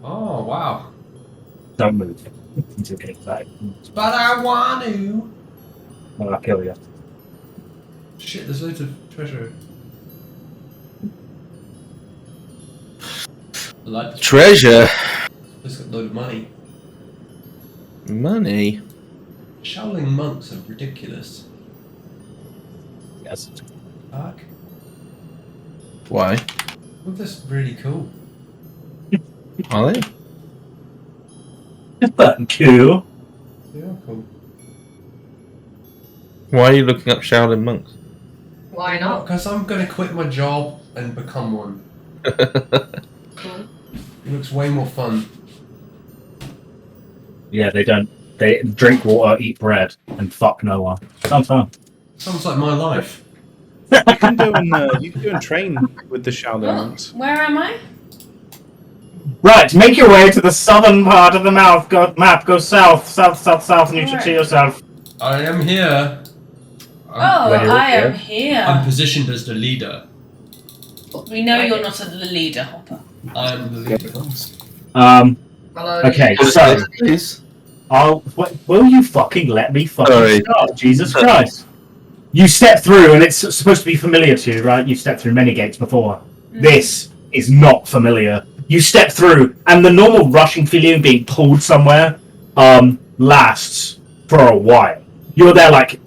Oh, wow. Don't move until you get back. But I want to. Or I'll kill you. Shit, there's loads of treasure. I like this. Treasure. It's got a load of money. Money. Shaolin monks are ridiculous. Yes. Fuck. Why? Well, that's really cool. Are they? But cool. They are cool. Why are you looking up Shaolin monks? Why not? Because I'm going to quit my job and become one. Cool. It looks way more fun. Yeah, they don't. They drink water, eat bread, and fuck no one. Sounds fun. Sounds like my life. You can go and train with the Shaolin monks. Where am I? Right, make your way to the southern part of the map. Go south, and you should see yourself. I am here. I am here. I'm positioned as the leader. We know you're not the leader, Hopper. I am the leader. Okay, so will you fucking let me fucking start? Jesus Christ! You step through, and it's supposed to be familiar to you, right? You've stepped through many gates before. This is not familiar. You step through, and the normal rushing feeling of being pulled somewhere lasts for a while. You're there, like,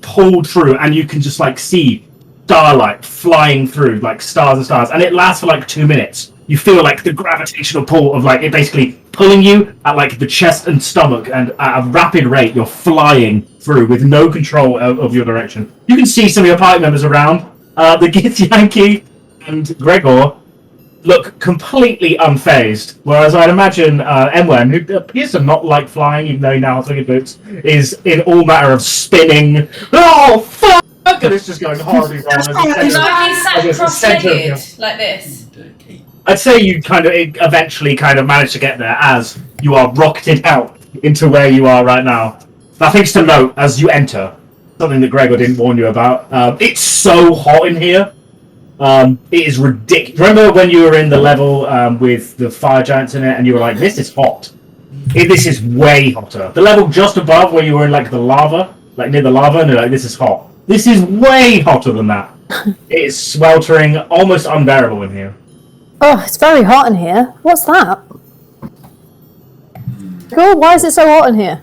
pulled through, and you can just, like, see starlight flying through, like, stars and stars, and it lasts for, like, 2 minutes. You feel, like, the gravitational pull of, like, it basically pulling you at, like, the chest and stomach, and at a rapid rate, you're flying through with no control of your direction. You can see some of your party members around. The Githyanki and Gregor look completely unfazed, whereas I'd imagine Emwen, who appears to not like flying, even though he now has wicked boots, is in all matter of spinning. Oh, fuck! And it's just going horribly wrong. Like he's sat cross-legged, like this. I'd say you kind of eventually kind of manage to get there as you are rocketed out into where you are right now. Now, things to note as you enter, something that Gregor didn't warn you about. It's so hot in here. It is ridiculous. Remember when you were in the level with the fire giants in it, and you were like, "This is hot." This is way hotter. The level just above, where you were in like the lava, like near the lava, and you're like, "This is hot." This is way hotter than that. It is sweltering, almost unbearable in here. Oh, it's very hot in here. What's that? Cool. Why is it so hot in here?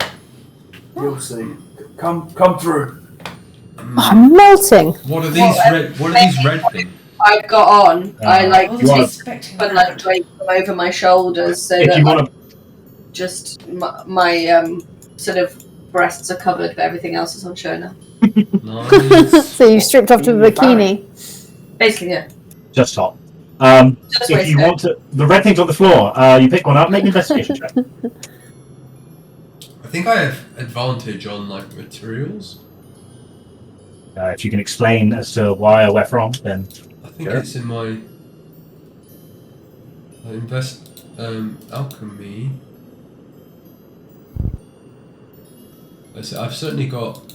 You'll see. Come through. Oh, I'm melting. What are these red things? I've got on. I like you wanna- put like drape them over my shoulders so If that you want to, just my sort of breasts are covered, but everything else is on show now. Nice. So you stripped off to the bikini. Basically, yeah. just hot. Just If you want to, the red thing's on the floor. You pick one up, make an investigation check. I think I have advantage on like materials. If you can explain as to why or where from, then I think sure. it's in my alchemy. I've certainly got.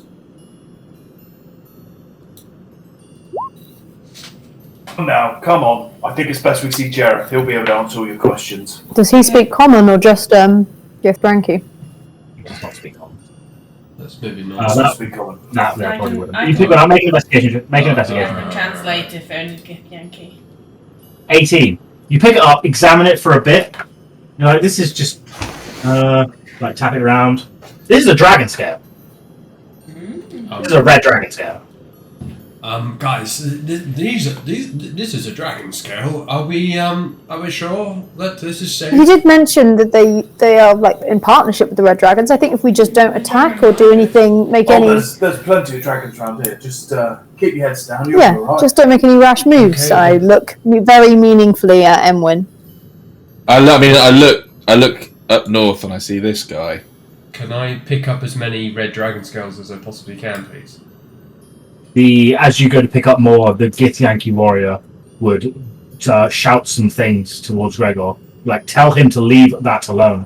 Now, come on. I think it's best we see Jareth. He'll be able to answer all your questions. Does he speak common or just Githyanki? he does not speak on. That's maybe Uh, not. that- Speak on. Nah, I they probably can- wouldn't. I You can- pick one up, make an investigation. Make an I investigation. can translate if only Githyanki. 18. You pick it up, examine it for a bit. You're like, this is just, like tap it around. This is a dragon scale. This is a red dragon scale. Guys, this is a dragon scale. Are we sure that this is safe? He did mention that they are like in partnership with the Red Dragons. I think if we just don't attack or do anything, make any There's plenty of dragons around here. Just keep your heads down. You'll be alright. just don't make any rash moves. Okay. I look very meaningfully at Emwen. I look up north and I see this guy. Can I pick up as many red dragon scales as I possibly can, please? As you go to pick up more, the Githyanki warrior would shout some things towards Gregor. Like, tell him to leave that alone.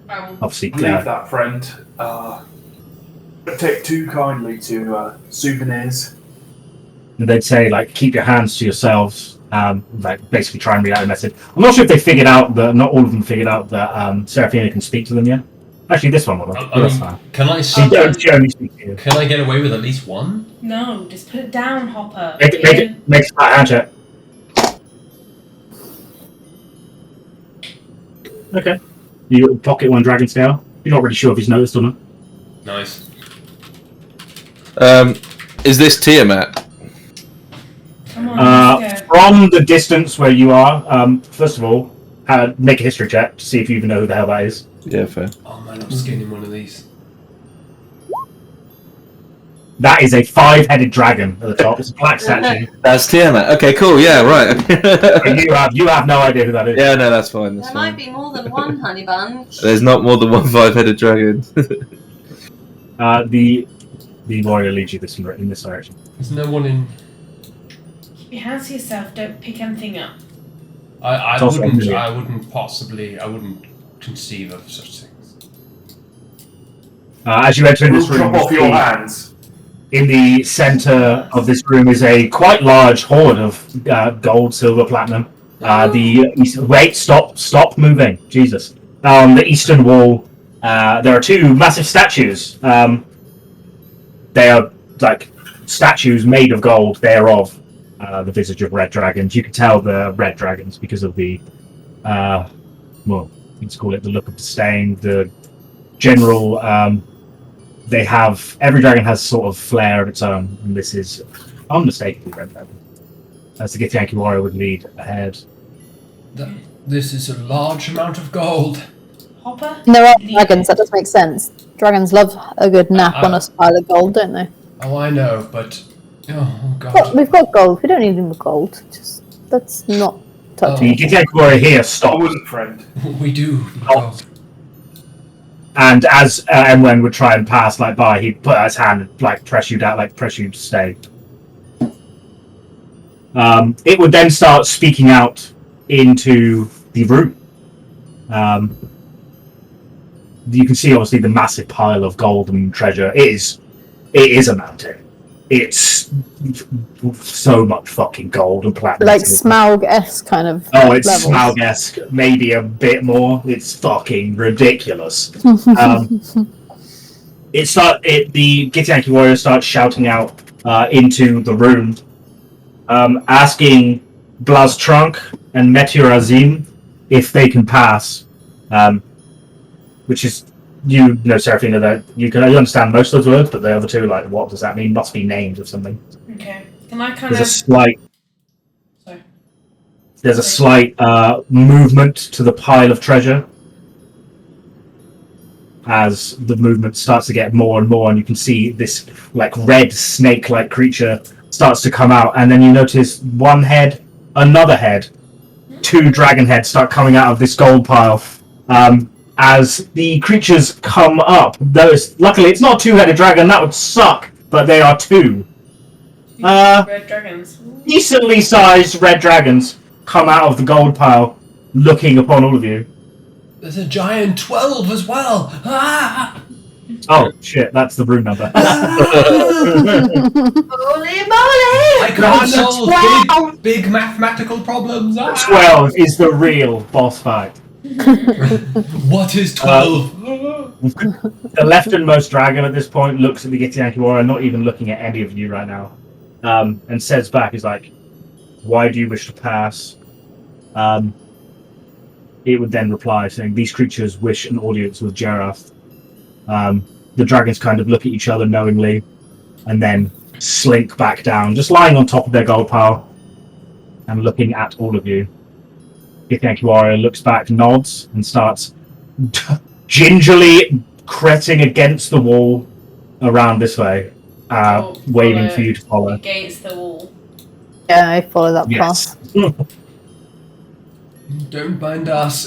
I will. Obviously, Leave that, friend. Don't take too kindly to souvenirs. and they'd say, like, keep your hands to yourselves. Like, basically try and read out a message. I'm not sure if they figured out that, not all of them figured out that Seraphina can speak to them yet. Actually, this one will. That's fine. Can I She only speaks to you. Can I get away with at least one? No, just put it down, Hopper. Make a flat hand check. Okay. You pocket one dragon scale. You're not really sure if he's noticed or not. Nice. Is this Tiamat? Come on, let's go. From the distance where you are, first of all, make a history check to see if you even know who the hell that is. Yeah, fair. Oh man, I'm skinning one of these. That is a 5-headed dragon at the top. It's a black statue. That's Tiamat. Okay, cool. Yeah, right. you have no idea who that is. Yeah, no, that's fine. That's There fine. might be more than one honey bunch. There's not more than one 5-headed dragon. The warrior leads you in this direction. There's no one in. Keep your hands to yourself. Don't pick anything up. I It's also wouldn't. familiar. I wouldn't conceive of such things. As you enter in this room, Drop off your hands. in the center of this room is a quite large hoard of gold, silver, platinum. Wait, stop moving, Jesus! On the eastern wall, there are 2 massive statues. They are like statues made of gold. They are of the visage of red dragons. You can tell they're red dragons because of the let's call it the look of disdain, the general. Every dragon has sort of flair of its own, and this is unmistakably red dragon. As the Githyanki warrior would lead ahead. This is a large amount of gold. Hopper? And there are dragons, that does make sense. Dragons love a good nap on a pile of gold, don't they? Oh, I know, but oh Well, god. we've got gold. We don't need any more gold. Just that's not touching. The Githyanki warrior here I stops. wouldn't, friend. We do. Oh. And as Emwen would try and pass by, he'd put out his hand and press you down, press you to stay. It would then start speaking out into the room. You can see obviously the massive pile of gold and treasure. It is a mountain. It's so much fucking gold and platinum. Like Smaug-esque kind of. Oh, it's levels. Smaug-esque, maybe a bit more. It's fucking ridiculous. The Githyanki warrior starts shouting out into the room, asking Blaztrunk and Meteor Azim if they can pass, which is, Seraphina, that you understand most of those words, but the other two, what does that mean? Must be names of something. Okay. Can I kind There's of... a slight... Sorry. There's a slight movement to the pile of treasure as the movement starts to get more and more, and you can see this red snake-like creature starts to come out, and then you notice one head, another head, 2 dragon heads start coming out of this gold pile. As the creatures come up, luckily it's not a 2-headed dragon, that would suck, but they are 2. Red dragons. Decently sized red dragons come out of the gold pile, looking upon all of you. There's a giant 12 as well. Ah! Oh shit, that's the room number. Holy moly! I can't solve big mathematical problems. Ah! 12 is the real boss fight. What is 12? The lefternmost dragon at this point looks at the Githyanki warrior, not even looking at any of you right now, and says back, he's like, "Why do you wish to pass?" It would then reply saying, "These creatures wish an audience with Jerath." The dragons kind of look at each other knowingly, and then slink back down, just lying on top of their gold pile, and looking at all of you. Githyanki warrior looks back, nods, and starts gingerly cretting against the wall around this way, waving for you to follow. Against the wall. Yeah, I follow that Yes. path. Don't mind us.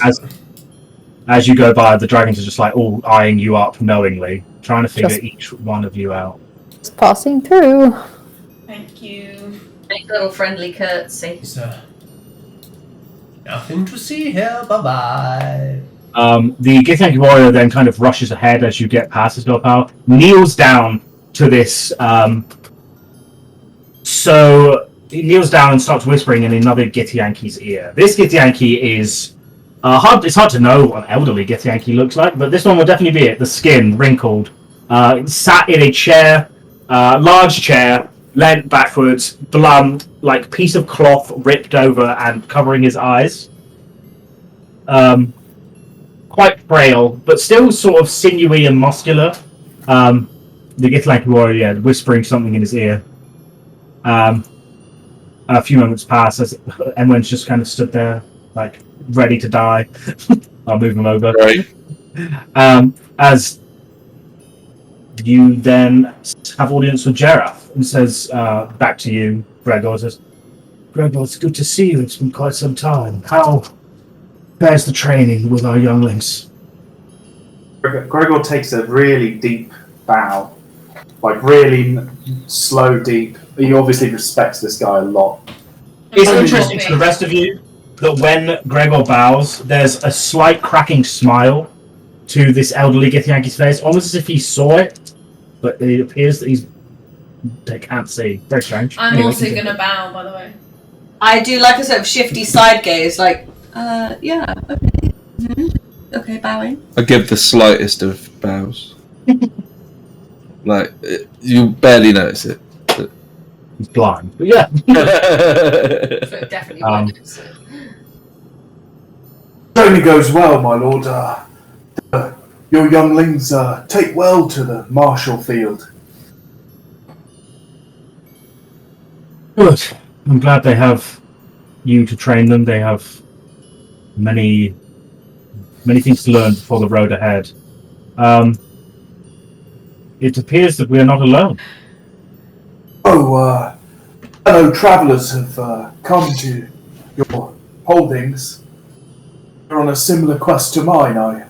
As you go by, the dragons are just all eyeing you up knowingly, trying to figure Just- each one of you out. Just passing through. Thank you. Make a little friendly curtsy. So, nothing to see here. Bye-bye. The Githyanki warrior then kind of rushes ahead as you get past his gold pile, kneels down to this. So he kneels down and starts whispering in another Githyanki's ear. This Githyanki is it's hard to know what an elderly Githyanki looks like, but this one will definitely be it. The skin wrinkled, sat in a chair, large chair, leant backwards, piece of cloth ripped over and covering his eyes. Quite frail, but still sort of sinewy and muscular. The Githyanki warrior whispering something in his ear. A few moments pass as Emwen's just kind of stood there, ready to die. I'll move him over. Right. As you then have audience with Jerath and says, back to you, Gregor, says, Gregor, it's good to see you. It's been quite some time. How fares the training with our younglings? Gregor takes a really deep bow, like really slow, deep. He obviously respects this guy a lot. It's interesting to the rest of you that when Gregor bows, there's a slight cracking smile to this elderly Githyanki's face, almost as if he saw it, but it appears that they can't see. Very strange. I'm Anyway, also continue. going to bow, by the way. I do like a sort of shifty side gaze, like, yeah, okay. Mhm. Okay, bowing. I give the slightest of bows. Like, you barely notice it. He's blind, but yeah. So definitely won't. Training goes well, my lord. Your younglings take well to the martial field. Good. I'm glad they have you to train them. They have many things to learn before the road ahead. It appears that we are not alone. Oh, fellow travellers have come to your holdings. They're on a similar quest to mine, I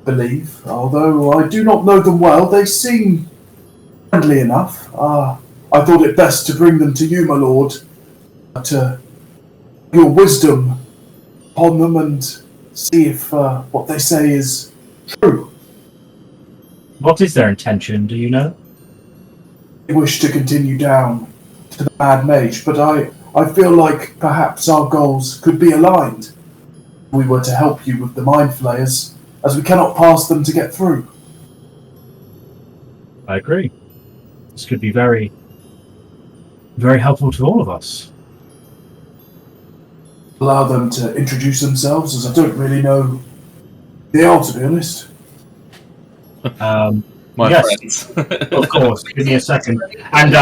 believe. Although I do not know them well, they seem friendly enough. I thought it best to bring them to you, my lord, to your wisdom upon them and see if what they say is true. What is their intention, do you know? They wish to continue down to the Mad Mage, but I feel like perhaps our goals could be aligned if we were to help you with the Mind Flayers, as we cannot pass them to get through. I agree. This could be very, very helpful to all of us. Allow them to introduce themselves, as I don't really know who they are, to be honest. My Yes. friends. Of course, give me a second. And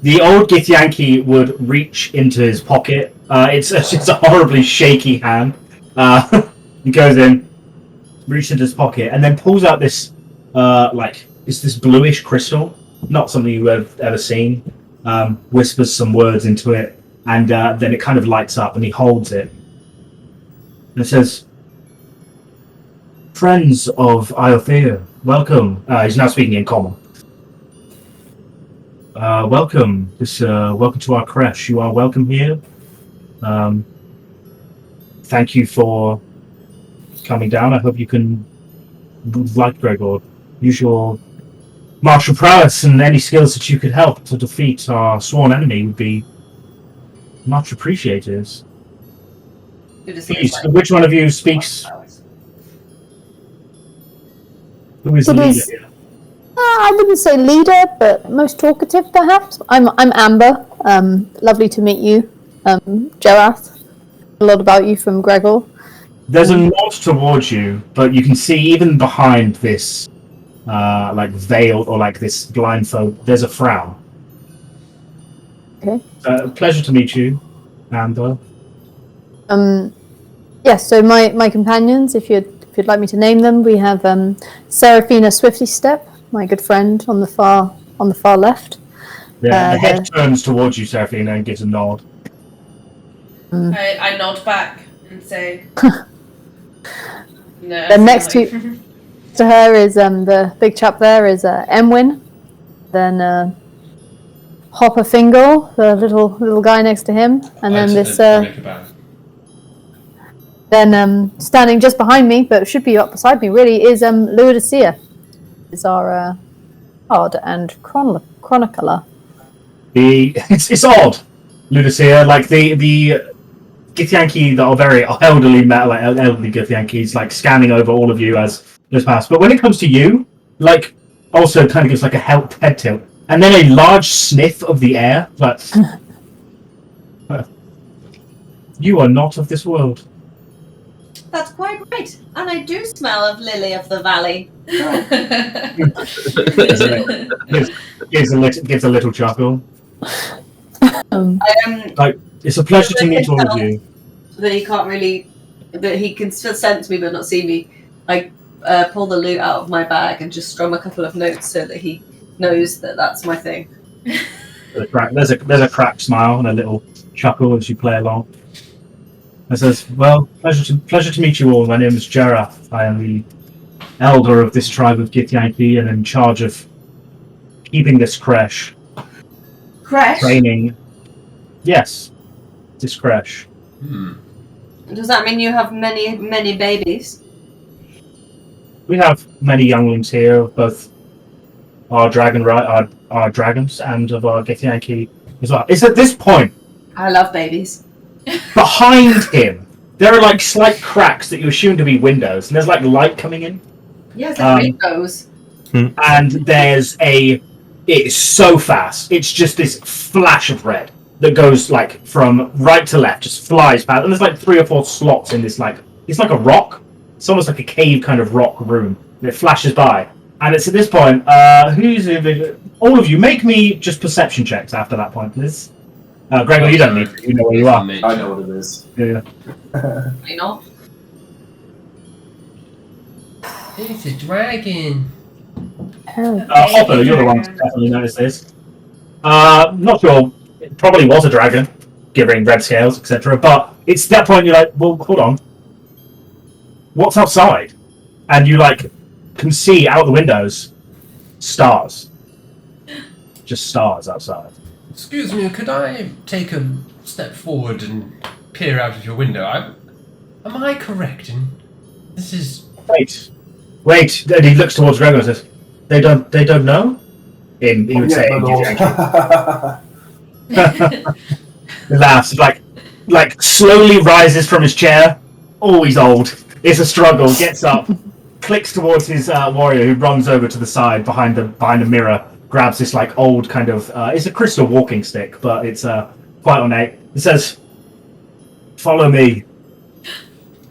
the old Githyanki would reach into his pocket. It's a horribly shaky hand. He goes in, reaches into his pocket, and then pulls out this, it's this bluish crystal. Not something you've ever seen. Whispers some words into it, and then it kind of lights up, and he holds it. And it says, Friends of Iothea, welcome. He's now speaking in common. Welcome. Welcome to our creche. You are welcome here. Thank you for coming down. I hope you can, like Gregor, use your martial prowess and any skills that you could help to defeat our sworn enemy would be much appreciated. Please, which one of you speaks? Who is the It leader is- here? I wouldn't say leader, but most talkative, perhaps. I'm Amber. Lovely to meet you, Jerath. A lot about you from Gregor. There's a nod towards you, but you can see even behind this, veil or like this blindfold, there's a frown. Okay. Pleasure to meet you, Amber. Yes. So my companions, if you'd like me to name them, we have Seraphina Swiftystep, my good friend on the far left. Yeah, the head turns towards you, Seraphina, and gives a nod. I nod back and say, no. Then next to her is the big chap there is Emwen. Then Hopper Fingle, the little guy next to him, and then this. Then standing just behind me, but should be up beside me really, is Ludusia. Is our bard and chronicler. It's odd, Ludusia. Like the Githyanki that are very elderly Githyankis, like scanning over all of you as pass. But when it comes to you, like also kind of gives like a head tilt, and then a large sniff of the air. Like you are not of this world. That's quite right. And I do smell of Lily of the Valley. Gives a little chuckle. Like it's a pleasure to meet all of you. That he can't really, that he can still sense me but not see me. Like pull the loot out of my bag and just strum a couple of notes so that he knows that that's my thing. There's a cracked smile and a little chuckle as you play along. It says, "Well, pleasure to meet you all. My name is Jerath. I am the elder of this tribe of Githyanki and in charge of keeping this creche. Crash? Training. Yes, this creche. Does that mean you have many babies? We have many younglings here, both our dragons and of our Githyanki as well." It's at this point, I love babies. behind him, there are like slight cracks that you assume to be windows, and there's like light coming in. Yeah, it's like rainbows. And it is so fast. It's just this flash of red that goes like from right to left, just flies past. And there's like 3 or 4 slots in this it's like a rock. It's almost like a cave kind of rock room. And it flashes by. And it's at this point, all of you, make me just perception checks after that point, please. Gregor, you don't need to. You know where you are. I know what it is. Yeah. You know? It's a dragon. Hopper, you're the one to definitely notice this. Not sure. It probably was a dragon, given red scales, etc. But it's that point you're like, well, hold on. What's outside? And you can see out the windows stars. Just stars outside. Excuse me, could I take a step forward and peer out of your window? Am I correct in this is... Wait. And he looks towards Gregor and says, They don't know? He would say in He laughs, like slowly rises from his chair. Oh, he's old. It's a struggle. Gets up, clicks towards his warrior, who runs over to the side behind a mirror. Grabs this old kind of it's a crystal walking stick, but it's quite ornate. It says, "Follow me."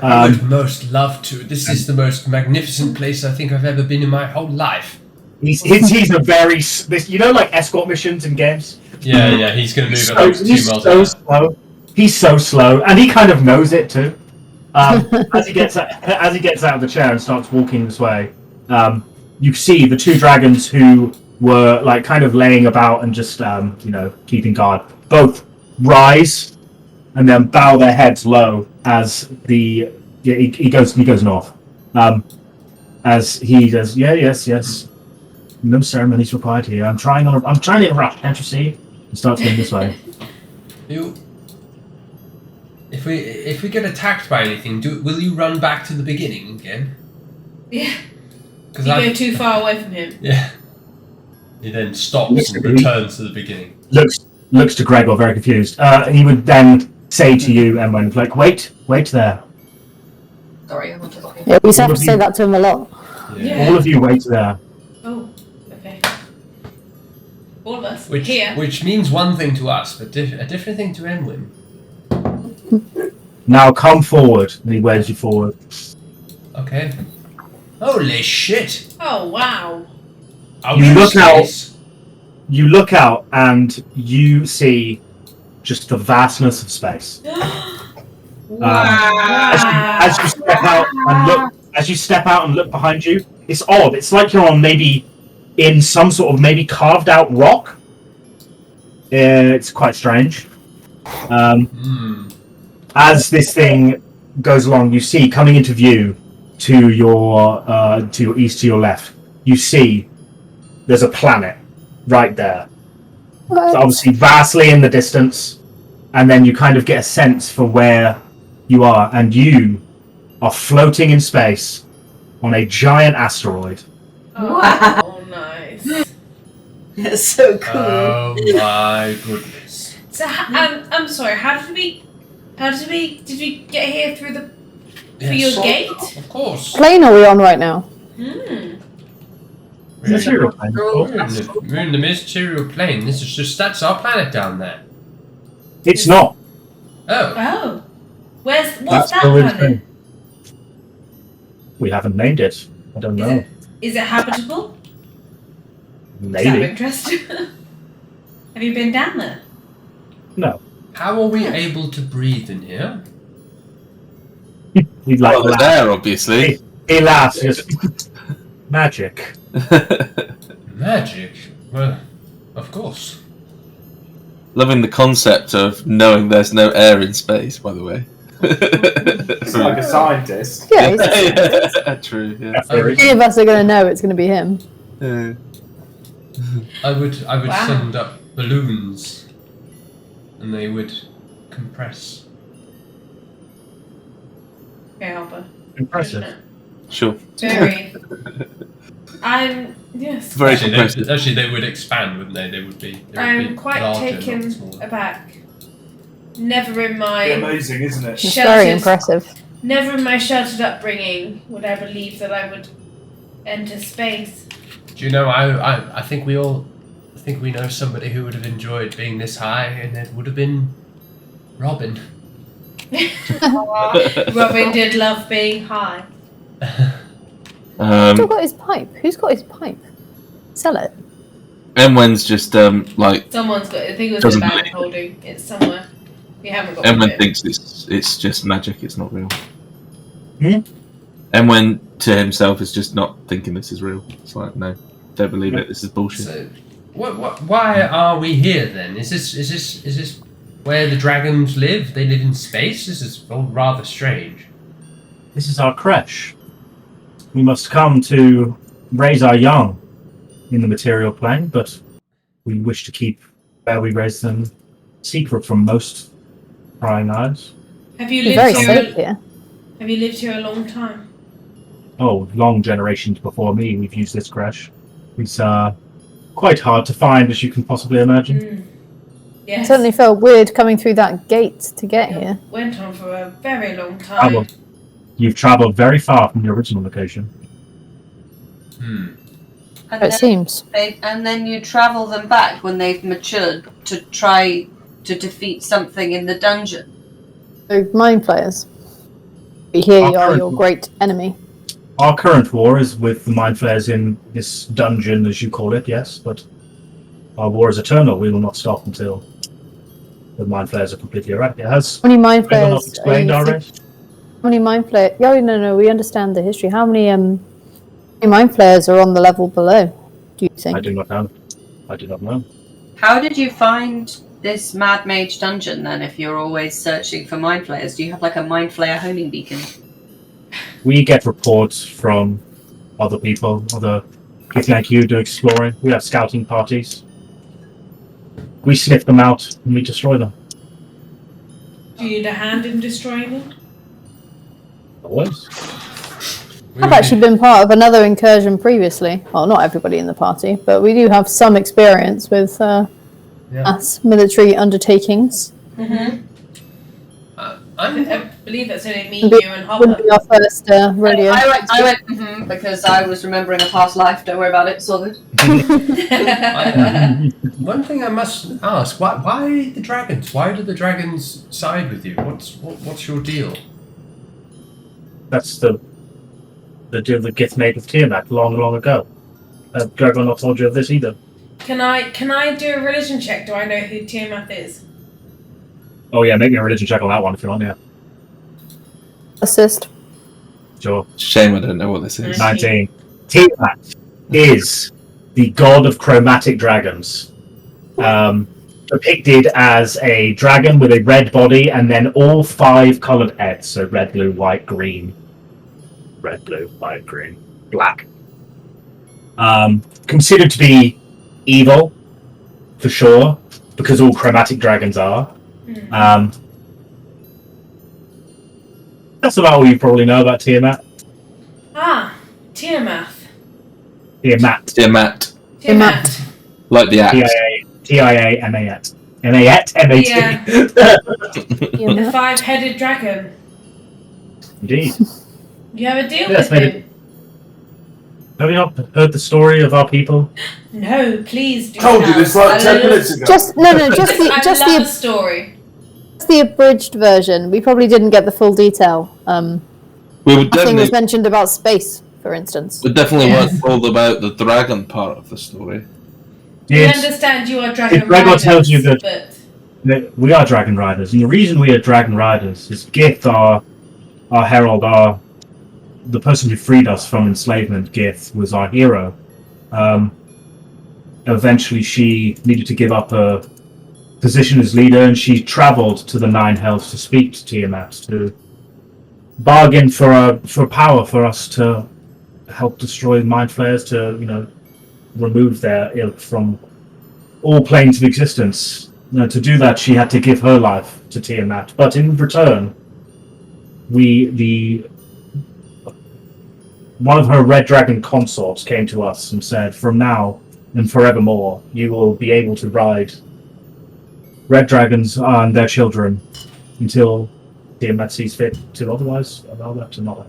I would most love to. This is the most magnificent place I think I've ever been in my whole life. He's a very escort missions in games. Yeah. He's going to move at 2 miles an hour. Slow. He's so slow, and he kind of knows it too. As he gets out of the chair and starts walking this way, you see the 2 dragons who were kind of laying about and just keeping guard. Both rise and then bow their heads low as he goes north. As he does, yes. No ceremonies required here. I'm trying to rush. Can't you see? He starts going this way. If we get attacked by anything, will you run back to the beginning again? Yeah. You go too far away from him. Yeah. He then stops and returns to the beginning. Looks to Gregor, very confused. He would then say to you, Emwen, wait there. Sorry, I want to look. Yeah, we have to say that to him a lot. Yeah. All of you wait there. Oh, okay. All of us. Which means one thing to us, but a different thing to Emwen. Now come forward. And he waves you forward. Okay. Holy shit! Oh, wow. You look out and you see just the vastness of space. Wow. As you step out and look behind you, it's odd. It's like you're on in some sort of maybe carved out rock. It's quite strange. As this thing goes along, you see coming into view to your east, to your left, you see there's a planet right there. What? It's obviously vastly in the distance, and then you kind of get a sense for where you are, and you are floating in space on a giant asteroid. Wow. Oh, nice. That's so cool. Oh my goodness. So, I'm sorry, did we get here through your gate? Of course. Plane are we on right now? Material plane. We're in the material plane. That's our planet down there. It's not. Oh. Oh. What's That's that where we've planet? been. We haven't named it. I don't know. Is it habitable? Is that of Maybe. interest? Have you been down there? No. How are we able to breathe in here? He'd Well, they're laugh. there, obviously. He laughs. He goes, magic. Magic? Well, of course. Loving the concept of knowing there's no air in space, by the way. It's like a scientist. Yeah, he's- Yeah, true, yeah. any of us are going to know it's going to be him. Yeah. I would Wow. send up balloons, and they would compress. Okay, Albert. Impressive. Sure. Very. Yes. Very Actually, compressive. they would expand, wouldn't they? They would be. I'm quite larger, taken not smaller. aback. Never in my Amazing, isn't it? It's very sheltered, impressive. never in my sheltered upbringing would I believe that I would enter space. Do you know? I think we all. I think we know somebody who would have enjoyed being this high, and it would have been Robin. Robin did love being high. Still got his pipe. Who's got his pipe? Sell it. Emwen's just like Someone's got. I think it was Doesn't a bag believe. holding. It's somewhere. We haven't got Emwen it. thinks it's just magic. It's not real. Hmm? Emwen to himself is just not thinking this is real. It's like no, don't believe it. This is bullshit. So, why are we here then? Is this where the dragons live? They live in space. This is all rather strange. This is our creche. We must come to raise our young in the material plane, but we wish to keep where we raise them secret from most prying eyes. Have you You're very lived safe here? here. Have you lived here a long time? Oh, long generations before me, we've used this creche. It's quite hard to find, as you can possibly imagine. Mm. It Yes. certainly felt weird coming through that gate to get here. Went on for a very long time. Travel. You've travelled very far from your original location. And It then, seems. and then you travel them back when they've matured to try to defeat something in the dungeon. So, mind players. We hear you are your great enemy. Our current war is with the mind flayers in this dungeon, as you call it, yes, but our war is eternal. We will not stop until the mind flayers are completely eradicated. Has How many mind Gregor not players? explained our race? How many mind players? Oh, no, we understand the history. How many mind players are on the level below, do you think? I do not know. I do not know. How did you find this Mad Mage dungeon then if you're always searching for mind flayers? Do you have like a mind flayer homing beacon? We get reports from other people, other people like you do exploring. We have scouting parties. We sniff them out and we destroy them. Do you need a hand in destroying them? Always. I've actually been part of another incursion previously. Well, not everybody in the party, but we do have some experience with mass military undertakings. Mm-hmm. I I'm believe that's only me, Wouldn't you, and Wouldn't Hopper. be our first rodeo. I went because I was remembering a past life. Don't worry about it. It's all good. one thing I must ask: why the dragons? Why do the dragons side with you? What's your deal? That's the deal that gets made with Tiamat long, long ago. Gregor not told you of this either. Can I do a religion check? Do I know who Tiamat is? Oh yeah, make me a religion check on that one if you want, yeah. Assist. Sure. Shame I don't know what this is. 19. Tiamat is the god of chromatic dragons. Depicted as a dragon with a red body and then all 5 coloured heads. So red, blue, white, green. Red, blue, white, green, black. Considered to be evil, for sure, because all chromatic dragons are. That's about all you probably know about Tiamat. Tiamat. Tiamat. Tiamat. Like the axe. Tiamat. M-A-T. Yeah. M-A-T. The 5-headed dragon. Indeed. You have a deal Yes, with maybe. him? Have you not heard the story of our people? No, please do. Told you now. this like I 10 love- minutes ago. Just I love the the story. abridged version. We probably didn't get the full detail. We would Nothing was definitely, mentioned about space, for instance. we definitely Yes. weren't told about the dragon part of the story. We Yes, understand you are dragon If Gregor riders, tells you that- but we are dragon riders, and the reason we are dragon riders is Gith, our herald, our the person who freed us from enslavement, Gith, was our hero. Eventually, she needed to give up her position as leader, and she travelled to the Nine Hells to speak to Tiamat, to bargain for power for us to help destroy mind flayers, to remove their ilk from all planes of existence. To do that, she had to give her life to Tiamat, but in return, one of her Red Dragon consorts came to us and said, "From now and forevermore, you will be able to ride Red Dragons and their children until Tiamat sees fit to otherwise allow that to not."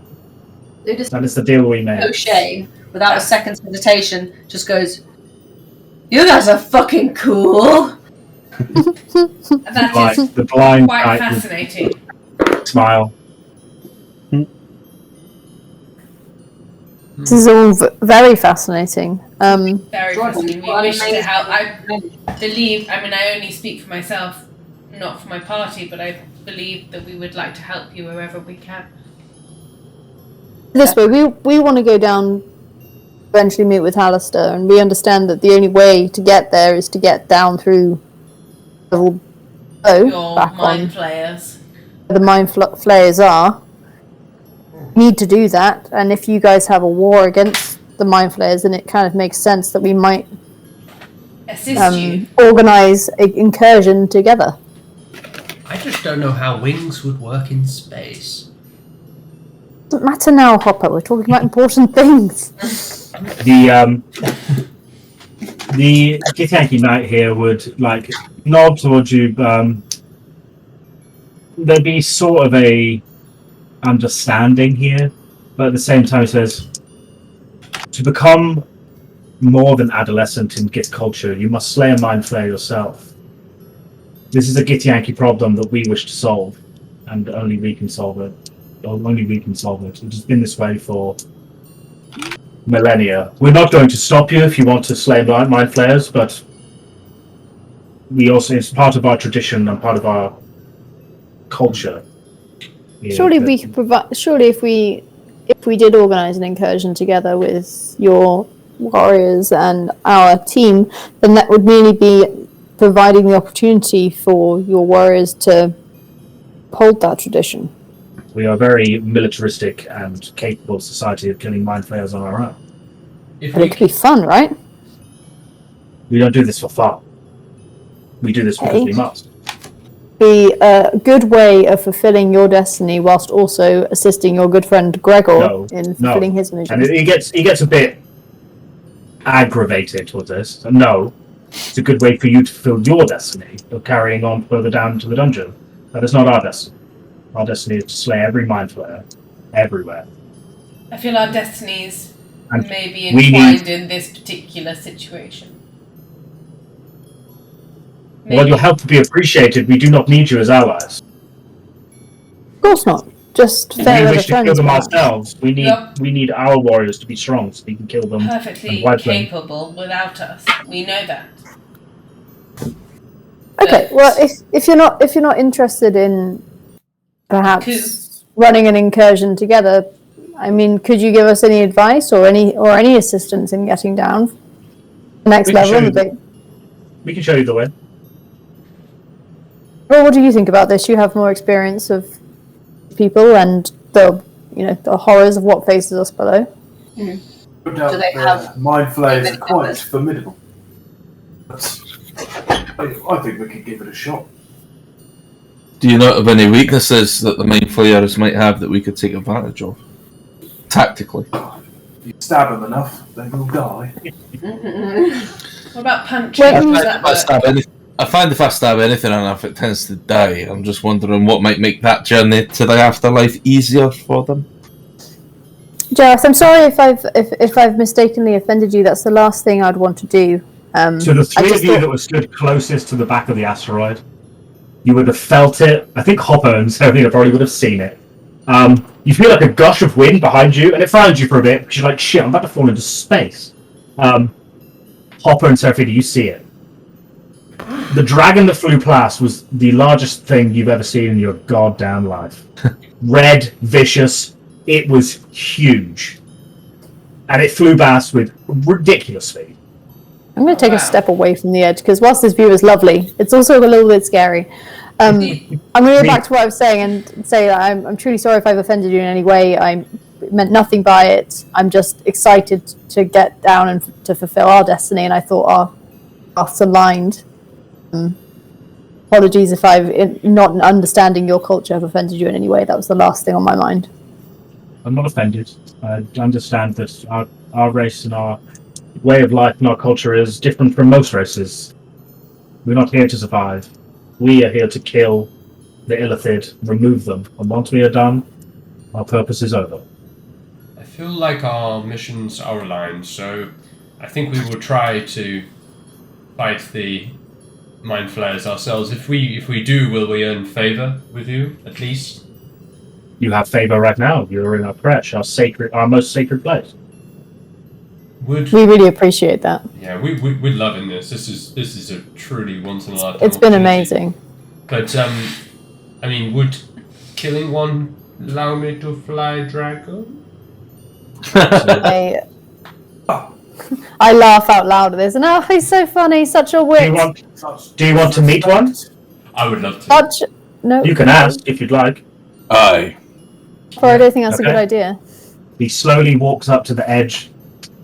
That is the deal we made. O'Shea, without a second's hesitation, just goes, "You guys are fucking cool." That is The blind quite knight fascinating. would smile. This is all very fascinating. Very Jordan, fascinating. We what wish to amazing- help. I believe, I only speak for myself, not for my party, but I believe that we would like to help you wherever we can. This way, we want to go down, eventually meet with Halaster, and we understand that the only way to get there is to get down through level Your back mind on flayers. where the mind flayers are. Need to do that, and if you guys have a war against the mind flayers, then it kind of makes sense that we might Assist you. organize an incursion together. I just don't know how wings would work in space. Doesn't matter now, Hopper. We're talking about important things. The Githyanki Knight here would nod towards you. There'd be sort of a understanding here, but at the same time says, to become more than adolescent in Gith culture, you must slay a mind flayer yourself. This is a Githyanki problem that we wish to solve, and only we can solve it. It has been this way for millennia. We're not going to stop you if you want to slay mind flayers, but it's part of our tradition and part of our culture. Surely we could provide. Surely, if we did organize an incursion together with your warriors and our team, then that would merely be providing the opportunity for your warriors to hold that tradition. We are a very militaristic and capable society of killing mind flayers on our own. If But we it could be fun, right? We don't do this for fun. We do this because we must. Be a good way of fulfilling your destiny whilst also assisting your good friend Gregor in fulfilling his mission. And he gets a bit aggravated with this. No, it's a good way for you to fulfill your destiny of carrying on further down into the dungeon. That is not our destiny. Our destiny is to slay every mind flayer, everywhere. I feel our destinies And may be we entwined in this particular situation. While your help will be appreciated, we do not need you as allies. Of course not. Just We fair wish to kill friends. them perhaps. ourselves. We need our warriors to be strong so we can kill them. Perfectly and wipe them. capable without us. We know that. Okay, well, if you're not interested in perhaps running an incursion together, I mean, could you give us any advice or any assistance in getting down the next We can level? show you- We can show you the way. Well, what do you think about this? You have more experience of people and the horrors of what faces us below. No doubt Do they the have mind flayers are many quite members? formidable. But I think we could give it a shot. Do you know of any weaknesses that the mind flayers might have that we could take advantage of? Tactically. You stab them enough, they will die. What about punching? Well, Does that work? I find if I stab anything enough, it tends to die. I'm just wondering what might make that journey to the afterlife easier for them. Jareth, I'm sorry if I've mistakenly offended you. That's the last thing I'd want to do. So the three of you that were stood closest to the back of the asteroid, you would have felt it. I think Hopper and Seraphina probably would have seen it. You feel like a gush of wind behind you, and it frowns you for a bit because you're like, shit, I'm about to fall into space. Hopper and Seraphina, you see it. The dragon that flew past was the largest thing you've ever seen in your goddamn life. Red, vicious, it was huge. And it flew past with ridiculous speed. I'm going to take a step away from the edge, because whilst this view is lovely, it's also a little bit scary. I'm going to go back to what I was saying and say that I'm truly sorry if I've offended you in any way. I meant nothing by it. I'm just excited to get down and to fulfill our destiny, and I thought our paths aligned. Apologies if I've, not understanding your culture, have offended you in any way. That was the last thing on my mind. I'm not offended. I understand that our race and our way of life and our culture is different from most races. We're not here to survive. We are here to kill the illithid, remove them, and once we are done, our purpose is over. I feel like our missions are aligned, so I think we will try to fight the Mind Flayers ourselves. If we do, will we earn favor with you, at least? You have favor right now. You're in our creche, our most sacred place. We really appreciate that. Yeah, we're loving this. This is a truly once in a lifetime. It's been amazing. But I mean, would killing one allow me to fly dragon? I laugh out loud at this, and he's so funny, such a wit. Do you want to meet one? I would love to. No. You can ask if you'd like. Aye. I don't think that's a good idea. He slowly walks up to the edge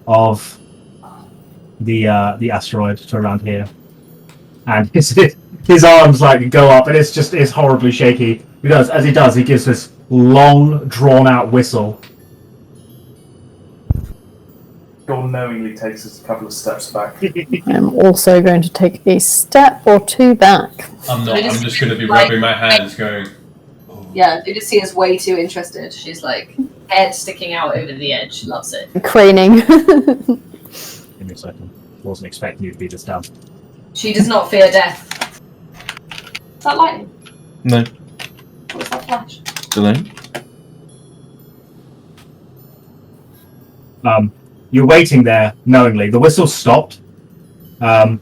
of the asteroid to around here, and his arms like go up, and it's horribly shaky. He gives this long, drawn out whistle. Gordon knowingly takes us a couple of steps back. I'm also going to take a step or two back. I'm not. I'm just going to be rubbing my hands, going. Yeah, Ludusia's way too interested. She's like head sticking out over the edge. Loves it. Craning. Give me a second. Wasn't expecting you to be this dumb. She does not fear death. Is that lightning? No. What was that flash? Don't know. You're waiting there knowingly. The whistle stopped. You're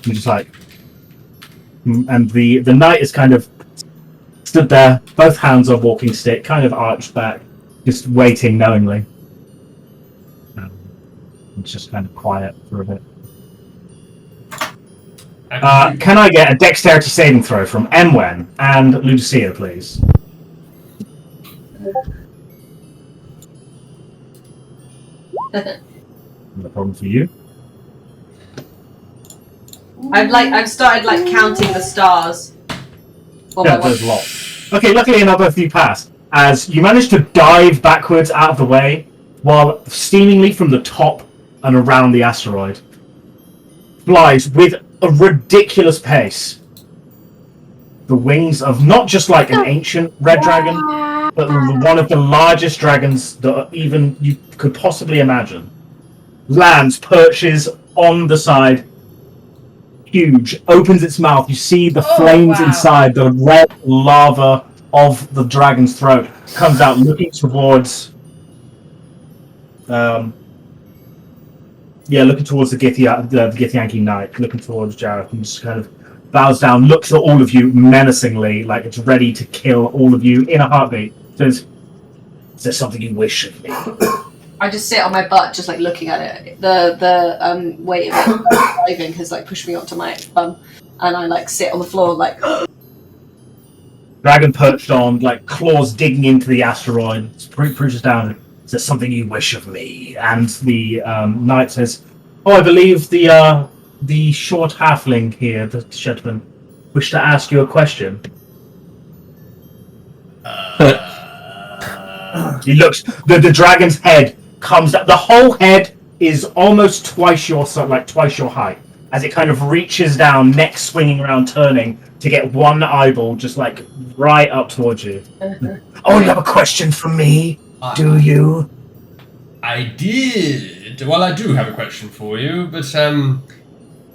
just like, and the knight is kind of stood there, both hands on walking stick, kind of arched back, just waiting knowingly. It's just kind of quiet for a bit. Can I get a dexterity saving throw from Emwen and Ludusia, please? No problem for you. I've started counting the stars. Yeah, there's a lot. Okay, luckily enough, both of you pass, as you manage to dive backwards out of the way, while seemingly from the top and around the asteroid flies with a ridiculous pace the wings of not just like an ancient red dragon, but one of the largest dragons that even you could possibly imagine. Lands, perches on the side, huge, opens its mouth. You see the flames inside, the red lava of the dragon's throat comes out, looking towards looking towards the Githyanki knight, looking towards Jareth, and just kind of bows down, looks at all of you menacingly, like it's ready to kill all of you in a heartbeat. Says, "Is there something you wish of me?" I just sit on my butt, just looking at it. The weight of it diving has pushed me onto my bum, and I sit on the floor Dragon perched on, claws digging into the asteroid, pushes down. Is there something you wish of me? And the knight says, "Oh, I believe the short halfling here, the gentleman, wish to ask you a question." He looks. The dragon's head comes up. The whole head is almost twice your height, as it kind of reaches down, neck swinging around, turning to get one eyeball just right up towards you. Oh, you have a question for me? Do you? I did. Well, I do have a question for you, but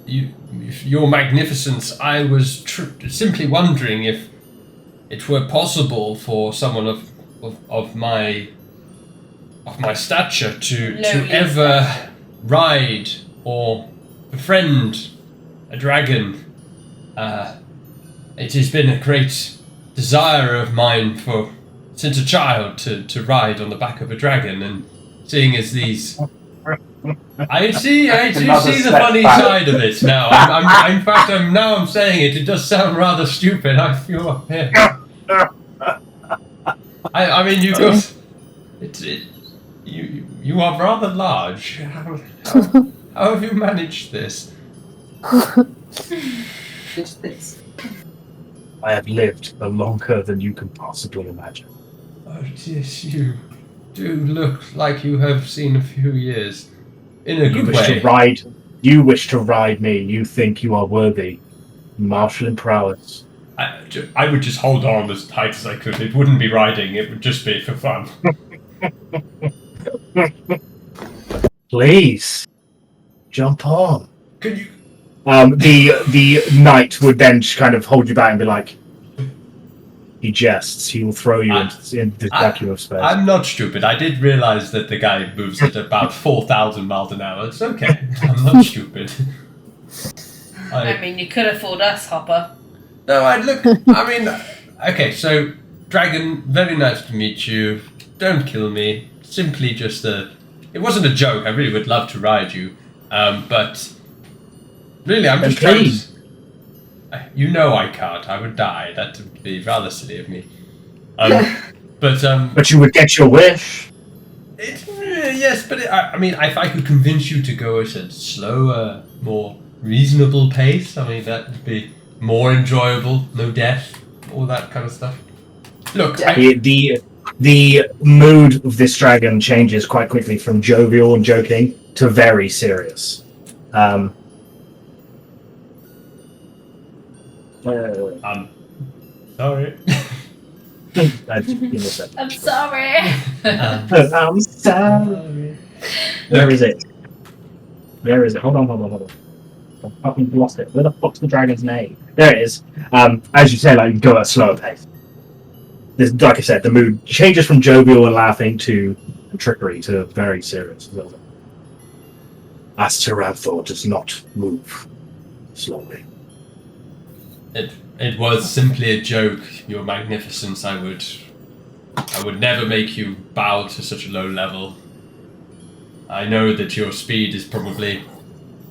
Your Magnificence, I was simply wondering if it were possible for someone of my stature to ever ride or befriend a dragon. It has been a great desire of mine for since a child to ride on the back of a dragon, and seeing as these. I do see the funny side of it now. In fact, I'm saying it. It does sound rather stupid. I feel. Yeah. I mean, you got. You are rather large. How have you managed this? Just this. I have lived longer than you can possibly imagine. Oh, yes, you do look like you have seen a few years. In a good way. You wish to ride me. You think you are worthy. Martial in prowess. I would just hold on as tight as I could. It wouldn't be riding. It would just be for fun. Please, jump on. Could you? The knight would then just kind of hold you back and be like, he jests. He will throw you into the vacuum of space. I'm not stupid. I did realise that the guy moves at about 4,000 miles an hour. It's okay. I'm not stupid. I mean, you could have fooled us, Hopper. No, okay, so, Dragon, very nice to meet you. Don't kill me. Simply just it wasn't a joke. I really would love to ride you. But, really, I'm just trying to... You know I can't. I would die. That would be rather silly of me. But you would get your wish. Yes, but I mean, if I could convince you to go at a slower, more reasonable pace, I mean, that would be more enjoyable. No death, all that kind of stuff. Look, the mood of this dragon changes quite quickly from jovial and joking to very serious. Sorry. I'm sorry. I'm sorry. Where is it? Hold on. I fucking lost it. Where the fuck's the dragon's name? There it is. As you say, like, you go at a slower pace. Like I said, the mood changes from jovial and laughing to trickery to very serious. As Tyranthor does not move slowly. It was simply a joke, Your Magnificence. I would never make you bow to such a low level. I know that your speed is probably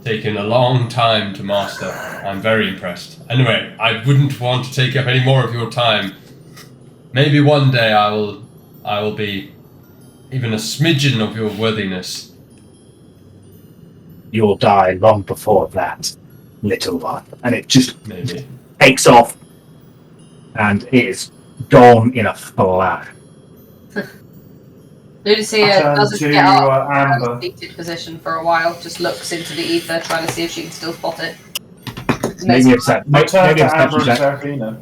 taken a long time to master. I'm very impressed. Anyway, I wouldn't want to take up any more of your time. Maybe one day I will be even a smidgen of your worthiness. You'll die long before that, little one. And it just Maybe. takes off, and it is gone in a flash. Ludusia doesn't get out Amber. of the seated position for a while, just looks into the ether, trying to see if she can still spot it. Maybe upset. I turn Maybe to upset. Amber and Seraphina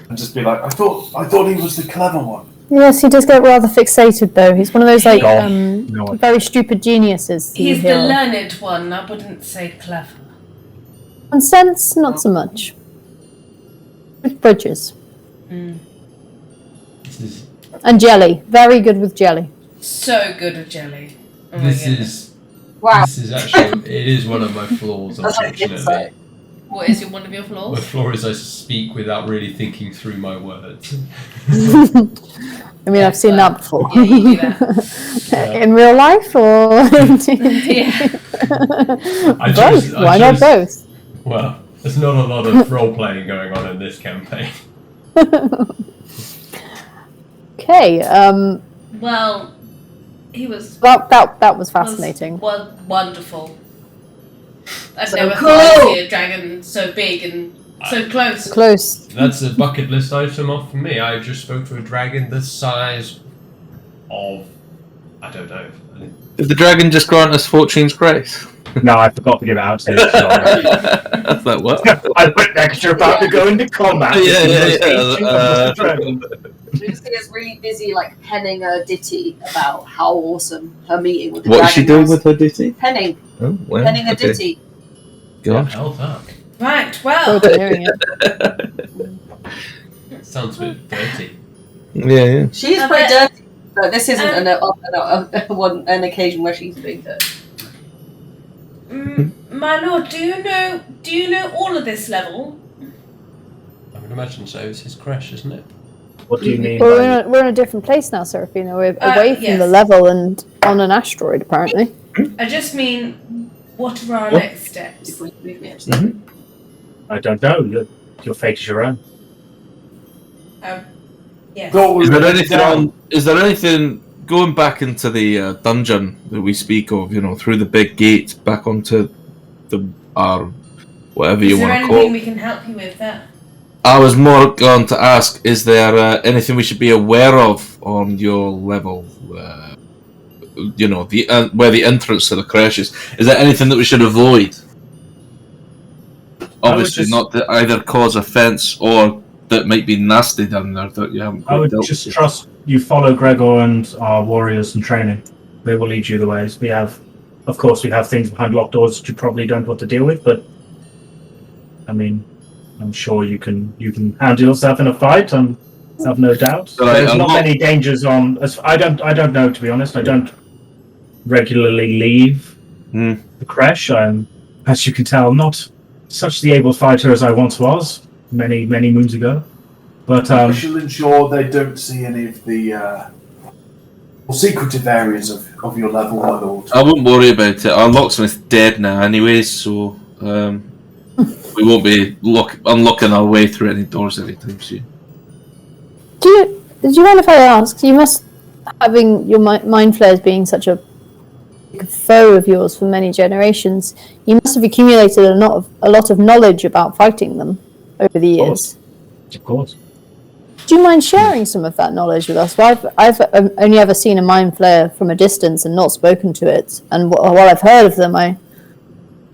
and just be like, I thought he was the clever one. Yes, he does get rather fixated though. He's one of those like No. very stupid geniuses. He's the learned one. I wouldn't say clever. On sense, not so much. With bridges. This is And jelly. Very good with jelly. So good at jelly. Oh my this goodness. is Wow. this is actually it is one of my flaws, That's like unfortunately. insight. What is one of your My flaws? flaw is I speak without really thinking through my words. I mean, I've seen that before. Yeah, you do that. In real life or Yeah. both? Why not both? Well, there's not a lot of role playing going on in this campaign. Okay. Well, he was That was fascinating. wonderful. I've So never cool. thought I'd see a dragon so big and so close. Close. That's a bucket list item off for me. I just spoke to a dragon the size of I don't know. Did the dragon just grant us Fortune's Grace? No, I forgot to give it out to you. That's like, what? I put next you're about to go into combat. Ludusia's really busy, like, penning a ditty about how awesome her meeting with the What dragon is she doing was. with her ditty? Penning. Oh, well, Penning a okay. ditty. Gosh. Hell fuck. Right, well, Good hearing it. Sounds a bit dirty. Yeah. She's I pretty bet- dirty. No, this isn't an occasion where she's being dirty. my lord, do you know all of this level? I would imagine so. It's his crash, isn't it? What do you mean? Well, by... we're in a different place now, Seraphina. We're away from yes. the level and on an asteroid, apparently. I just mean, what are our next steps? I don't know. Your fate is your own. Yes. Is there anything going back into the dungeon that we speak of? Through the big gate back onto our whatever you want to Is there call. anything we can help you with there? I was more going to ask: is there anything we should be aware of on your level? Where the entrance to the crash is. Is there anything that we should avoid? Obviously, not to either cause offence or that might be nasty down there that you haven't. I would just trust you follow Gregor and our warriors in training. They will lead you the ways. Of course, we have things behind locked doors that you probably don't want to deal with, but I mean, I'm sure you can handle yourself in a fight. I have no doubt. There's not many dangers on. I don't know, to be honest. I don't regularly leave the crash. I'm, as you can tell, not such the able fighter as I once was many moons ago. But I shall ensure they don't see any of the more secretive areas of your level, my lord. I wouldn't worry about it. Our locksmith's dead now, anyways, so we won't be unlocking our way through any doors anytime soon. Do you mind if I ask? You must, having your mind flayers being such a foe of yours for many generations, you must have accumulated a lot of knowledge about fighting them over the years. Of course. Do you mind sharing some of that knowledge with us? Well, I've only ever seen a mind flayer from a distance and not spoken to it. And while I've heard of them, I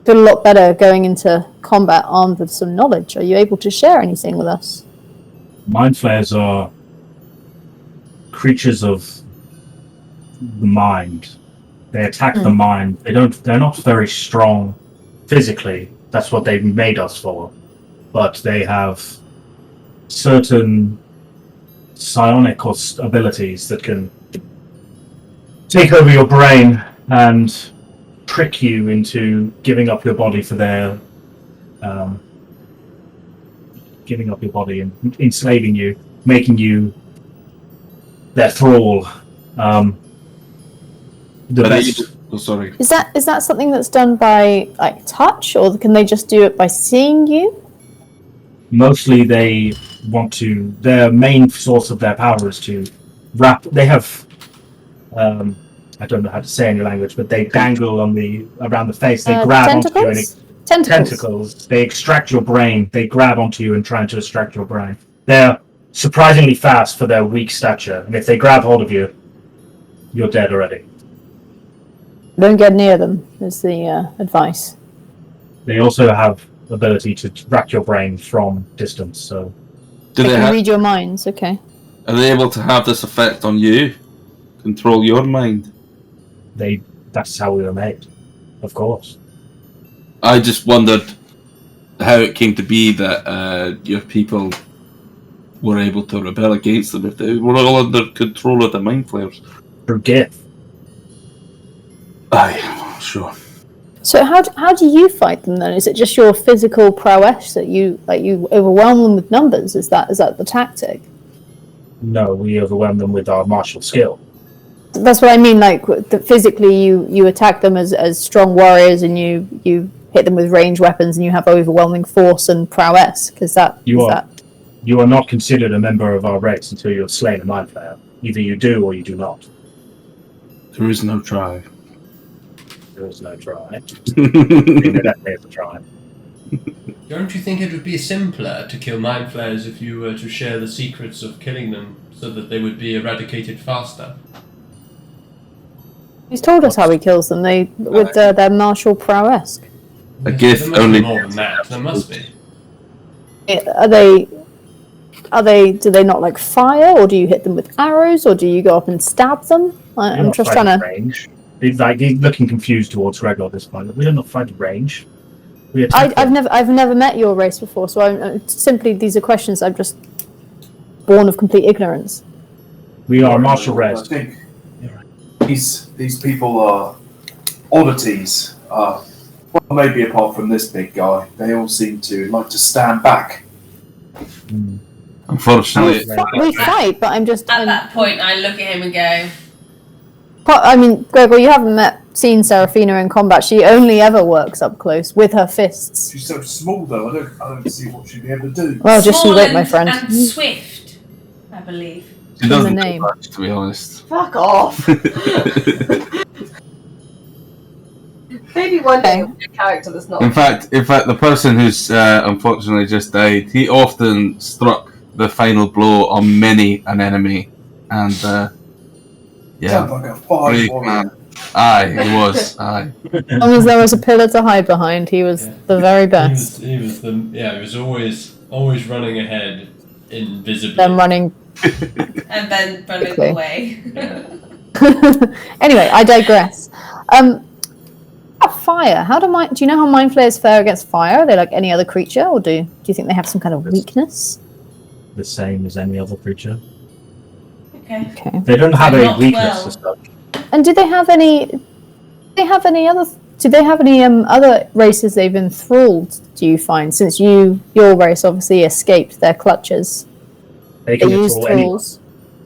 feel a lot better going into combat armed with some knowledge. Are you able to share anything with us? Mind flayers are creatures of the mind. They attack the mind. They're not very strong physically. That's what they've made us for. But they have certain psionic abilities that can take over your brain and trick you into giving up your body for their giving up your body and enslaving you, making you their thrall. Sorry. Is that something that's done by like touch, or can they just do it by seeing you? Mostly they want to, their main source of their power is to wrap, they have, I don't know how to say in your language, but they dangle around the face, they grab onto you. Tentacles. They extract your brain, they grab onto you and try to extract your brain. They're surprisingly fast for their weak stature, and if they grab hold of you, you're dead already. Don't get near them, is the advice. They also have ability to rack your brain from distance, so... They can read your minds, okay. Are they able to have this effect on you? Control your mind? That's how we were made, of course. I just wondered how it came to be that your people were able to rebel against them if they were all under control of the mind flayers. Through gift. Aye, sure. So how do you fight them then? Is it just your physical prowess that you overwhelm them with numbers? Is that the tactic? No, we overwhelm them with our martial skill. That's what I mean. Like physically, you attack them as strong warriors, and you hit them with ranged weapons, and you have overwhelming force and prowess. Because you are not considered a member of our race until you have slain a mind flayer. Either you do or you do not. There is no try. There is no try. Definitely is a try. Don't you think it would be simpler to kill mind flayers if you were to share the secrets of killing them so that they would be eradicated faster? He's told us how he kills them. With their martial prowess. A gift there only. Be more than that. There must be. Do they not like fire, or do you hit them with arrows, or do you go up and stab them? I'm just trying to. Range. He's looking confused towards Gregor at this point. We don't not fight range. I've never met your race before, so I'm simply these are questions I'm just born of complete ignorance. We are martial race. I think these people are oddities. Well, maybe apart from this big guy, they all seem to like to stand back. Unfortunately, We fight, but I'm just. At that point, I look at him and go, I mean, Gregor, you haven't seen Seraphina in combat. She only ever works up close with her fists. She's so small, though. I don't see what she'd be able to do. Well, just you small wait, my friend. and swift, I believe. she doesn't the do name. much, to be honest. Fuck off. Maybe one day it'll be a character that's not. In fact, the person who's unfortunately just died, he often struck the final blow on many an enemy, and Sounds yeah, like a fine brave warrior. man. Aye, he was. Aye. As long as there was a pillar to hide behind, he was the very best. He was always running ahead invisibly. Them running. And then running Okay. away. Anyway, I digress. Fire. Do you know how mind flayers fare against fire? Are they like any other creature, or do you think they have some kind of weakness? The same as any other creature. Okay. Okay. They don't have a Not weakness well. as such. And do they have any? Do they have any other races they've enthralled? Do you find, since your race obviously escaped their clutches? They They can use enthrall anyone. tools.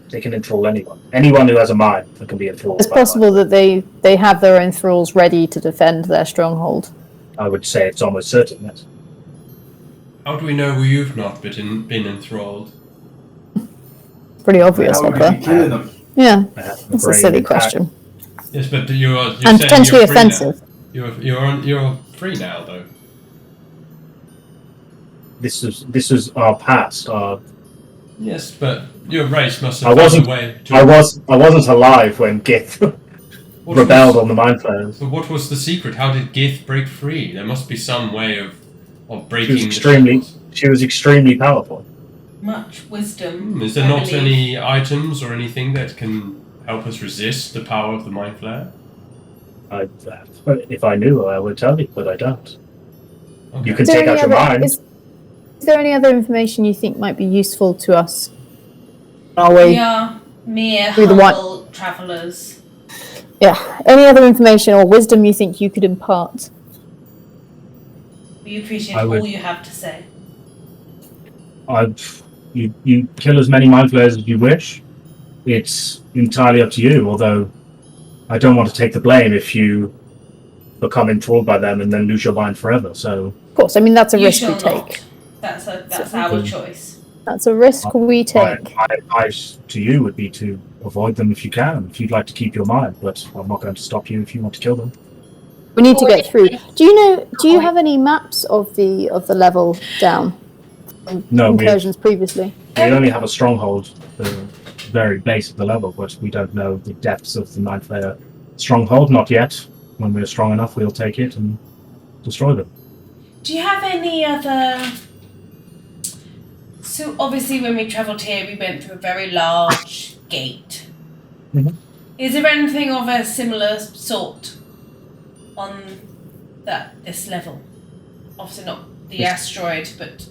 They can enthrall anyone. Anyone who has a mind that can be enthralled. It's by mind. possible that they have their own thralls ready to defend their stronghold. I would say it's almost certain, yes. How do we know you've not been enthralled? Pretty obvious, How would Hopper. you be killing them? Yeah, They have the that's a brain silly intact. question. Yes, but you're And saying potentially you're free now. offensive. You're free now, though. This is our past. Yes, but your race must I have found wasn't- a way to. I wasn't alive when Gith What rebelled was- on the Mind Flayers. But what was the secret? How did Gith break free? There must be some way of breaking. She was extremely powerful. Much wisdom. Is there I not believe. any items or anything that can help us resist the power of the Mind Flayer? If I knew, I would tell you, but I don't. Okay. You can Is there take out any your other- mind. Is there any other information you think might be useful to us? Are We we? are mere Through the humble travellers. Yeah. Any other information or wisdom you think you could impart? We appreciate I would- all you have to say. You kill as many Mind Flayers as you wish. It's entirely up to you, although I don't want to take the blame if you become enthralled by them and then lose your mind forever. So Of course. I mean, that's a You risk we shall take. not. That's our choice. That's a risk we my take. advice to you would be to avoid them if you can, if you'd like to keep your mind, but I'm not going to stop you if you want to kill them. We need to get through. Do you have any maps of the level down? No, we Incursions previously. only have a stronghold, the very base of the level, but we don't know the depths of the Mind Flayer stronghold, not yet. When we're strong enough, we'll take it and destroy them. Do you have any other... So obviously when we travelled here, we went through a very large gate. Mhm. Is there anything of a similar sort on this level? Obviously not the Yes. asteroid, but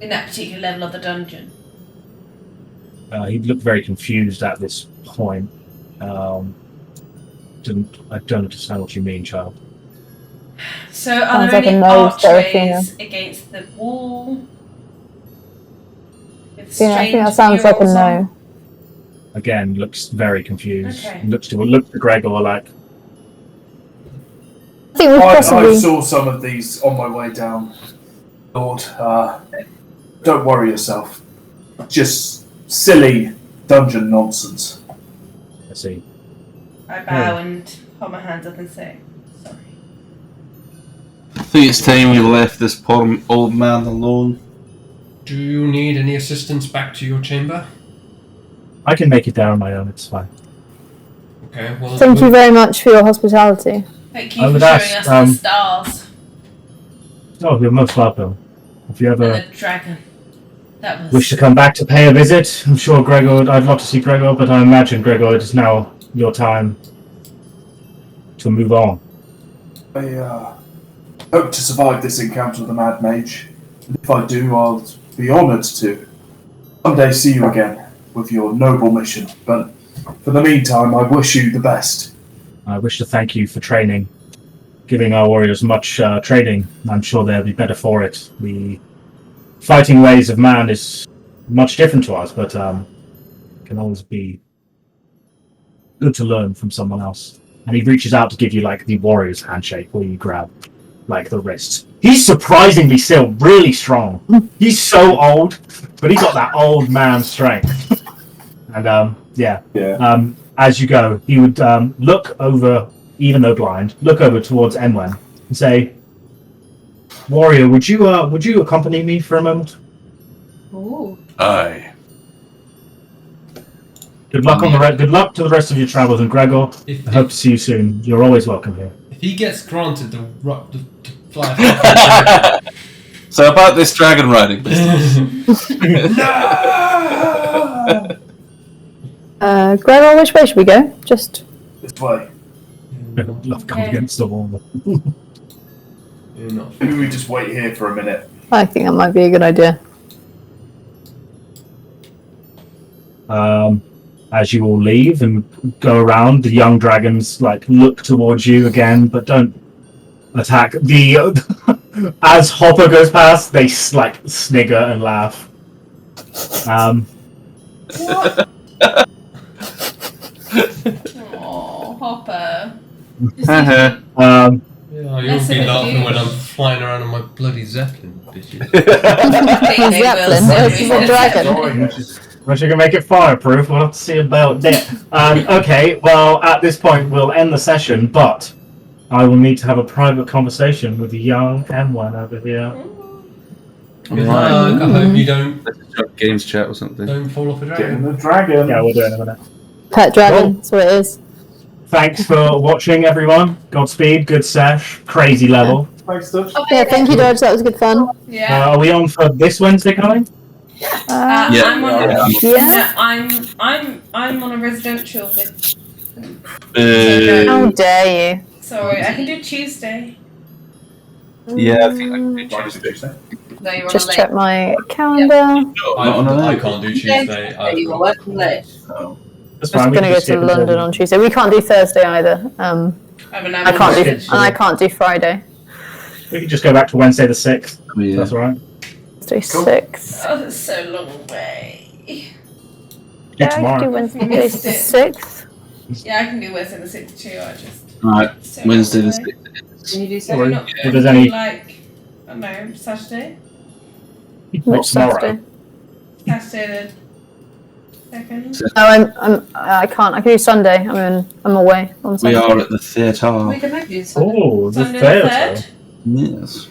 in that particular level of the dungeon. He looked very confused at this point. I don't understand what you mean, child. So are Sounds there like a any no, Seraphina. archways against the wall? With Yeah, I think that strange sounds like a murals on? no. Again, looks very confused. Okay. Looks to Gregor like, I think we I possibly. saw some of these on my way down, Lord. Don't worry yourself. Just silly dungeon nonsense. let's see. I bow and hold my hands up and say, sorry. I think it's time we left this poor old man alone. Do you need any assistance back to your chamber? I can make it there on my own, it's fine. Okay, well. Thank you very much for your hospitality. Thank you I for would showing ask, us the stars Oh, you're most welcome. If you ever and the dragon. That was... wish to come back to pay a visit, I'm sure I'd love to see Gregor, but I imagine, Gregor, it is now your time to move on. I hope to survive this encounter with the Mad Mage. And if I do, I'll be honoured to someday see you again with your noble mission. But for the meantime, I wish you the best. I wish to thank you for training, giving our warriors much training. I'm sure they'll be better for it. The fighting ways of man is much different to us, but can always be good to learn from someone else. And he reaches out to give you like the warrior's handshake, where you grab like the wrists. He's surprisingly still really strong. He's so old, but he's got that old man strength. And as you go, he would look over, even though blind, look over towards Emwen and say, "Warrior, would you accompany me for a moment?" Ooh. Aye. Good luck good luck to the rest of your travels, and Gregor, I hope to see you soon. You're always welcome here. If he gets granted the fly, So about this dragon riding business. Gregor, which way should we go? Just This way. Love comes against the wall. You're not. Maybe we just wait here for a minute. I think that might be a good idea. As you all leave and go around, the young dragons look towards you again, but don't attack. As Hopper goes past, they snigger and laugh. What? Oh, Hopper. Uh-huh. Yeah, you'll That's be a bit laughing huge. when I'm flying around on my bloody Zeppelin, bitches. Zeppelin, this is a dragon. Once you can make it fireproof, we'll have to see about that. Okay, well, at this point, we'll end the session, but I will need to have a private conversation with the young Emwen over here. Good luck. I hope you don't Games chat or something. fall off a Getting dragon. the dragon. Yeah, we'll do it in a minute. Pet dragon, Cool. that's what it is. Thanks for watching, everyone. Godspeed, good sesh, crazy level. Thanks, Dutch. Yeah, thank you, Dodge. That was good fun. Yeah. Are we on for this Wednesday coming? Yeah. I'm on Yeah. I'm on a residential with. How dare you? Sorry, I can do Tuesday. Yeah, I think I can do Might Tuesday. be Tuesday. No, you're on Just a late. check my calendar. I can't do Tuesday. You were working late. That's I'm fine. going to go to London on Tuesday. We can't do Thursday either. I can't do, Tuesday. and I can't do Friday. We can just go back to Wednesday the 6th. Yeah. That's all right. Wednesday Cool. 6th. Oh, that's so long away. Do Yeah, I can do tomorrow. Wednesday Missed the it. 6th. Yeah, I can do Wednesday the 6th too. I just. Alright, so Wednesday the long away. 6th. Can you do So so? Sorry. not, If there's do any- like, I don't know, Saturday? Not Which tomorrow. Saturday? Saturday the 2nd? No, I can't. I can do Sunday. I'm away on We Sunday. are at the theatre. We can maybe do Sunday. Oh, the Sunday the theatre. 3rd? Yes.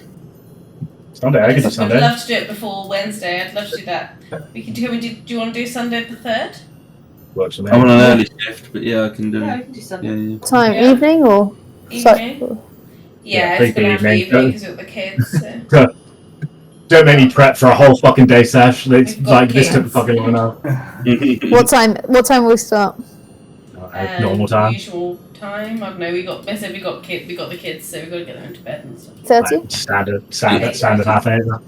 Sunday, I can do I'd Sunday. love to do it before Wednesday. I'd love to do that. We can do. Do you want to do Sunday the 3rd? Works for me. I'm on an early shift, but yeah, I can do Yeah, it. we can do Sunday. Yeah. Time Yeah. evening or Evening? Yeah, it's gonna have to be evening. evening because we've got the kids. So. Don't make me prep for a whole fucking day sesh. It's We've got this took kids. fucking long enough. what time? What time will we start? Normal time. Usual time. I don't know. We got the kids, so we've got to get them into bed and stuff. 30. Like, standard half an hour.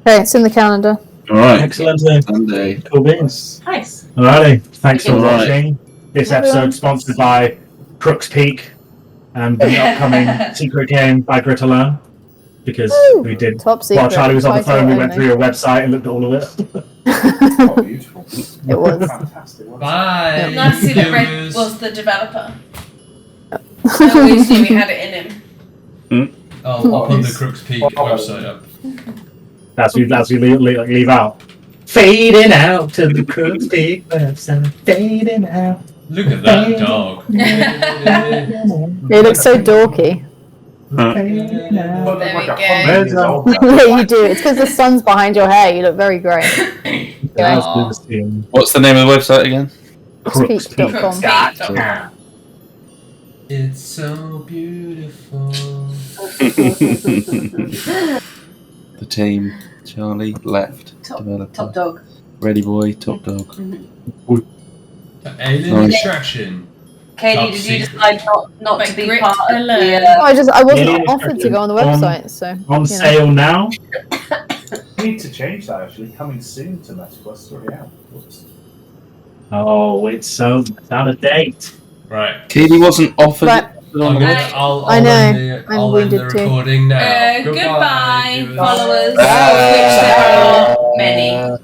Okay, it's in the calendar. Alright, Excellent. Sunday. Cool beans. Nice. Alrighty. Thanks for Alright. watching. This Everyone. episode sponsored by Crooks Peak and the upcoming secret game by Grit Alone. Because Woo! we did Top secret. while Charlie was on the title phone, we went only. through your website and looked at all of it. Oh, beautiful. It was. Fantastic. wasn't it? Bye. Nice to see that Red viewers. was the developer. I always knew we had it in him. I'll put the Crooks Peak website up. That's what we leave out. Fading out to the Crooks Peak website. Fading out. Look at that dog. You look so dorky. Fading out. Well, There we like go. 100 years old now. Yeah, you do. It's because the sun's behind your hair. You look very grey. Aw. What's the name of the website again? Crooks Peak. Crooks Gotcha. Peak. It's so beautiful. The team. Charlie, left. Top Developer. dog. Ready boy, top dog. Alien Nice. extraction. Katie, did you decide not Like to be Grit part of alone. the... I wasn't Yeah, offered to go on the website, so On you know. sale now. We need to change that actually. Coming soon to MetaQuest 3 out. Whoops. Oh, it's out of date. Right. Katie wasn't offered Right. it. I'll I know. end the, I'm I'll end the wounded too. recording now. Goodbye, viewers. followers. Bye. Which there are many.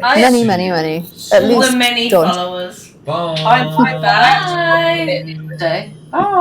Many, many, many. At All least the many George. followers. Bye. I'm back. Bye. Day. Bye.